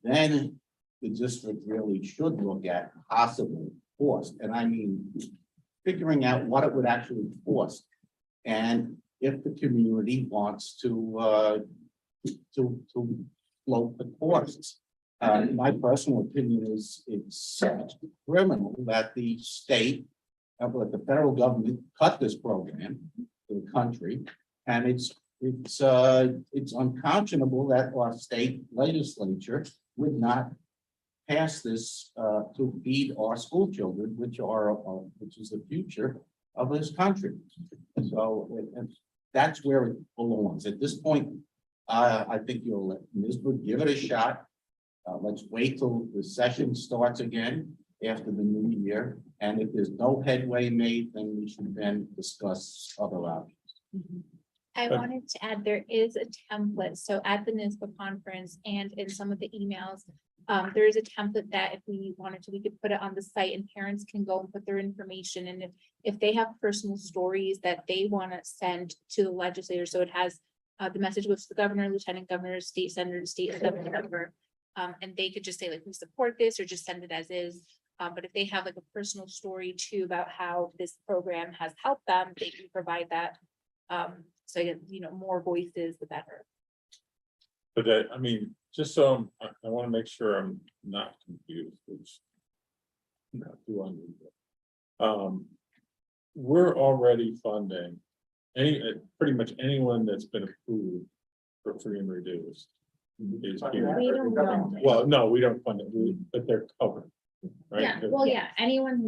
S11: then the district really should look at possible cost. And I mean, figuring out what it would actually cost. And if the community wants to float the costs. My personal opinion is it's criminal that the state, but the federal government cut this program for the country. And it's unconscionable that our state legislature would not pass this to feed our school children, which is the future of this country. So that's where it belongs. At this point, I think you'll let NYSBA give it a shot. Let's wait till the session starts again after the new year. And if there's no headway made, then we should then discuss other options.
S7: I wanted to add, there is a template. So at the NYSBA conference and in some of the emails, there is a template that if we wanted to, we could put it on the site and parents can go and put their information. And if they have personal stories that they want to send to the legislator, so it has the message goes to the governor, lieutenant governor, state senator, state assembly member. And they could just say like, we support this, or just send it as is. But if they have like a personal story too about how this program has helped them, they can provide that. So, more voices, the better.
S2: But that, I mean, just so I want to make sure I'm not confused, which not too unusual. We're already funding pretty much anyone that's been approved for free and reduced. Is here.
S13: We don't know.
S2: Well, no, we don't fund it, but they're covered. Right?
S13: Yeah, well, yeah, anyone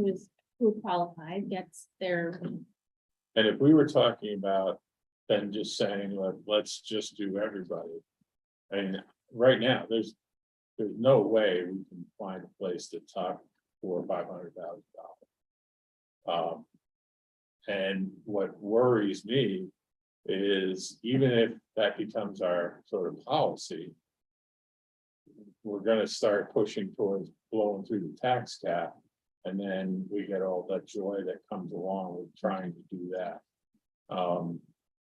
S13: who qualified gets their,
S2: And if we were talking about then just saying, let's just do everybody. And right now, there's no way we can find a place to top $400,000 or $500,000. And what worries me is even if that becomes our sort of policy, we're gonna start pushing towards blowing through the tax cap. And then we get all that joy that comes along with trying to do that. I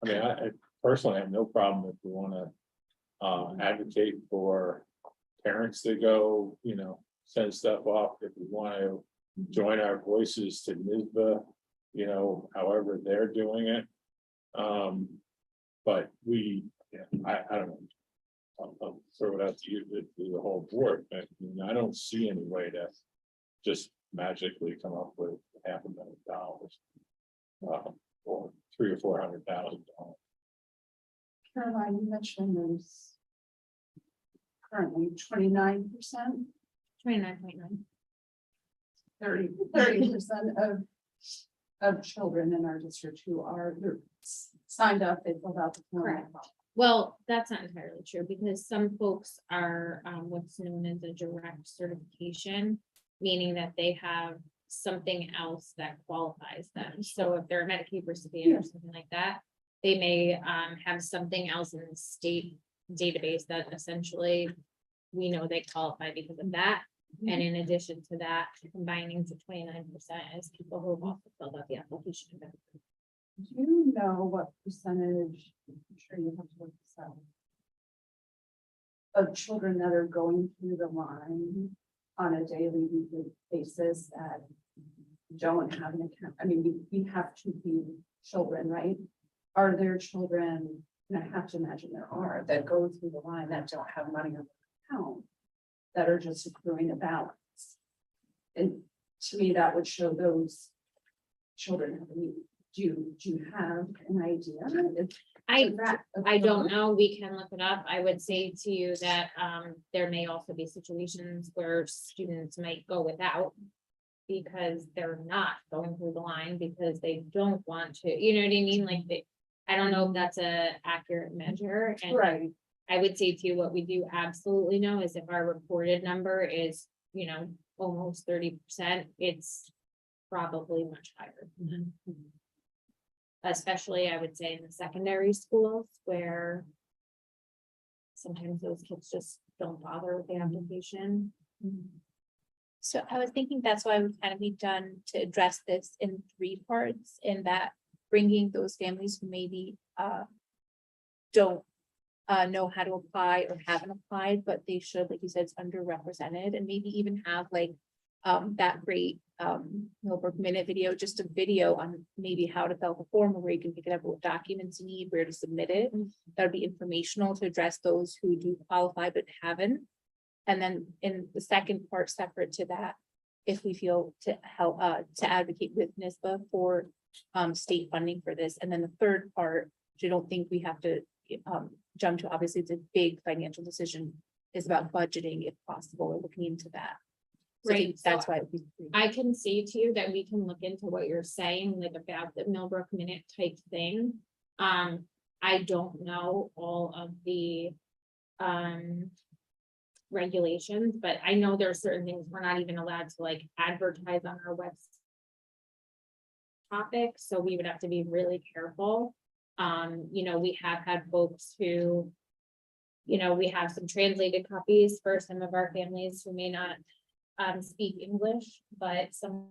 S2: mean, I personally have no problem if we wanna advocate for parents to go, send stuff off. If we want to join our voices to NYSBA, however they're doing it. But I don't know. I'll throw it out to you, to the whole board. I don't see any way to just magically come up with $500,000. $300,000 or $400,000.
S15: Caroline, you mentioned there's currently 29%,
S7: 29.9.
S15: 30% of children in our district who are, they're signed up, they filled out the form.
S7: Correct. Well, that's not entirely true because some folks are what's known as a direct certification, meaning that they have something else that qualifies them. So if they're a Medicaid recipient or something like that, they may have something else in the state database that essentially we know they qualify because of that. And in addition to that, combining to 29% is people who have also filled out the application.
S15: Do you know what percentage, I'm sure you have to look this out, of children that are going through the line on a daily, weekly basis that don't have an account? I mean, we have to be children, right? Are there children, and I have to imagine there are, that go through the line that don't have money on their account, that are just accruing a balance? And to me, that would show those children have a need. Do you have an idea?
S7: I don't know. We can look it up. I would say to you that there may also be situations where students might go without because they're not going through the line because they don't want to, you know what I mean? Like I don't know if that's a accurate measure. And
S15: Right.
S7: I would say to you, what we do absolutely know is if our reported number is, almost 30%, it's probably much higher. Especially, I would say in the secondary schools where sometimes those kids just don't bother with the application. So I was thinking that's why would kind of be done to address this in 3 parts, in that bringing those families who maybe don't know how to apply or haven't applied, but they should, like you said, it's underrepresented, and maybe even have like that great Millbrook Minute video, just a video on maybe how to fill out the form, or where you can pick it up, what documents you need, where to submit it. That would be informational to address those who do qualify but haven't. And then in the second part, separate to that, if we feel to help to advocate with NISBA for state funding for this. And then the third part, which I don't think we have to jump to, obviously it's a big financial decision, is about budgeting if possible, or looking into that. So I think that's why I can say to you that we can look into what you're saying, like about the Millbrook Minute type thing. I don't know all of the regulations, but I know there are certain things we're not even allowed to like advertise on our website topic, so we would have to be really careful. We have had folks who, we have some translated copies for some of our families who may not speak English, but some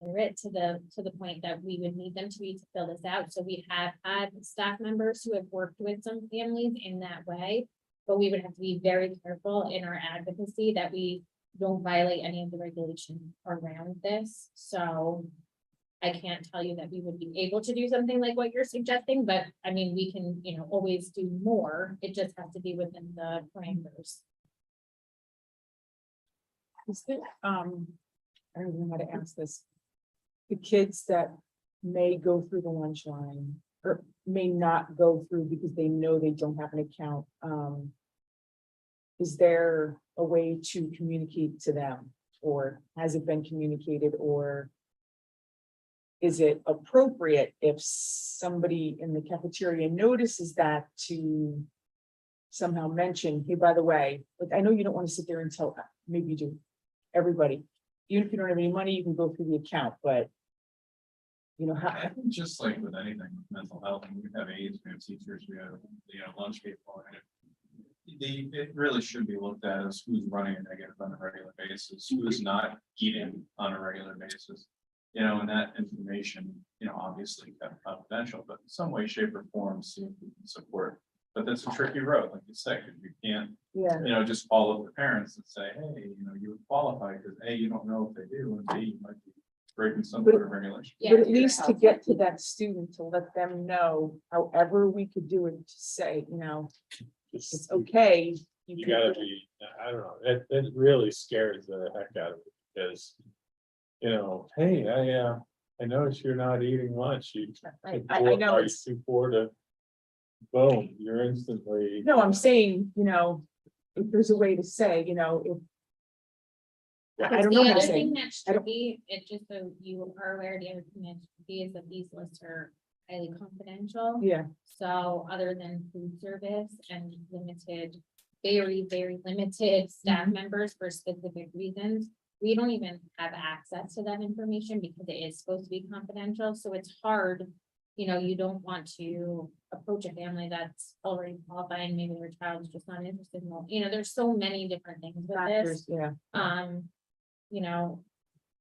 S7: it to the point that we would need them to be to fill this out. So we have had staff members who have worked with some families in that way, but we would have to be very careful in our advocacy that we don't violate any of the regulations around this. So I can't tell you that we would be able to do something like what you're suggesting, but I mean, we can, always do more. It just has to be within the parameters.
S8: Is it, I don't even know how to ask this. The kids that may go through the lunch line or may not go through because they know they don't have an account. Is there a way to communicate to them, or has it been communicated, or is it appropriate if somebody in the cafeteria notices that to somehow mention, hey, by the way, like, I know you don't want to sit there and tell, maybe you do, everybody, even if you don't have any money, you can go through the account, but
S6: I think just like with anything with mental health, and we have aides, we have teachers, we have, lunch people. And it really should be looked at as who's running a negative on a regular basis, who's not eating on a regular basis. And that information, obviously kept confidential, but in some way, shape, or form, see if we can support. But that's a tricky road, like you said, because you can't, just call up the parents and say, hey, you would qualify, because A, you don't know if they do, and B, you might be breaking some sort of regulation.
S8: but at least to get to that student, to let them know, however we could do it, to say, it's okay.
S2: You gotta be, I don't know, it really scares the heck out of me because, hey, I notice you're not eating lunch. You.
S8: I know
S2: Are you
S8: it's,
S2: too poor to? Boom, you're instantly.
S8: no, I'm saying, if there's a way to say, if. I don't know
S7: The
S8: how to
S7: other
S8: say.
S7: thing that's
S8: I don't-
S7: tricky, it just so you are aware, the other thing that's tricky is that these lists are highly confidential.
S8: Yeah,
S7: So other than food service and limited, very limited staff members for specific reasons. We don't even have access to that information because it is supposed to be confidential, so it's hard. You don't want to approach a family that's already qualified, maybe their child is just not interested in, there's so many different things with this.
S8: factors, yeah.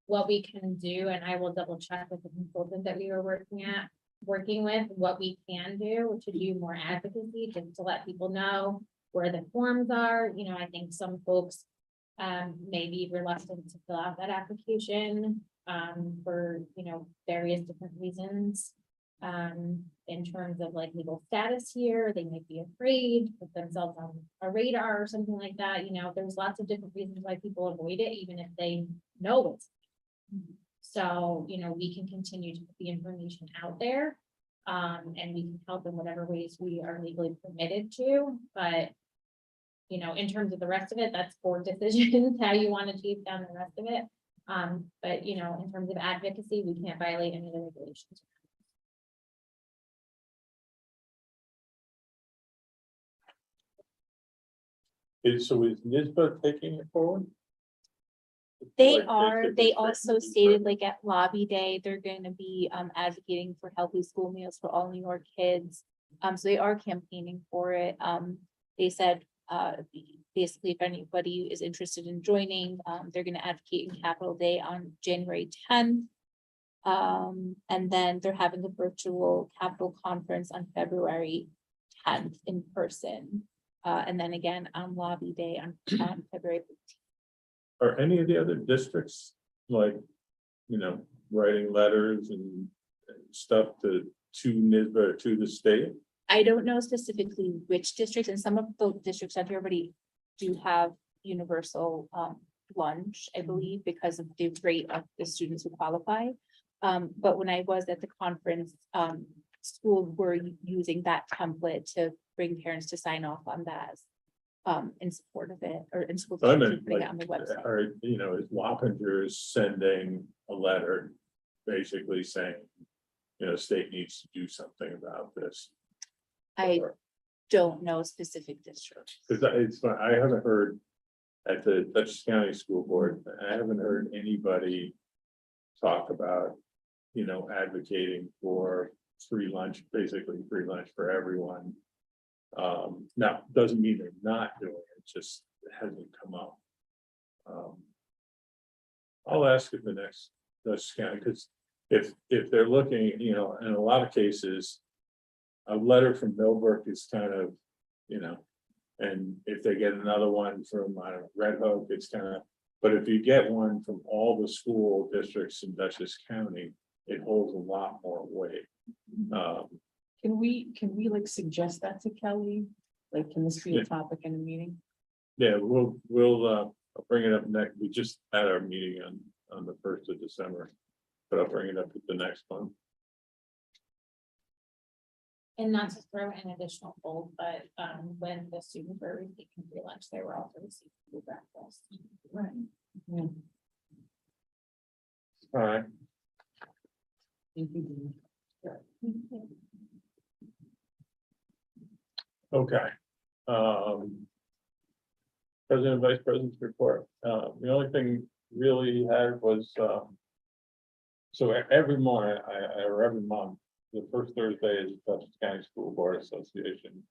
S7: What we can do, and I will double check with the consultant that we were working with, what we can do to do more advocacy, just to let people know where the forms are. I think some folks may be reluctant to fill out that application for, various different reasons. In terms of like legal status here, they might be afraid, put themselves on a radar or something like that. There's lots of different reasons why people avoid it, even if they know it's. So, we can continue to put the information out there. And we can help in whatever ways we are legally permitted to, but. In terms of the rest of it, that's board decisions, how you want to achieve down the rest of it. But in terms of advocacy, we can't violate any of the regulations.
S2: So is NISBA taking it forward?
S7: They
S2: Like,
S7: are,
S2: basically
S7: they
S2: threatening
S7: also
S2: to do
S7: stated
S2: so?
S7: like at lobby day, they're gonna be advocating for healthy school meals for all New York kids. So they are campaigning for it. They said, basically, if anybody is interested in joining, they're gonna advocate in Capitol Day on January 10th. And then they're having a virtual Capitol conference on February 10th in person. And then again on lobby day on February 15th.
S2: Are any of the other districts, like, writing letters and stuff to NISBA or to the state?
S7: I don't know specifically which districts, and some of the districts out here already do have universal lunch, I believe, because of the rate of the students who qualify. But when I was at the conference, schools were using that template to bring parents to sign off on that. In support of it, or in school.
S2: I mean,
S7: putting it
S2: like,
S7: on the website.
S2: Or, is Wappingers sending a letter basically saying, state needs to do something about this?
S7: I don't know specific districts.
S2: Because I haven't heard at the Dutchess County School Board, I haven't heard anybody talk about, advocating for free lunch, basically free lunch for everyone. Now, doesn't mean they're not doing it, just hasn't come up. I'll ask at the next Dutchess County, because if they're looking, in a lot of cases, a letter from Millbrook is kind of, and if they get another one from, I don't know, Red Hook, it's kind of, but if you get one from all the school districts in Dutchess County, it holds a lot more weight.
S8: Can we like suggest that to Kelly? Like, can this be
S2: Yeah.
S8: a topic in the meeting?
S2: Yeah, we'll I'll bring it up next. We just had our meeting on the 1st of December. But I'll bring it up at the next one.
S7: And not to throw in additional fold, but when the students were receiving free lunch, they were also receiving free breakfast.
S8: Right. Yeah.
S2: All right,
S8: Thank you.
S2: okay. President and Vice President's report. The only thing really he had was, so every morning, or every month, the first Thursday is Dutchess County School Board Association.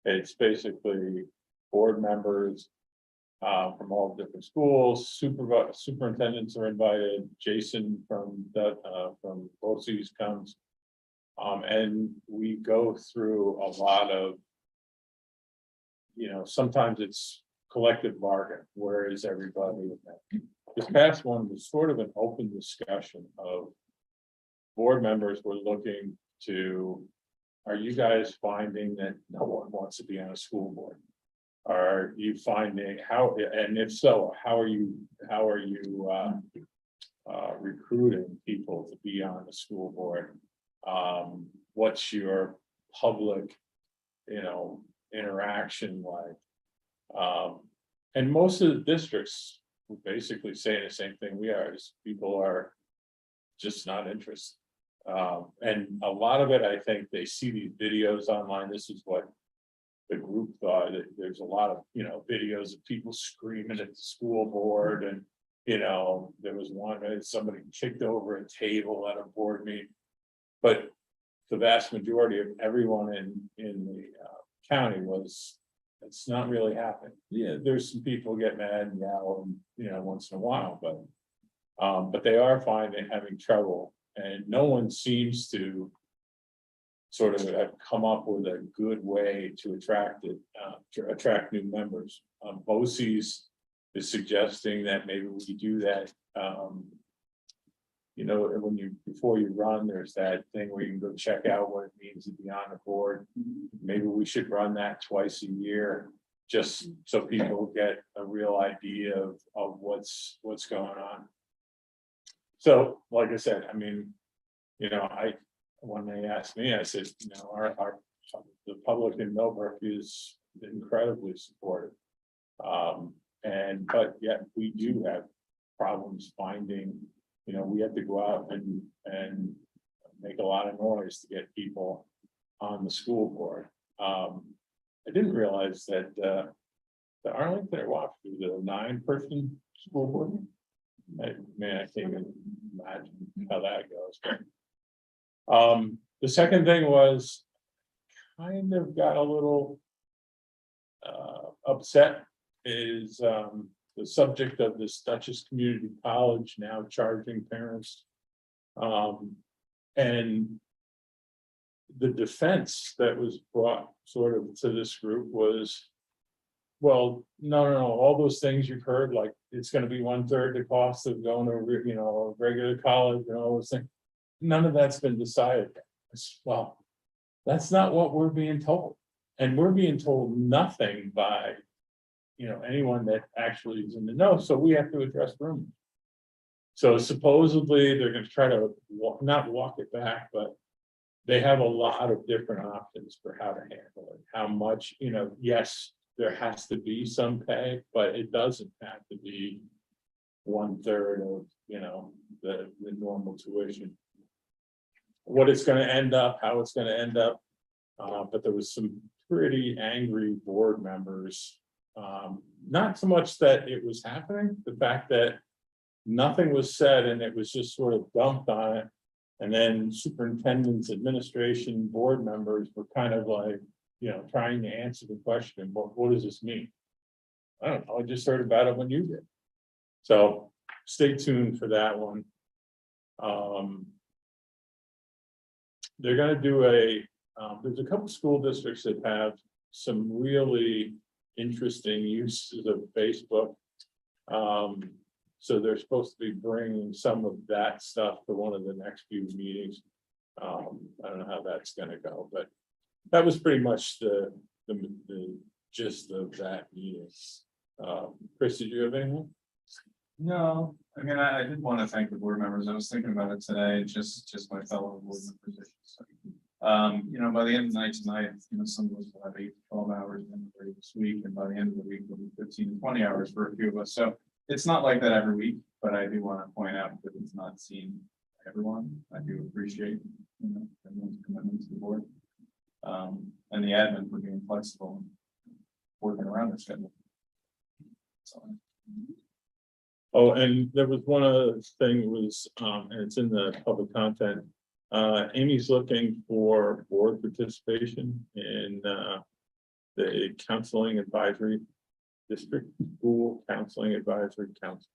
S2: It's basically board members from all different schools, superintendents are invited, Jason from BOCES comes. And we go through a lot of, sometimes it's collective bargain, where is everybody? This past one was sort of an open discussion of board members were looking to, are you guys finding that no one wants to be on a school board? Are you finding how, and if so, how are you recruiting people to be on the school board. What's your public, interaction like? And most of the districts were basically saying the same thing we are, is people are just not interested. And a lot of it, I think they see these videos online. This is what the group thought, that there's a lot of, videos of people screaming at the school board, and, there was one, somebody kicked over a table at a board meeting. But the vast majority of everyone in the county was, it's not really happening. Yeah, there's some people get mad and yell, once in a while, but they are having trouble, and no one seems to sort of have come up with a good way to attract new members. BOCES is suggesting that maybe we do that. Before you run, there's that thing where you can go check out what it means to be on the board. Maybe we should run that twice a year, just so people get a real idea of what's going on. So, like I said, when they asked me, I said, the public in Millbrook is incredibly supportive. But yet we do have problems finding, we have to go out and make a lot of noise to get people on the school board. I didn't realize that the Arlington or Wapsie, the 9-person school board. I can't even imagine how that goes. But, the second thing was kind of got a little upset is the subject of this Dutchess Community College now charging parents. And the defense that was brought sort of to this group was, well, no, all those things you've heard, like it's going to be 1/3 the cost of going to, a regular college and all those things. None of that's been decided. Well, that's not what we're being told. And we're being told nothing by, anyone that actually is in the know. So we have to address rumors. So supposedly they're going to try to not walk it back, but they have a lot of different options for how to handle it. How much, yes, there has to be some pay, but it doesn't have to be 1/3 of, the normal tuition. What it's going to end up, how it's going to end up. But there was some pretty angry board members. Not so much that it was happening, the fact that nothing was said and it was just sort of dumped on it. And then superintendent's administration board members were kind of like, trying to answer the question, what does this mean? I don't know, I just heard about it when you did. So stay tuned for that one. They're gonna do there's a couple school districts that have some really interesting uses of Facebook. So they're supposed to be bringing some of that stuff to one of the next few meetings. I don't know how that's gonna go, but that was pretty much the gist of that meeting. Chris, did you have anything?
S6: No, I did want to thank the board members. I was thinking about it today, just my fellow board members. By the end of the night tonight, some of us will have 8 to 12 hours this week, and by the end of the week, will be 15 to 20 hours for a few of us. So it's not like that every week, but I do want to point out that it's not seen by everyone. I do appreciate, everyone's commitment to the board. And the admin for being flexible and working around their schedule. So.
S2: Oh, and there was one other thing was, and it's in the public content. Amy's looking for board participation in the counseling advisory district, school counseling advisory council.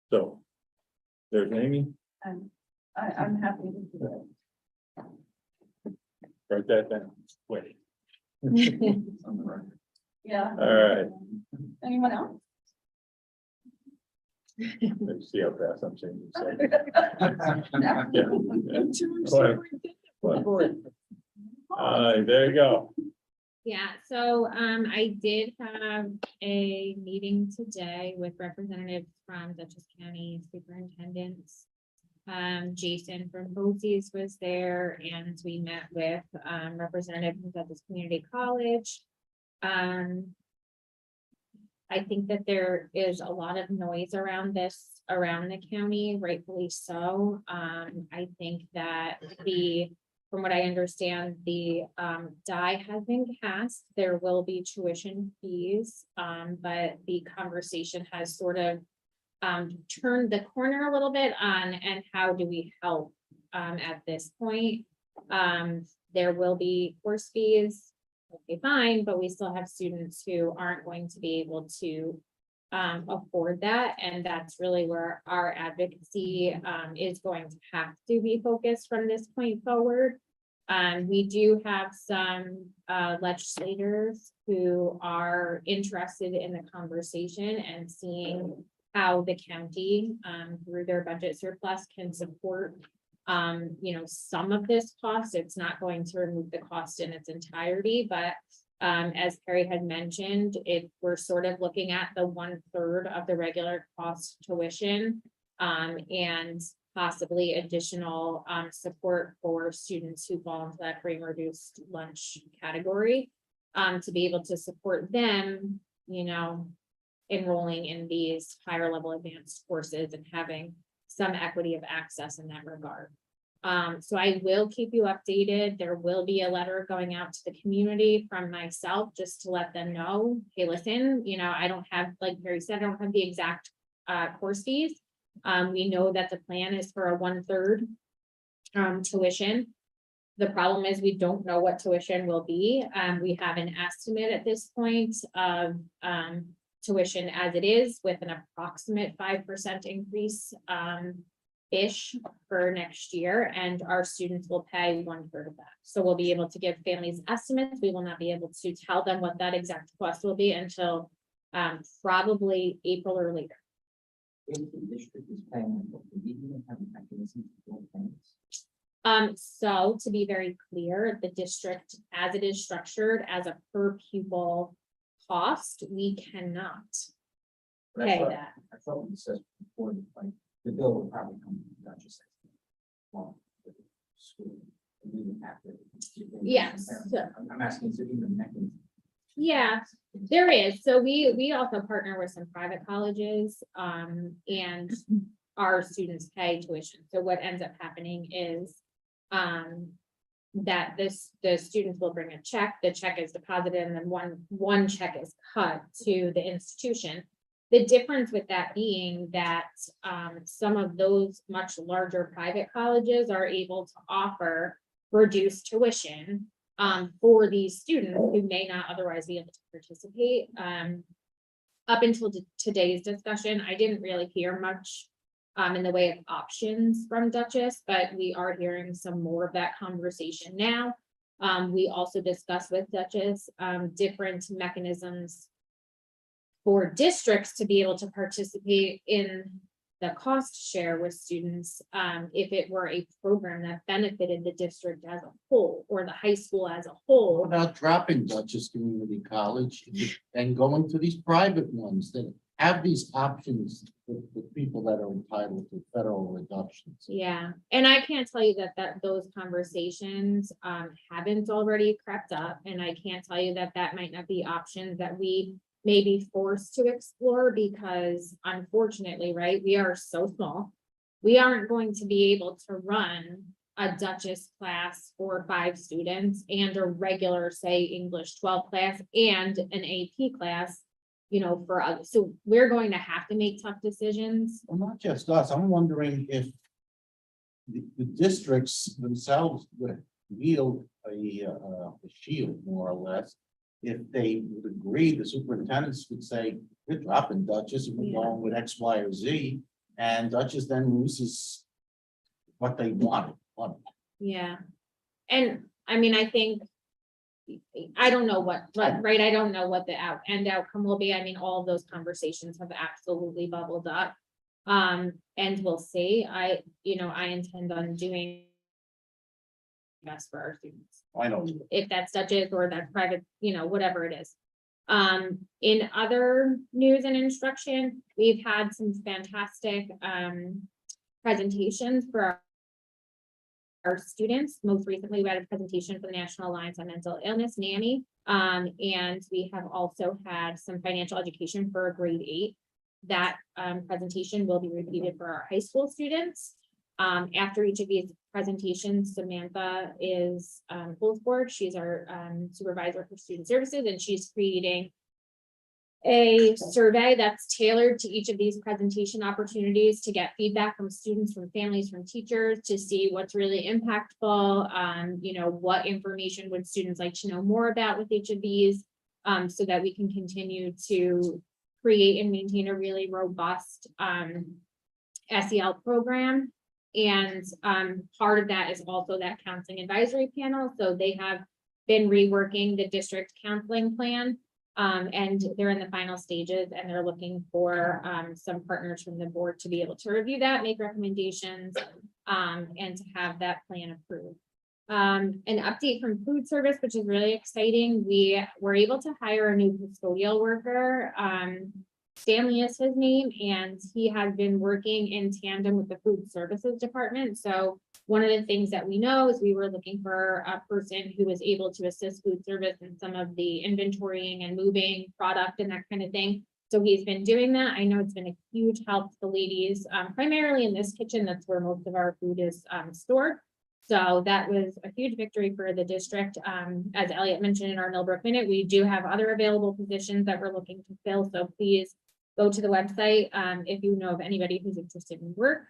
S2: So there's Amy.
S15: I'm happy to do it.
S2: Write that down. Wait.
S6: On the record.
S15: Yeah.
S2: All right.
S15: Anyone else?
S2: Let's see how fast I'm changing.
S8: Interim superintendent.
S2: There you go.
S7: Yeah, so I did have a meeting today with representatives from Dutchess County Superintendents. Jason from BOCES was there and we met with representatives from Dutchess Community College. I think that there is a lot of noise around this, around the county, rightfully so. I think that from what I understand, the die has been cast. There will be tuition fees, but the conversation has sort of turned the corner a little bit on, and how do we help at this point? There will be course fees. Okay, fine, but we still have students who aren't going to be able to afford that, and that's really where our advocacy is going to have to be focused from this point forward. We do have some legislators who are interested in the conversation and seeing how the county through their budget surplus can support some of this cost. It's not going to remove the cost in its entirety, but as Carrie had mentioned, we're sort of looking at the 1/3 of the regular cost tuition and possibly additional support for students who fall into that free and reduced lunch category to be able to support them, enrolling in these higher level advanced courses and having some equity of access in that regard. So I will keep you updated. There will be a letter going out to the community from myself just to let them know, hey, listen, I don't have, like Mary said, I don't have the exact course fees. We know that the plan is for a 1/3 tuition. The problem is we don't know what tuition will be. We have an estimate at this point of tuition as it is, with an approximate 5% increase ish for next year, and our students will pay 1/3 of that. So we'll be able to give families estimates. We will not be able to tell them what that exact cost will be until probably April or later.
S11: If the district is paying, do we even have a mechanism to do payments?
S7: So to be very clear, the district, as it is structured as a per pupil cost, we cannot
S11: But I
S7: pay
S11: thought-
S7: that.
S11: I thought it says before, like, the bill will probably come from Dutchess. Well, the school, we didn't have to.
S7: Yes.
S11: I'm asking, is there even a mechanism?
S7: Yeah, there is. So we also partner with some private colleges, and our students pay tuition. So what ends up happening is, that the students will bring a check, the check is deposited, and then one check is cut to the institution. The difference with that being that, some of those much larger private colleges are able to offer reduced tuition for these students who may not otherwise be able to participate. Up until today's discussion, I didn't really hear much in the way of options from Dutchess, but we are hearing some more of that conversation now. We also discussed with Dutchess different mechanisms for districts to be able to participate in the cost share with students, if it were a program that benefited the district as a whole, or the high school as a whole.
S16: Without dropping Dutchess Community College and going to these private ones that have these options with people that are entitled to federal reductions.
S7: Yeah, and I can't tell you that those conversations haven't already crept up, and I can't tell you that might not be options that we may be forced to explore, because unfortunately, right, we are so small. We aren't going to be able to run a Dutchess class for 5 students and a regular, say, English 12 class and an AP class, for others. So we're going to have to make tough decisions.
S16: Well, not just us, I'm wondering if the districts themselves would wield a shield, more or less. If they would agree, the superintendents would say, we're dropping Dutchess, and we're going with X, Y, or Z, and Dutchess then loses what they wanted.
S7: Yeah, and I mean, I think, I don't know right, I don't know what the end outcome will be. I mean, all of those conversations have absolutely bubbled up. And we'll see. I intend on doing best for our students.
S16: I know.
S7: If that's Dutchess or that's private, whatever it is. In other news and instruction, we've had some fantastic presentations for our students. Most recently, we had a presentation for the National Alliance on Mental Illness, NAMI. And we have also had some financial education for grade 8. That presentation will be repeated for our high school students. After each of these presentations, Samantha is Holzborg. She's our supervisor for student services, and she's creating a survey that's tailored to each of these presentation opportunities to get feedback from students, from families, from teachers, to see what's really impactful. What information would students like to know more about with each of these, so that we can continue to create and maintain a really robust SEL program. And part of that is also that counseling advisory panel. So they have been reworking the district counseling plan. And they're in the final stages, and they're looking for some partners from the board to be able to review that, make recommendations, and to have that plan approved. An update from food service, which is really exciting. We were able to hire a new custodial worker. Stanley is his name, and he has been working in tandem with the food services department. So one of the things that we know is we were looking for a person who was able to assist food service in some of the inventorying and moving product and that kind of thing. So he's been doing that. I know it's been a huge help to the ladies, primarily in this kitchen. That's where most of our food is stored. So that was a huge victory for the district. As Elliot mentioned in our Millbrook Minute, we do have other available positions that we're looking to fill. So please go to the website if you know of anybody who's interested in work.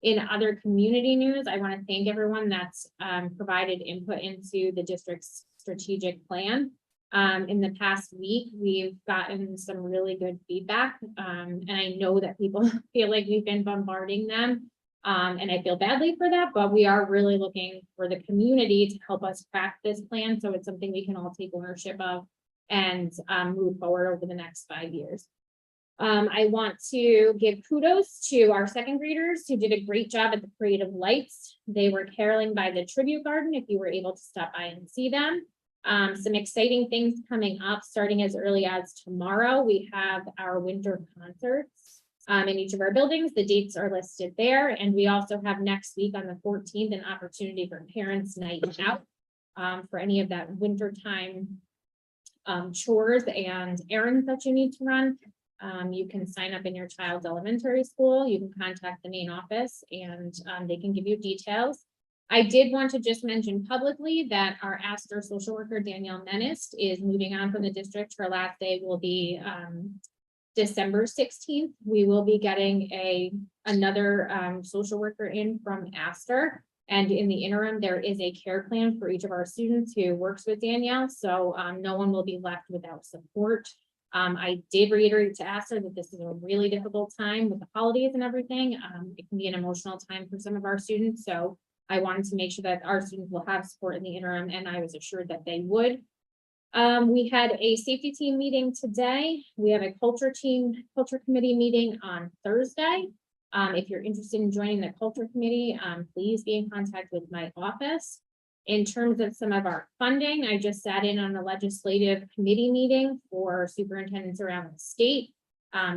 S7: In other community news, I want to thank everyone that's provided input into the district's strategic plan. In the past week, we've gotten some really good feedback, and I know that people feel like we've been bombarding them, and I feel badly for that, but we are really looking for the community to help us craft this plan, so it's something we can all take ownership of and move forward over the next 5 years. I want to give kudos to our second graders who did a great job at the Parade of Lights. They were caroling by the tribute garden, if you were able to stop by and see them. Some exciting things coming up starting as early as tomorrow. We have our winter concerts in each of our buildings. The dates are listed there. And we also have next week on the 14th an opportunity for Parents' Night Out for any of that winter time chores and errands that you need to run. You can sign up in your child's elementary school. You can contact the main office and they can give you details. I did want to just mention publicly that our Astor social worker, Danielle Menist, is moving on from the district. Her last day will be December 16th. We will be getting another social worker in from Astor. And in the interim, there is a care plan for each of our students who works with Danielle. So no one will be left without support. I did reiterate to Astor that this is a really difficult time with the holidays and everything. It can be an emotional time for some of our students. So I wanted to make sure that our students will have support in the interim, and I was assured that they would. We had a safety team meeting today. We have a culture committee meeting on Thursday. If you're interested in joining the culture committee, please be in contact with my office. In terms of some of our funding, I just sat in on a legislative committee meeting for superintendents around the state.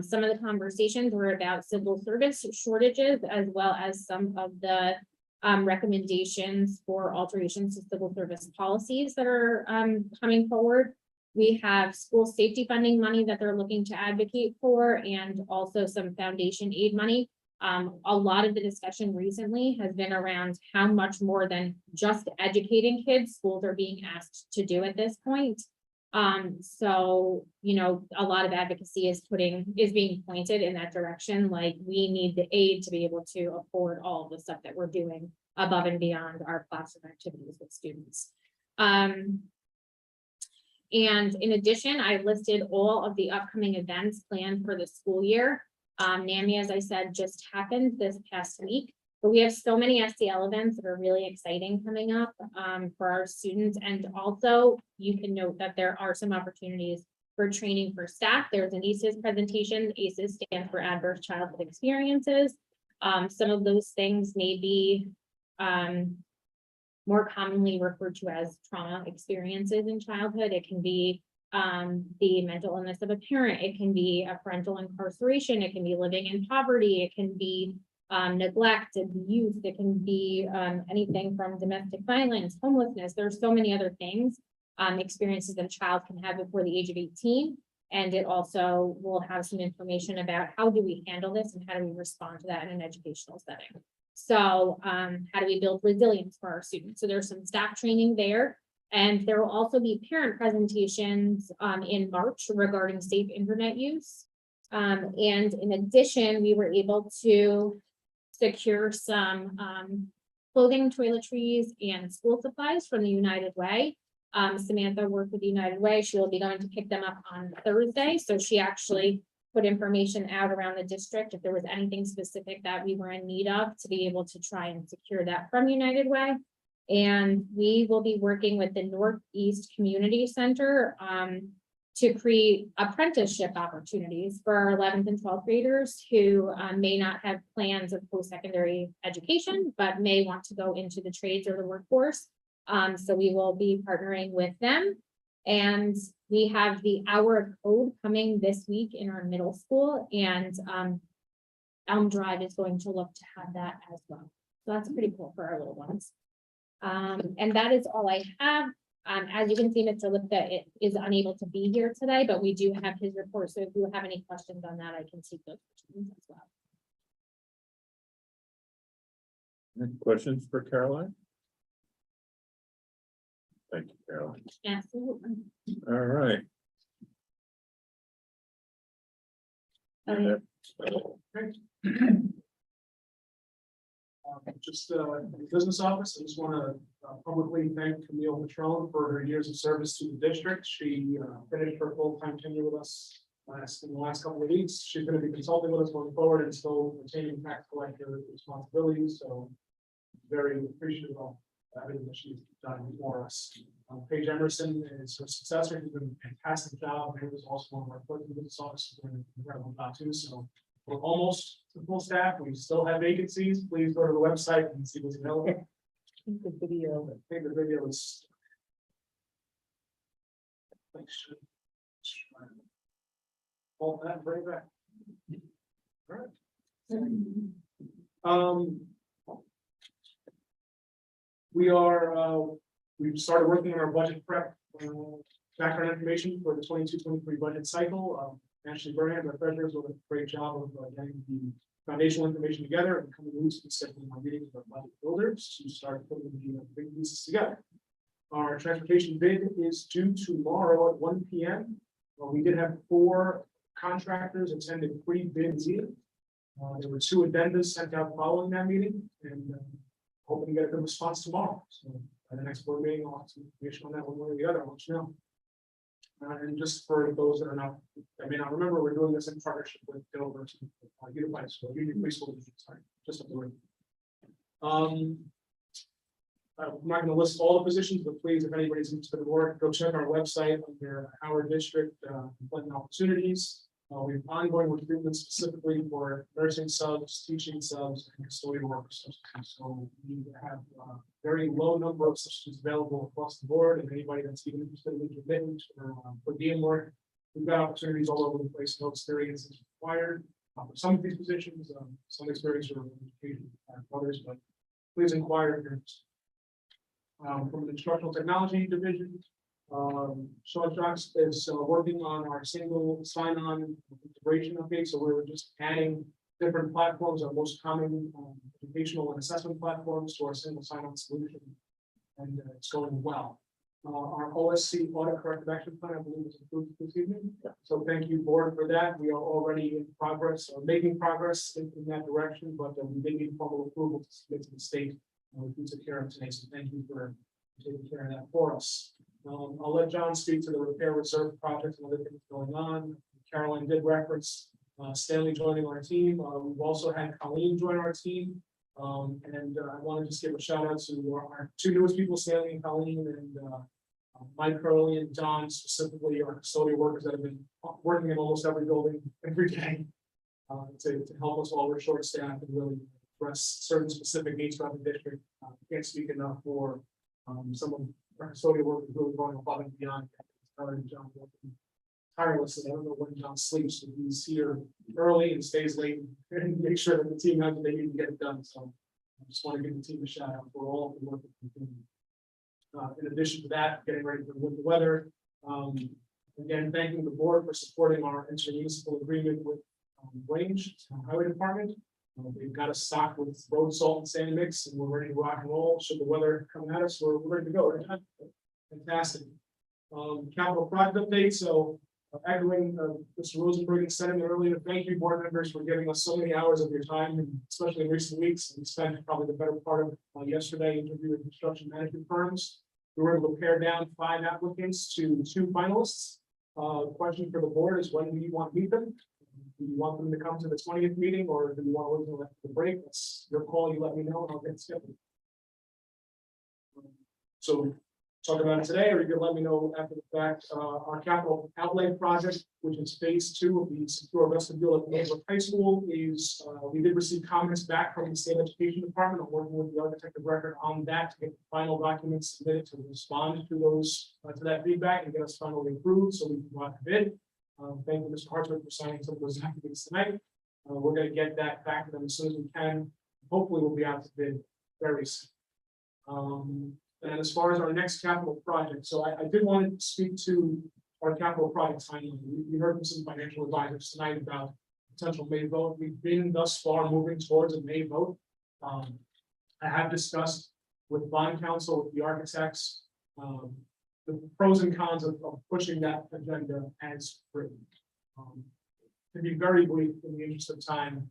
S7: Some of the conversations were about civil service shortages, as well as some of the recommendations for alterations to civil service policies that are coming forward. We have school safety funding money that they're looking to advocate for, and also some foundation aid money. A lot of the discussion recently has been around how much more than just educating kids schools are being asked to do at this point. So, a lot of advocacy is being pointed in that direction. Like, we need the aid to be able to afford all of the stuff that we're doing above and beyond our classroom activities with students. And in addition, I listed all of the upcoming events planned for the school year. NAMI, as I said, just happened this past week, but we have so many SEL events that are really exciting coming up for our students. And also you can note that there are some opportunities for training for staff. There's an ACEs presentation. ACEs stands for Adverse Childhood Experiences. Some of those things may be more commonly referred to as trauma experiences in childhood. It can be the mental illness of a parent, it can be a parental incarceration, it can be living in poverty, it can be neglect, abuse, it can be anything from domestic violence, homelessness. There's so many other things, experiences that a child can have before the age of 18. And it also will have some information about how do we handle this and how do we respond to that in an educational setting. So how do we build resilience for our students? So there's some staff training there. And there will also be parent presentations in March regarding safe internet use. And in addition, we were able to secure some clothing, toiletries, and school supplies from the United Way. Samantha worked with the United Way. She will be going to pick them up on Thursday. So she actually put information out around the district if there was anything specific that we were in need of to be able to try and secure that from United Way. And we will be working with the Northeast Community Center to create apprenticeship opportunities for our 11th and 12th graders who may not have plans of post-secondary education, but may want to go into the trades or the workforce. So we will be partnering with them. And we have the Hour of Code coming this week in our middle school, and Elm Drive is going to look to have that as well. So that's pretty cool for our little ones. And that is all I have. As you can see, Mr. Lipka is unable to be here today, but we do have his report. So if you have any questions on that, I can take those questions as well.
S2: Any questions for Caroline? Thank you, Caroline.
S7: Absolutely.
S2: All right.
S1: Just in the business office, I just want to publicly thank Camille Patron for her years of service to the district. She finished her full-time tenure with us in the last couple of weeks. She's going to be consulting with us going forward and still retaining tax collector responsibilities. So very appreciative of everything that she's done for us. Paige Emerson is her successor. She's done a fantastic job. He was also one of our clerks in the business office, doing an incredible job too. So we're almost to full staff. We still have vacancies. Please go to the website and see what's available.
S8: The video.
S1: I think the video is. Hold that, bring it back. All right. We've started working on our budget prep, background information for the 22-23 budget cycle. Ashley Burnham, our treasurer, doing a great job of getting the foundational information together and coming weeks to scheduling our meetings with our budget builders to start putting the big pieces together. Our transportation bid is due tomorrow at 1 p.m. We did have 4 contractors attending pre-bid meeting. There were 2 addendas sent out following that meeting, and hoping to get a good response tomorrow. So by the next board meeting, I'll have some information on that one way or the other. I'll let you know. And just for those that may not remember, we're doing this in partnership with Dover Unified School, Union Preschool District, sorry, just up the road. I'm not going to list all the positions, but please, if anybody's interested in work, go check our website under our district employment opportunities. We have ongoing recruitment specifically for nursing subs, teaching subs, and custodial worker substitutes. So we have a very low number of substitutes available across the board, and anybody that's even interested in commitment or for DM work, we've got opportunities all over the place. No experience is required for some of these positions. Some experience or education for others, but please inquire if you're interested. From the instructional technology division. Sean Jocks is working on our single sign-on integration update. So we're just adding different platforms, our most common educational and assessment platforms to our single sign-on solution. And it's going well. Our OSC audit corrective action plan, I believe, is approved this evening. So thank you, board, for that. We are already in progress, making progress in that direction, but we did need formal approval to submit to the state. We took care of today, so thank you for taking care of that for us. I'll let John speak to the repair reserve project and other things going on. Caroline did reference Stanley joining our team. We've also had Colleen join our team. And I want to just give a shout out to our 2 newest people, Stanley and Colleen, and Mike Curley and John, specifically our custodial workers that have been working in almost every building every day to help us while we're short staffed and really address certain specific needs throughout the district. Can't speak enough for Some of our custodial work is really going above and beyond. John working tirelessly. I don't know when John sleeps, but he's here early and stays late and make sure that the team has what they need to get it done. So I just want to give the team a shout out for all of the work that they're doing. In addition to that, getting ready for the winter weather. Again, thanking the board for supporting our intermunicipal agreement with Range Highway Department. They've got us stocked with road salt and sand mix, and we're ready to rock and roll. Should the weather come at us, we're ready to go. Fantastic. Capital project update. So echoing Mr. Rosenberg's sentiment earlier, thank you, board members, for giving us so many hours of your time, and especially in recent weeks. We spent probably the better part of yesterday interviewing construction management firms. We were able to pare down 5 applicants to 2 finalists. Question for the board is, when do you want to meet them? Do you want them to come to the 20th meeting, or do you want to wait until after the break? That's your call. You let me know and I'll get it scheduled. So talk about it today, or you can let me know after the fact. Our capital outlay project, which is phase 2 of the secure vestibule at Millbrook High School, is we did receive comments back from the state education department. I'm working with the architect of record on that to get the final documents submitted to respond to those to that feedback and get us finally approved so we can go out to bid. Thank you, Mr. Hartwick, for signing some of those documents tonight. We're going to get that back to them as soon as we can. Hopefully, we'll be out to bid very soon. And as far as our next capital project, so I did want to speak to our capital project timeline. We heard from some financial advisors tonight about potential May vote. We've been thus far moving towards a May vote. I have discussed with bond counsel, with the architects, the pros and cons of pushing that agenda as written. To be very brief, in the interest of time,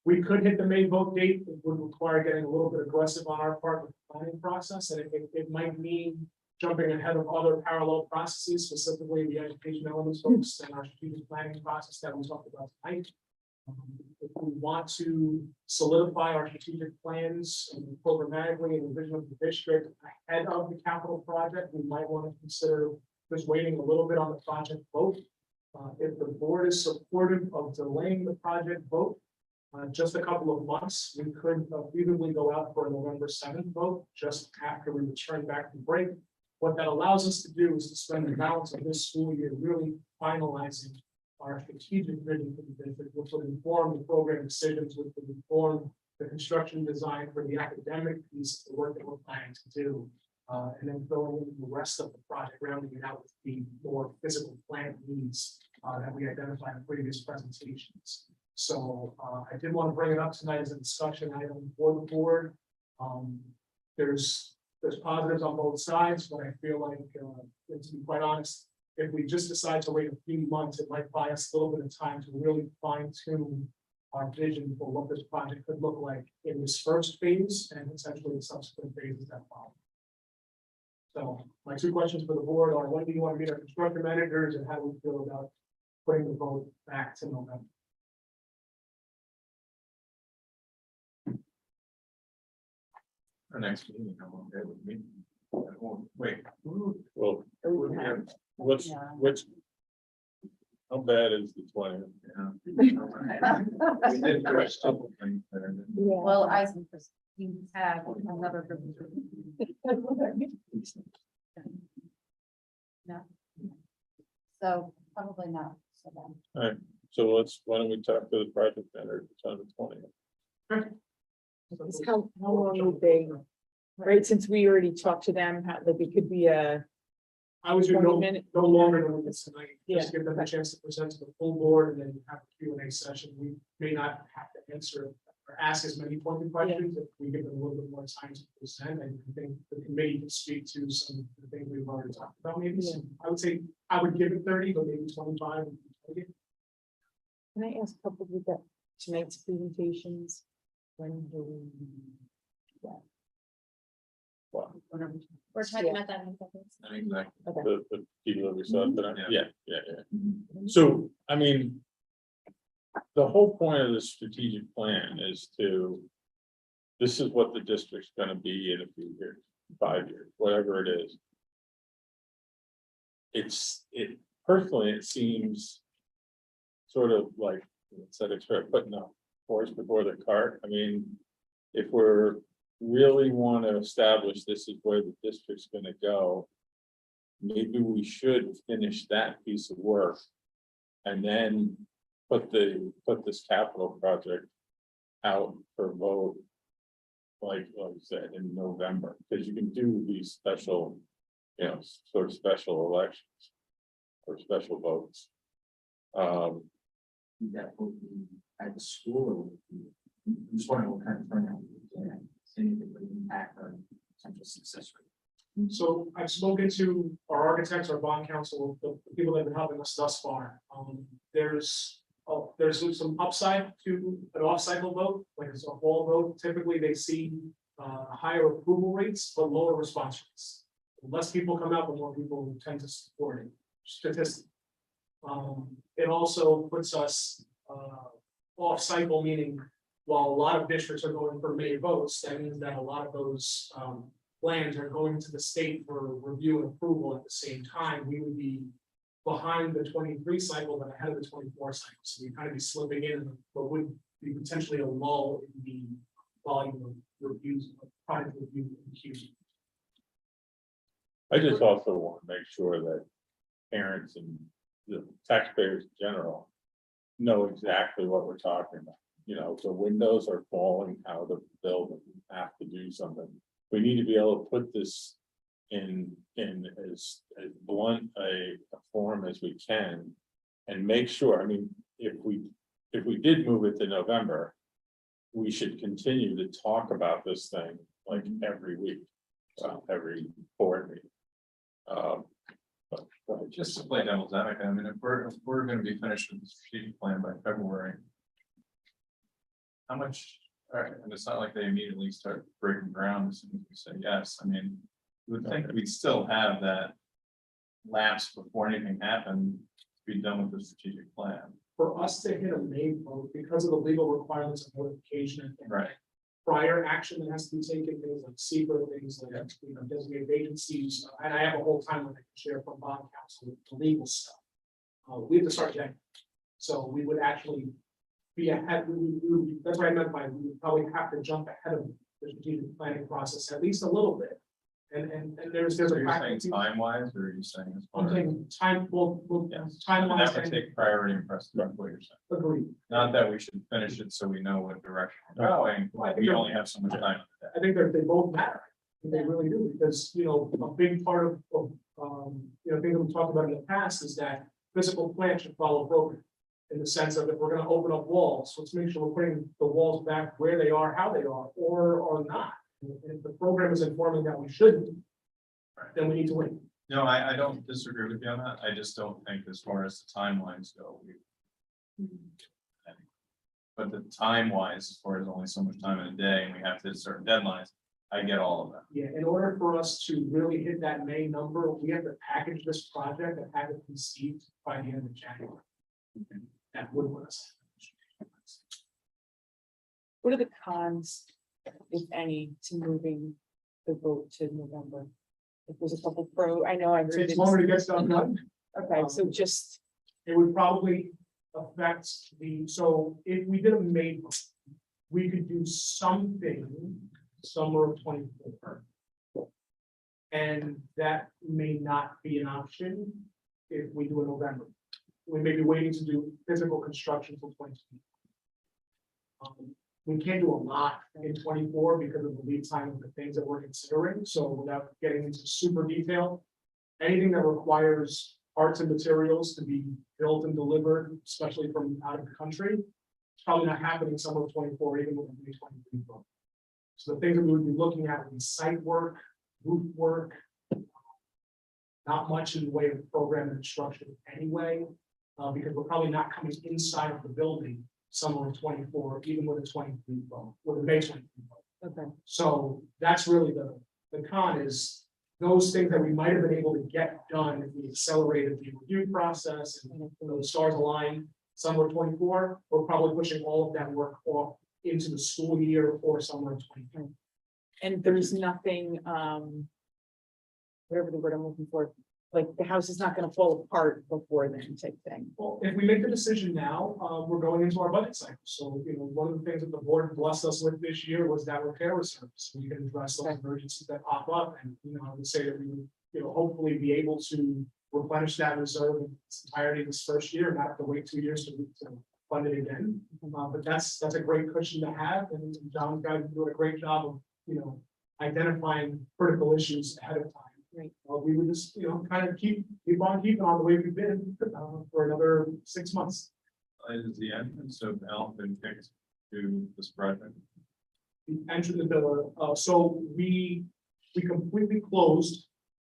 S1: we could hit the May vote date. It would require getting a little bit aggressive on our part with the planning process, and it might mean jumping ahead of other parallel processes, specifically the education elements folks and our strategic planning process that we talked about tonight. If we want to solidify our strategic plans and programmatically and the vision of the district ahead of the capital project, we might want to consider just waiting a little bit on the project vote. If the board is supportive of delaying the project vote just a couple of months, we could feasibly go out for a November 7th vote just after we return back from break. What that allows us to do is to spend the balance of this school year really finalizing our strategic vision for the district, which will inform the program decisions, which will inform the construction design for the academic piece of the work that we're planning to do. And then filling in the rest of the project, rounding it out with the more physical plant needs that we identified in previous presentations. So I did want to bring it up tonight as a discussion item for the board. There's positives on both sides, but I feel like, to be quite honest, if we just decide to wait a few months, it might buy us a little bit of time to really fine tune our vision for what this project could look like in this first phase and essentially the subsequent phases that follow. So my 2 questions for the board are, when do you want to meet our construction managers, and how do we feel about putting the vote back to November?
S6: Our next meeting, I'm okay with me. Wait.
S2: Well, what's, how bad is the 20th?
S6: We did push a couple things there.
S15: Well, you have another group. No. So probably not. So then.
S2: So why don't we talk to the project manager on the 20th?
S8: Just how long would they, right, since we already talked to them, how, like, it could be a.
S1: I would do
S8: 20
S1: no
S8: minute.
S1: longer than we did tonight,
S8: Yeah.
S1: just give them a chance to present to the full board and then have a Q&A session. We may not have to answer or ask as many pointed questions if we give them a little bit more time to present. And I think the committee can speak to some of the things we've already talked about. Maybe some, I would say I would give it 30, but maybe 25.
S8: Can I ask a couple of that tonight's presentations? When do we? Yeah. Well, whenever.
S7: We're talking about that in seconds.
S6: Exactly.
S2: The people that we saw tonight?
S6: Yeah.
S2: Yeah. So, I mean, the whole point of the strategic plan is this is what the district's gonna be in a few years, 5 years, whatever it is. Personally, it seems sort of like, instead of putting the horse before the cart. I mean, if we're really want to establish this is where the district's gonna go, maybe we should finish that piece of work. And then put this capital project out for vote. Like you said, in November, because you can do these special, sort of special elections. Or special votes.
S6: That will be at the school. I'm just wondering what kind of turnout. Seeing if it would impact our potential success rate.
S1: So I've spoken to our architects, our bond council, the people that have been helping us thus far. There's some upside to an off-cycle vote, like it's a fall vote. Typically, they see higher approval rates, but lower response rates. The less people come out, the more people tend to support it, statistically. It also puts us off-cycle, meaning while a lot of districts are going for May votes, that means that a lot of those plans are going to the state for review and approval at the same time. We would be behind the 23 cycle, but ahead of the 24 cycle. So we kind of be slipping in, but would be potentially a lull in the volume of reviews, of project review and queues.
S2: I just also want to make sure that parents and the taxpayers in general know exactly what we're talking about. The windows are falling out of the building, we have to do something. We need to be able to put this in as blunt a form as we can. And make sure, if we did move it to November, we should continue to talk about this thing like every week, every board meeting. But
S6: Just to play devil's advocate, if we're gonna be finished with the strategic plan by February. How much, all right, and it's not like they immediately start breaking ground as soon as we say yes, you would think we'd still have that. Lapse before anything happened, to be done with the strategic plan.
S1: For us to hit a May vote, because of the legal requirements of notification and
S6: Right.
S1: prior action that has to be taken, things like secret, things like, designated agencies, and I have a whole timeline I can share from bond council, the legal stuff. We have to start January, so we would actually be ahead, that's what I meant by, we would probably have to jump ahead of the strategic planning process at least a little bit. And there's
S6: So
S1: a
S6: you're saying
S1: practice.
S6: time wise, or are you saying? as far
S1: I'm
S6: as-
S1: saying time, well,
S6: Yes.
S1: time
S6: That
S1: wise,
S6: would take priority and precedent, what you're saying.
S1: agree.
S6: Not that we should finish it so we know what direction we're going,
S1: Right.
S6: we only have so much time.
S1: I think they both matter. They really do, because, a big part of things that we talked about in the past is that physical plan should follow program. In the sense of if we're gonna open up walls, let's make sure we're putting the walls back where they are, how they are, or not. And if the program is informing that we shouldn't, then we need to wait.
S6: No, I don't disagree with you on that, I just don't think as far as the timelines go, but the time wise, as far as only so much time in a day, and we have to hit certain deadlines, I get all of that.
S1: Yeah, in order for us to really hit that May number, we have to package this project and have it conceived by the end of January. That would put us.
S8: What are the cons, if any, to moving the vote to November? If there's a couple I know I heard.
S1: It's longer to get stuff done.
S8: Okay, so just,
S1: It would probably affect so if we did a May vote, we could do something summer of 24. And that may not be an option if we do a November. We may be waiting to do physical construction till 22. We can't do a lot in 24 because of the lead time of the things that we're considering. So without getting into super detail, anything that requires parts and materials to be built and delivered, especially from out of the country, it's probably not happening summer of 24, even with the 2023 vote. So the things that we would be looking at would be site work, roof work, not much in the way of program and instruction anyway, because we're probably not coming inside of the building summer of 24, even with a 23 vote, with a May 23 vote.
S8: okay,
S1: So that's really the con is those things that we might have been able to get done if we accelerated the review process and the stars align summer of 24, we're probably pushing all of that work off into the school year or summer of 23.
S8: and there's nothing, whatever the word I'm looking for, like the house is not gonna fall apart before then type thing.
S1: Well, if we make the decision now, we're going into our budget cycle. So, one of the things that the board blessed us with this year was that repair reserve. So we can address those emergencies that pop up and, I would say that we would, hopefully be able to replenish that reserve in its entirety this first year, not have to wait 2 years to fund it again. But that's a great cushion to have, and John's guys doing a great job of, identifying critical issues ahead of time.
S8: Right.
S1: We would just, kind of keep on keeping on the way we've been, for another 6 months.
S6: Is the entrance of Elm been fixed to this project?
S1: The entrance of the, so we completely closed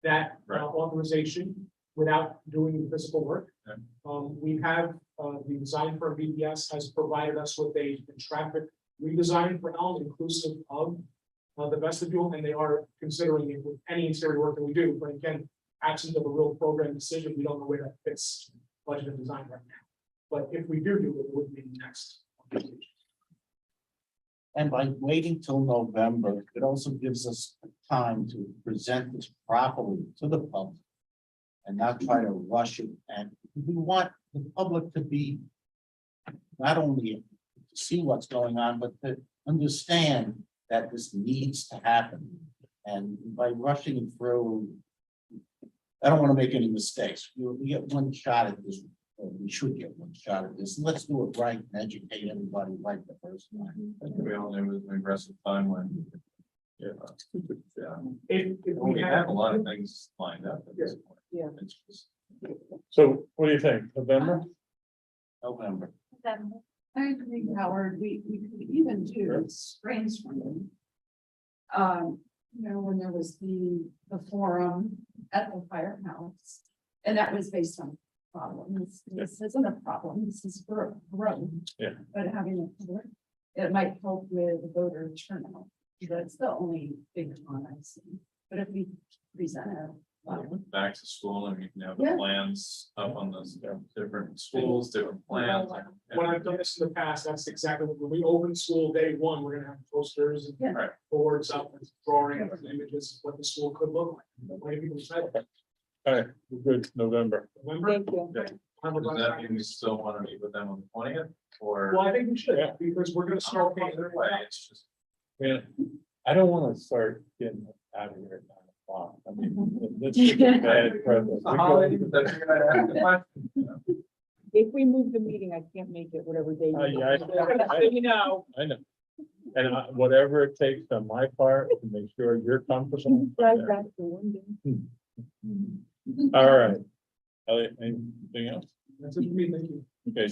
S1: that
S6: Right.
S1: authorization without doing the physical work.
S6: Okay.
S1: We have, the design firm BBS has provided us with a traffic redesign for Elm inclusive of the vestibule, and they are considering it with any interior work that we do, but again, absent of a real program decision, we don't know where that fits budget and design right now. But if we do it, it would be next.
S16: And by waiting till November, it also gives us time to present this properly to the public. And not try to rush it, and we want the public to be. Not only to see what's going on, but to understand that this needs to happen. And by rushing it through. I don't want to make any mistakes. We get one shot at this, or we should get one shot at this, and let's do it right and educate everybody right the first time.
S6: I think we all knew it was an aggressive timeline. Yeah.
S1: If
S6: We have a lot of things lined up at this point.
S8: Yeah.
S6: It's just-
S2: So what do you think, November?
S16: November.
S15: I agree, Howard, we could even do brainstorming. When there was the forum at the firehouse, and that was based on problems. This isn't a problem, this is growth.
S2: Yeah.
S15: But having a public, it might help with voter turnout. That's the only big one I see. But if we present it.
S6: Back to school and you can have
S15: Yeah.
S6: the plans up on those different schools, different plans.
S1: When I've done this in the past, that's exactly when we open school day one, we're gonna have posters and
S15: Yeah.
S1: boards up with drawings and images of what the school could look like. The way people decide.
S2: All right, we're good, November.
S1: November.
S8: Thank you.
S6: Does that mean we still want to meet with them on the 20th or?
S1: Well, I think we should, because we're gonna start paying
S6: Either
S1: their
S6: way,
S1: way.
S6: it's just.
S2: Yeah, I don't wanna start getting out of here at 9 o'clock. I mean, this is a bad precedent. We go-
S8: If we move the meeting, I can't make it whatever day.
S2: Yeah,
S8: So you know.
S2: I know. And whatever it takes on my part to make sure you're comfortable.
S8: Drive back for one day.
S2: All right. Elliot, anything else?
S1: That's it for me, thank you.
S2: Okay,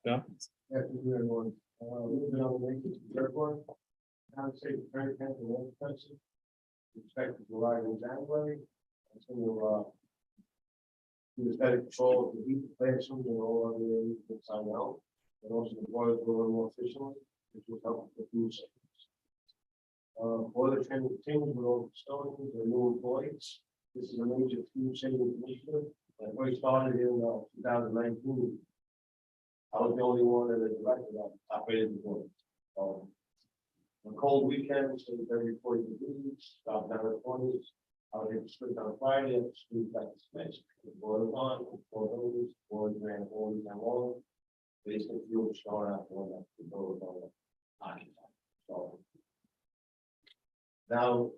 S2: John?
S9: Yeah, everyone. We've been on vacation, therefore. Town state very careful, one person. Expected to arrive in January. It's going to, do the better control of the heat, classrooms and all other areas inside out. And also the boilers will run more efficiently, which will help with food safety. Boiler training continues with all the facilities and new employees. This is a major food saving initiative that we started in 2019. I was the only one that directed that operated the board. On cold weekends, so every 40 degrees, about down to 20s. I would hit split on Friday, and split back to space. The boiler on, four buildings, boiler ran all the time long. Basically, fuel start out one that the boiler on. So now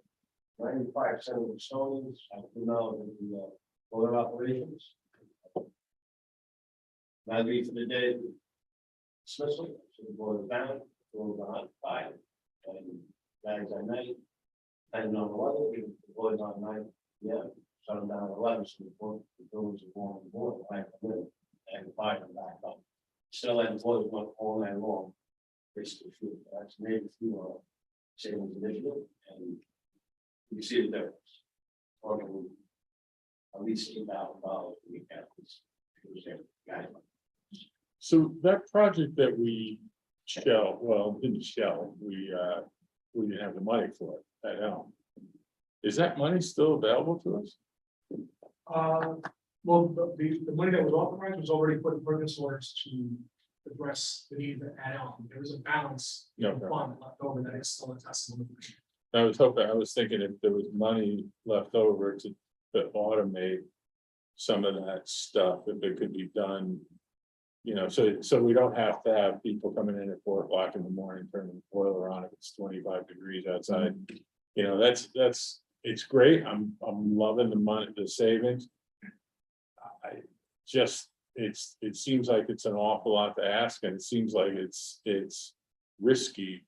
S9: 95% of the facilities have been now in the boiler operations. Now, be for the day dismissal, so the boiler down, boiler on 5, and bags at night. And on the weather, we boilers on 9 p.m. shut them down at 11, so the buildings are warm and warm, back in, and 5 and back up. Still, and boilers run all night long. Basically, fuel. That's major fuel savings initiative, and you see the difference. Or at least $8,000 a week at least.
S2: So that project that we didn't shell, we didn't have the money for it at Elm. Is that money still available to us?
S1: Well, the money that was authorized was already put in purchase orders to address the need at Elm. There was a balance
S2: Yeah.
S1: fund left over that is still a testament.
S2: I was thinking if there was money left over to automate some of that stuff, if it could be done. You know, so we don't have to have people coming in at 4 o'clock in the morning, turning the boiler on if it's 25 degrees outside. You know, it's great. I'm loving the money, the savings. I just, it seems like it's an awful lot to ask, and it seems like it's risky.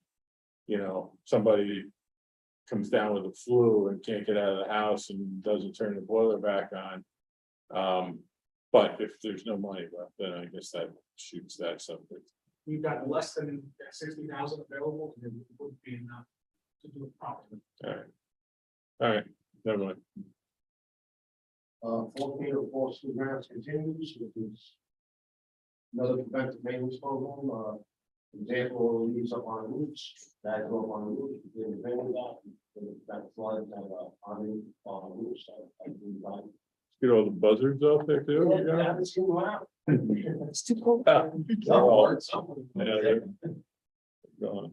S2: You know, somebody comes down with a flu and can't get out of the house and doesn't turn the boiler back on. But if there's no money left, then I guess that shoots that subject.
S1: We've got less than 60,000 available, and it wouldn't be enough to do it properly.
S2: All right, never mind.
S16: 14 of course, the grants continues, which is another preventive maintenance program. Example, leaves up on the roofs, that go up on the roof, then the rain that, then that floods and on the roofs. I do like.
S2: Get all the buzzards out there too.
S16: Yeah,
S2: you know?
S16: I haven't seen one out.
S8: It's too cold.
S2: Oh. Yeah, they're gone.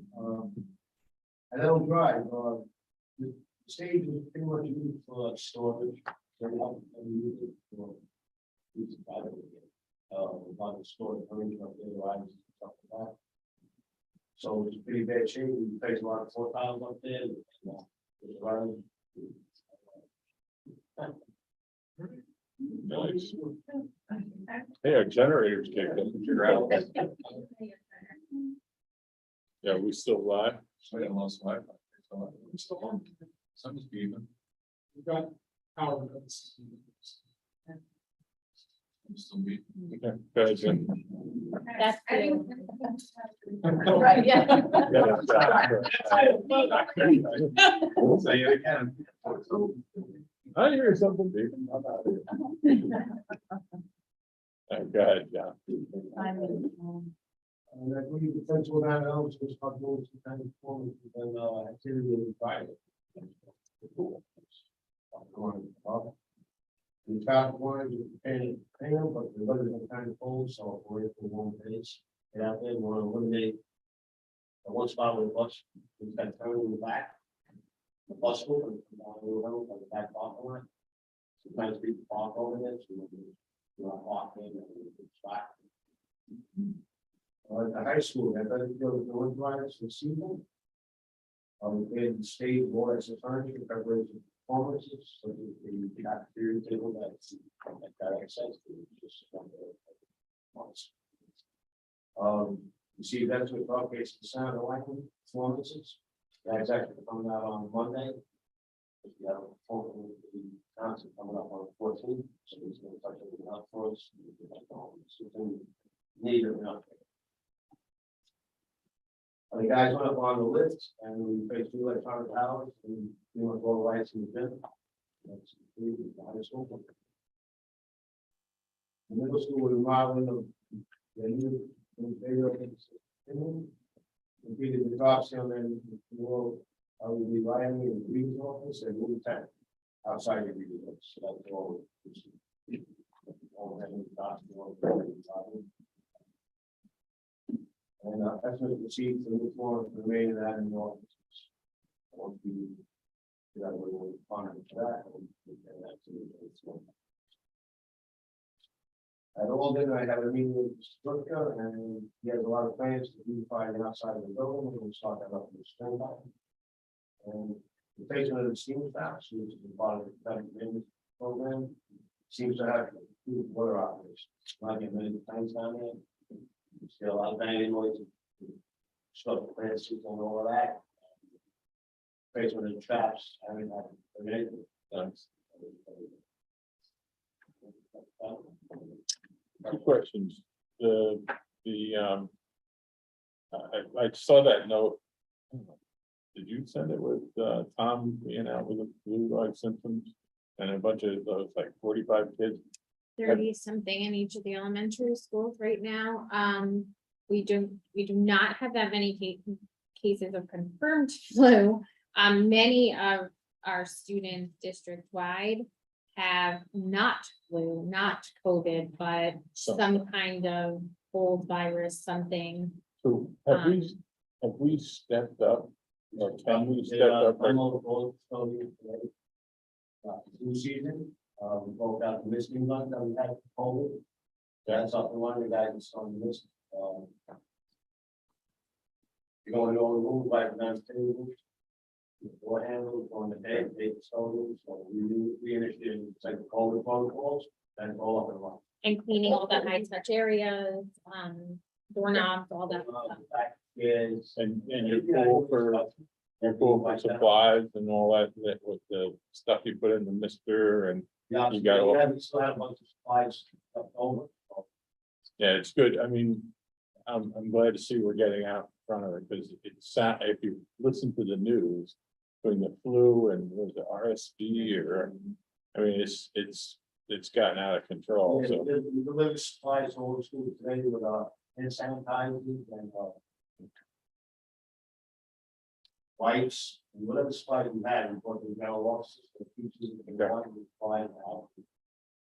S16: And that'll drive, the stage is pretty much used for storage. So we use it for use it privately. A lot of storage, up there, rides and stuff like that. So it's pretty bad shape, we place a lot of 4 tiles up there. It's running.
S2: Nice. Hey, our generator's kicked up. Figure out. Yeah, we still live.
S6: So I lost Wi-Fi.
S1: We're still on.
S6: Something's beeping.
S1: We've got power.
S6: I'm still beeping.
S2: Okay, go ahead, Jim.
S7: That's
S4: I
S7: good.
S4: Right, yeah.
S6: Say it again.
S2: I hear something beeping. Go ahead, John.
S16: And I believe the principal that else was about doing some kind of form of activity in private. The traffic ones, you can pay them, but the weather's been kind of cold, so we're in for 1 days. Get out there, we want to eliminate the one spot with the bus, we've got turn in the back. The bus will, and the back parking lot. Sometimes people park over there, so you know, park in and spot. At the high school, I better go to the one riders this evening. We did stage boards and furniture, preparation performances, so the cafeteria table that access to just. You see, that's what broadcast the sound of lighting performances. That's actually coming out on Monday. We have a full concert coming up on the 14th, so he's going to touch it out for us. Need or not. The guys went up on the list and we faced 2 electronic towers and we went all the lights in the gym. That's the high school. The middle school, we remodeling the new. Completed the drops down there, I will be riding in the Green's office and move 10 outside the Green's office, so that's all. All having drops, and that's what the chief and the floor for the remaining of that in the office. Once we that way we'll find that. At all dinner, I had a meeting with Stuttgart and he has a lot of plans to beautify the outside of the building. We're going to start that up in the spring. And the placement of the steam stacks, which is part of the preventive maintenance program, seems to have good water operations. Not getting many things down there. Still a lot of banging noise. Stuff, plants, and all of that. Placement of the traps, I mean, everything.
S2: Thanks. 2 questions. I saw that note. Did you send it with Tom being out with the flu-like symptoms and a bunch of those like 45 kids?
S7: 30 something in each of the elementary schools right now. We do not have that many cases of confirmed flu. Many of our students district-wide have not flu, not COVID, but some kind of old virus, something.
S2: So have we stepped up? Or can we step up?
S16: I'm over all flu season.
S3: We broke out the listening gun that we had for COVID. That's up and running, the guys is on the list. You're going to go and move like nice tables. Door handles on the day, take the shoulders, so we initiated like the COVID protocols, and all up and running.
S7: And cleaning all the high touch areas, doorknobs, all that stuff.
S3: Back is.
S2: And you're full for supplies and all that with the stuff you put in the mister and,
S3: Yeah,
S2: You got all-
S3: we still have a bunch of supplies left over.
S2: yeah, it's good. I mean, I'm glad to see we're getting out in front of it because if you listen to the news, between the flu and was it RSV or, I mean, it's gotten out of control, so.
S3: We deliver supplies to all the schools today with hand sanitizers and wipes, and whatever supplies we had, we put in our offices, the teachers, and the one we find out.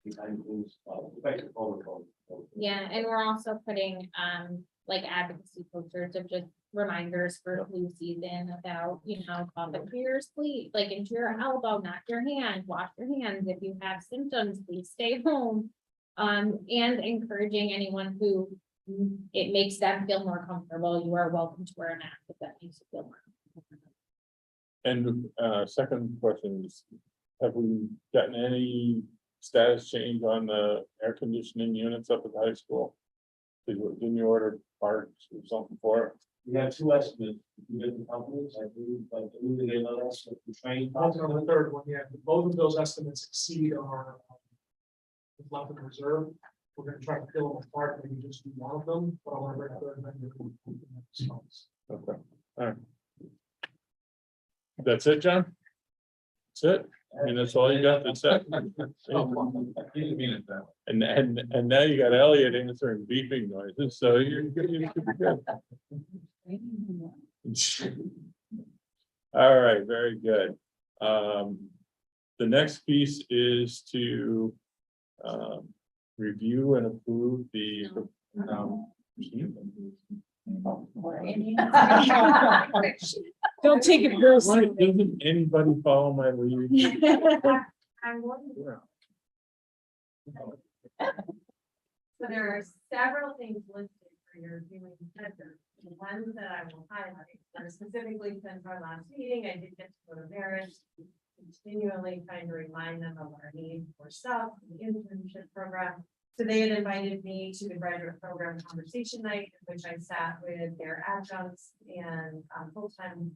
S3: These kind of things, basic protocol.
S7: Yeah, and we're also putting, like advocacy posters of just reminders for flu season about, cough up to your sleep, like into your elbow, not your hand, wash your hands. If you have symptoms, please stay home. And encouraging anyone who it makes them feel more comfortable, you are welcome to wear a mask if that makes you feel more comfortable.
S2: And second question is, have we gotten any status change on the air conditioning units up at the high school? Didn't you order parts or something for it?
S3: We have two estimates, from different companies, I believe, but we get another estimate from train.
S1: Both on the third one, yeah, both of those estimates exceed our left in reserve. We're gonna try to fill them apart, maybe just do one of them, but I want to bring a third vendor.
S2: Okay, all right. That's it, John? That's it? I mean, that's all you got to say?
S6: Didn't mean it that way.
S2: And now you got Elliot answering beeping noises, so you're good. All right, very good. The next piece is to review and approve the.
S8: Don't take it personally.
S2: Doesn't anybody follow my lead?
S4: I'm wondering. So there are several things listed for your viewing center. The ones that I will highlight are specifically since our last meeting, I did get to go to Veris, continually trying to remind them of our need for stuff, the internship program. So they had invited me to the graduate program conversation night, in which I sat with their adjuncts and full-time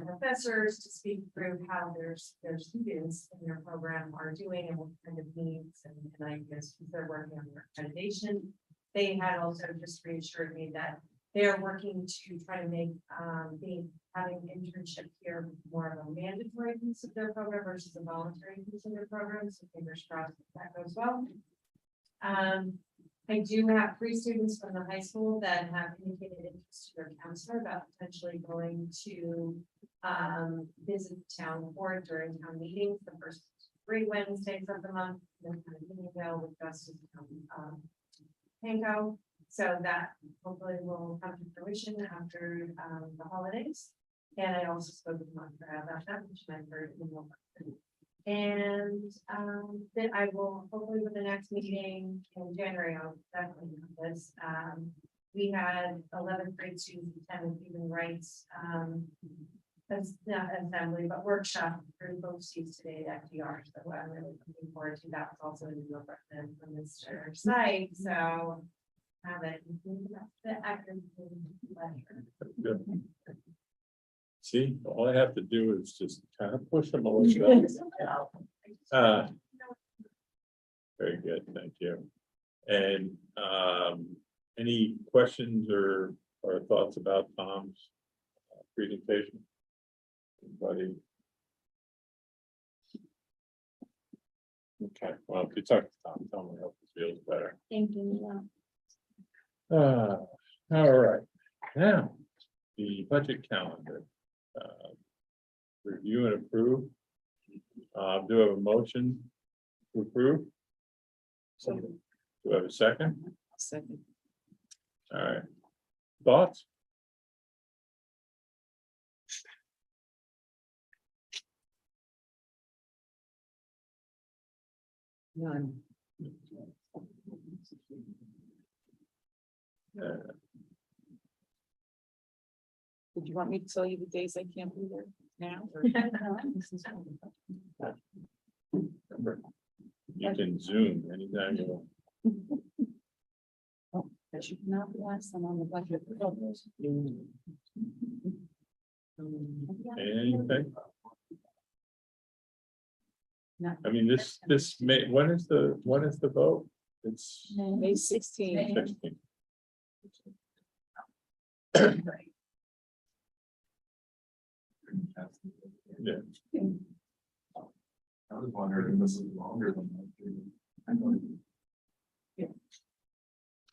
S4: professors to speak through how their students in their program are doing and what kind of needs and I guess they're working on their accreditation. They had also just reassured me that they're working to try to make having internship here more of a mandatory piece of their program versus a voluntary piece of their program. So fingers crossed that goes well. I do have 3 students from the high school that have indicated interest to their counselor about potentially going to visit the town board during town meetings, the first 3 Wednesdays of the month. With Justice Panko. So that hopefully will come to fruition after the holidays. And I also spoke with Montreal about that, which I heard in November. And then I will hopefully with the next meeting in January, I'll definitely do this. We had 11th grade students attend human rights that's not assembly, but workshop through both seats today at FDR. So I'm really looking forward to that. It's also in the recommend from Mr. Site. So have it. The active pleasure.
S2: Good. See, all I have to do is just kind of push them a little bit. Very good, thank you. And any questions or thoughts about Tom's presentation? Anybody? Okay, well, if you talk to Tom, tell me, I hope he feels better.
S7: Thank you.
S2: All right, now, the budget calendar. Review and approve. Do I have a motion to approve? Do I have a second?
S8: Second.
S2: All right. Thoughts?
S8: None. Did you want me to tell you the days I can't be there now? or-
S2: You can Zoom anytime you want.
S15: But you cannot be last time on the budget.
S2: Anything?
S15: Not-
S2: I mean, this May, when is the vote? It's
S8: May 16th.
S2: 16. Yeah.
S6: I was wondering if this is longer than that.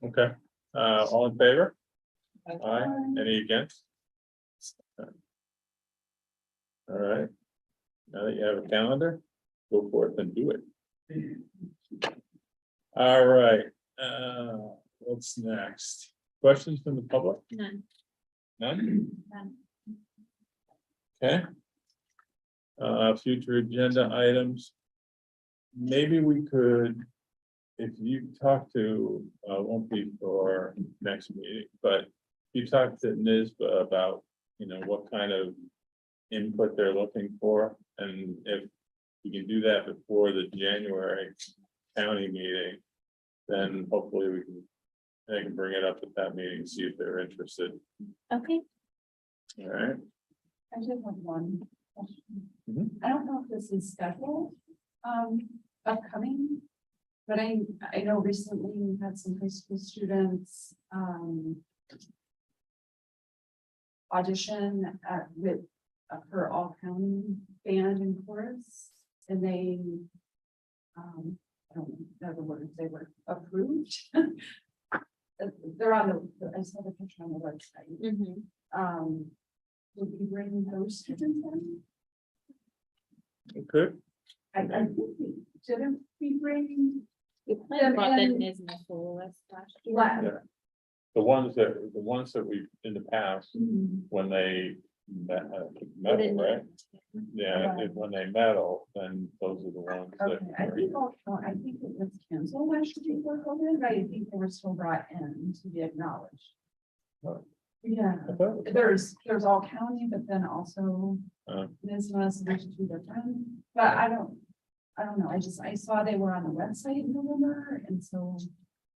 S2: Okay, all in favor? Aye, any against? All right. Now that you have a calendar, go forth and do it. All right, what's next? Questions from the public?
S7: None.
S2: None?
S7: None.
S2: Okay. Future agenda items. Maybe we could, if you talk to, won't be for next meeting, but you talk to NISBA about, what kind of input they're looking for, and if you can do that before the January county meeting, then hopefully they can bring it up at that meeting, see if they're interested.
S7: Okay.
S2: All right.
S15: I just have one question.
S2: Mhm.
S15: I don't know if this is scheduled, upcoming. But I know recently we had some high school students, audition for all county band and chorus, and they, I don't know the words, they were approved. They're on I saw the picture on the website. Would we bring those students in?
S2: Okay.
S15: I think didn't we bring?
S7: Brought the
S15: in
S7: NISBA full list last year.
S15: la-
S2: The ones that we, in the past, when they medal, right? Yeah, when they medal, then those are the ones that.
S15: Okay, I think it was canceled last year before COVID, but I think they were still brought in to be acknowledged.
S2: Oh.
S15: Yeah,
S2: I thought-
S15: there's all county, but then also NISBA, so there's two different, but I don't know, I saw they were on the website in November, and so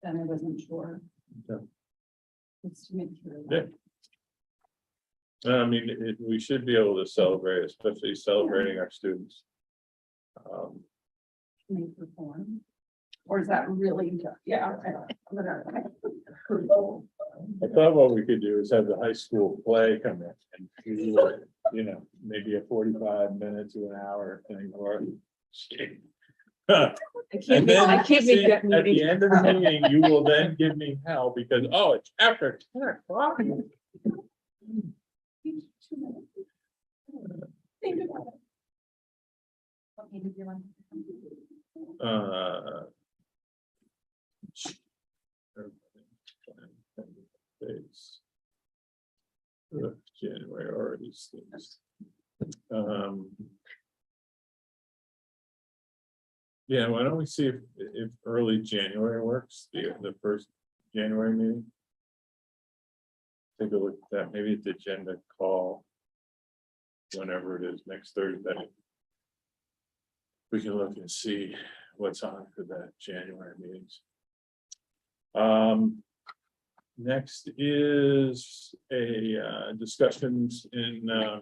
S15: then I wasn't sure.
S2: Okay.
S15: Just to make sure.
S2: Yeah. I mean, we should be able to celebrate, especially celebrating our students.
S15: May perform. Or is that really, yeah, I'm gonna.
S2: I thought what we could do is have the high school play come in and do, maybe a 45 minutes to an hour thing or.
S8: I
S2: And
S8: can't
S2: then,
S8: make
S2: see,
S8: that
S2: at the
S8: meeting.
S2: end of the meeting, you will then give me hell because, oh, it's after 10 o'clock.
S15: Think about it.
S13: What meeting do you want?
S2: January already. Yeah, why don't we see if early January works, the first January meeting? Take a look at that, maybe the agenda call. Whenever it is, next Thursday. We can look and see what's on for that January meetings. Next is a discussions in an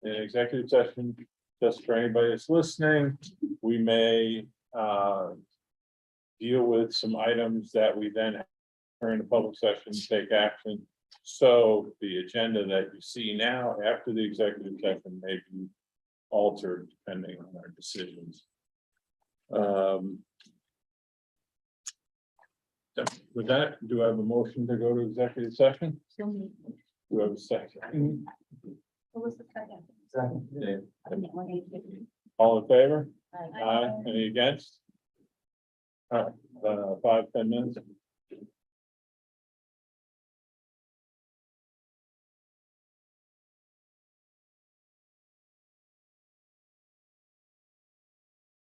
S2: executive session, just for anybody that's listening, we may deal with some items that we then turn to public session, take action. So the agenda that you see now after the executive session may be altered depending on our decisions. With that, do I have a motion to go to executive session? Do I have a second?
S13: What was the second?
S2: All in favor? Aye. Any against? All right, 5, 10 minutes.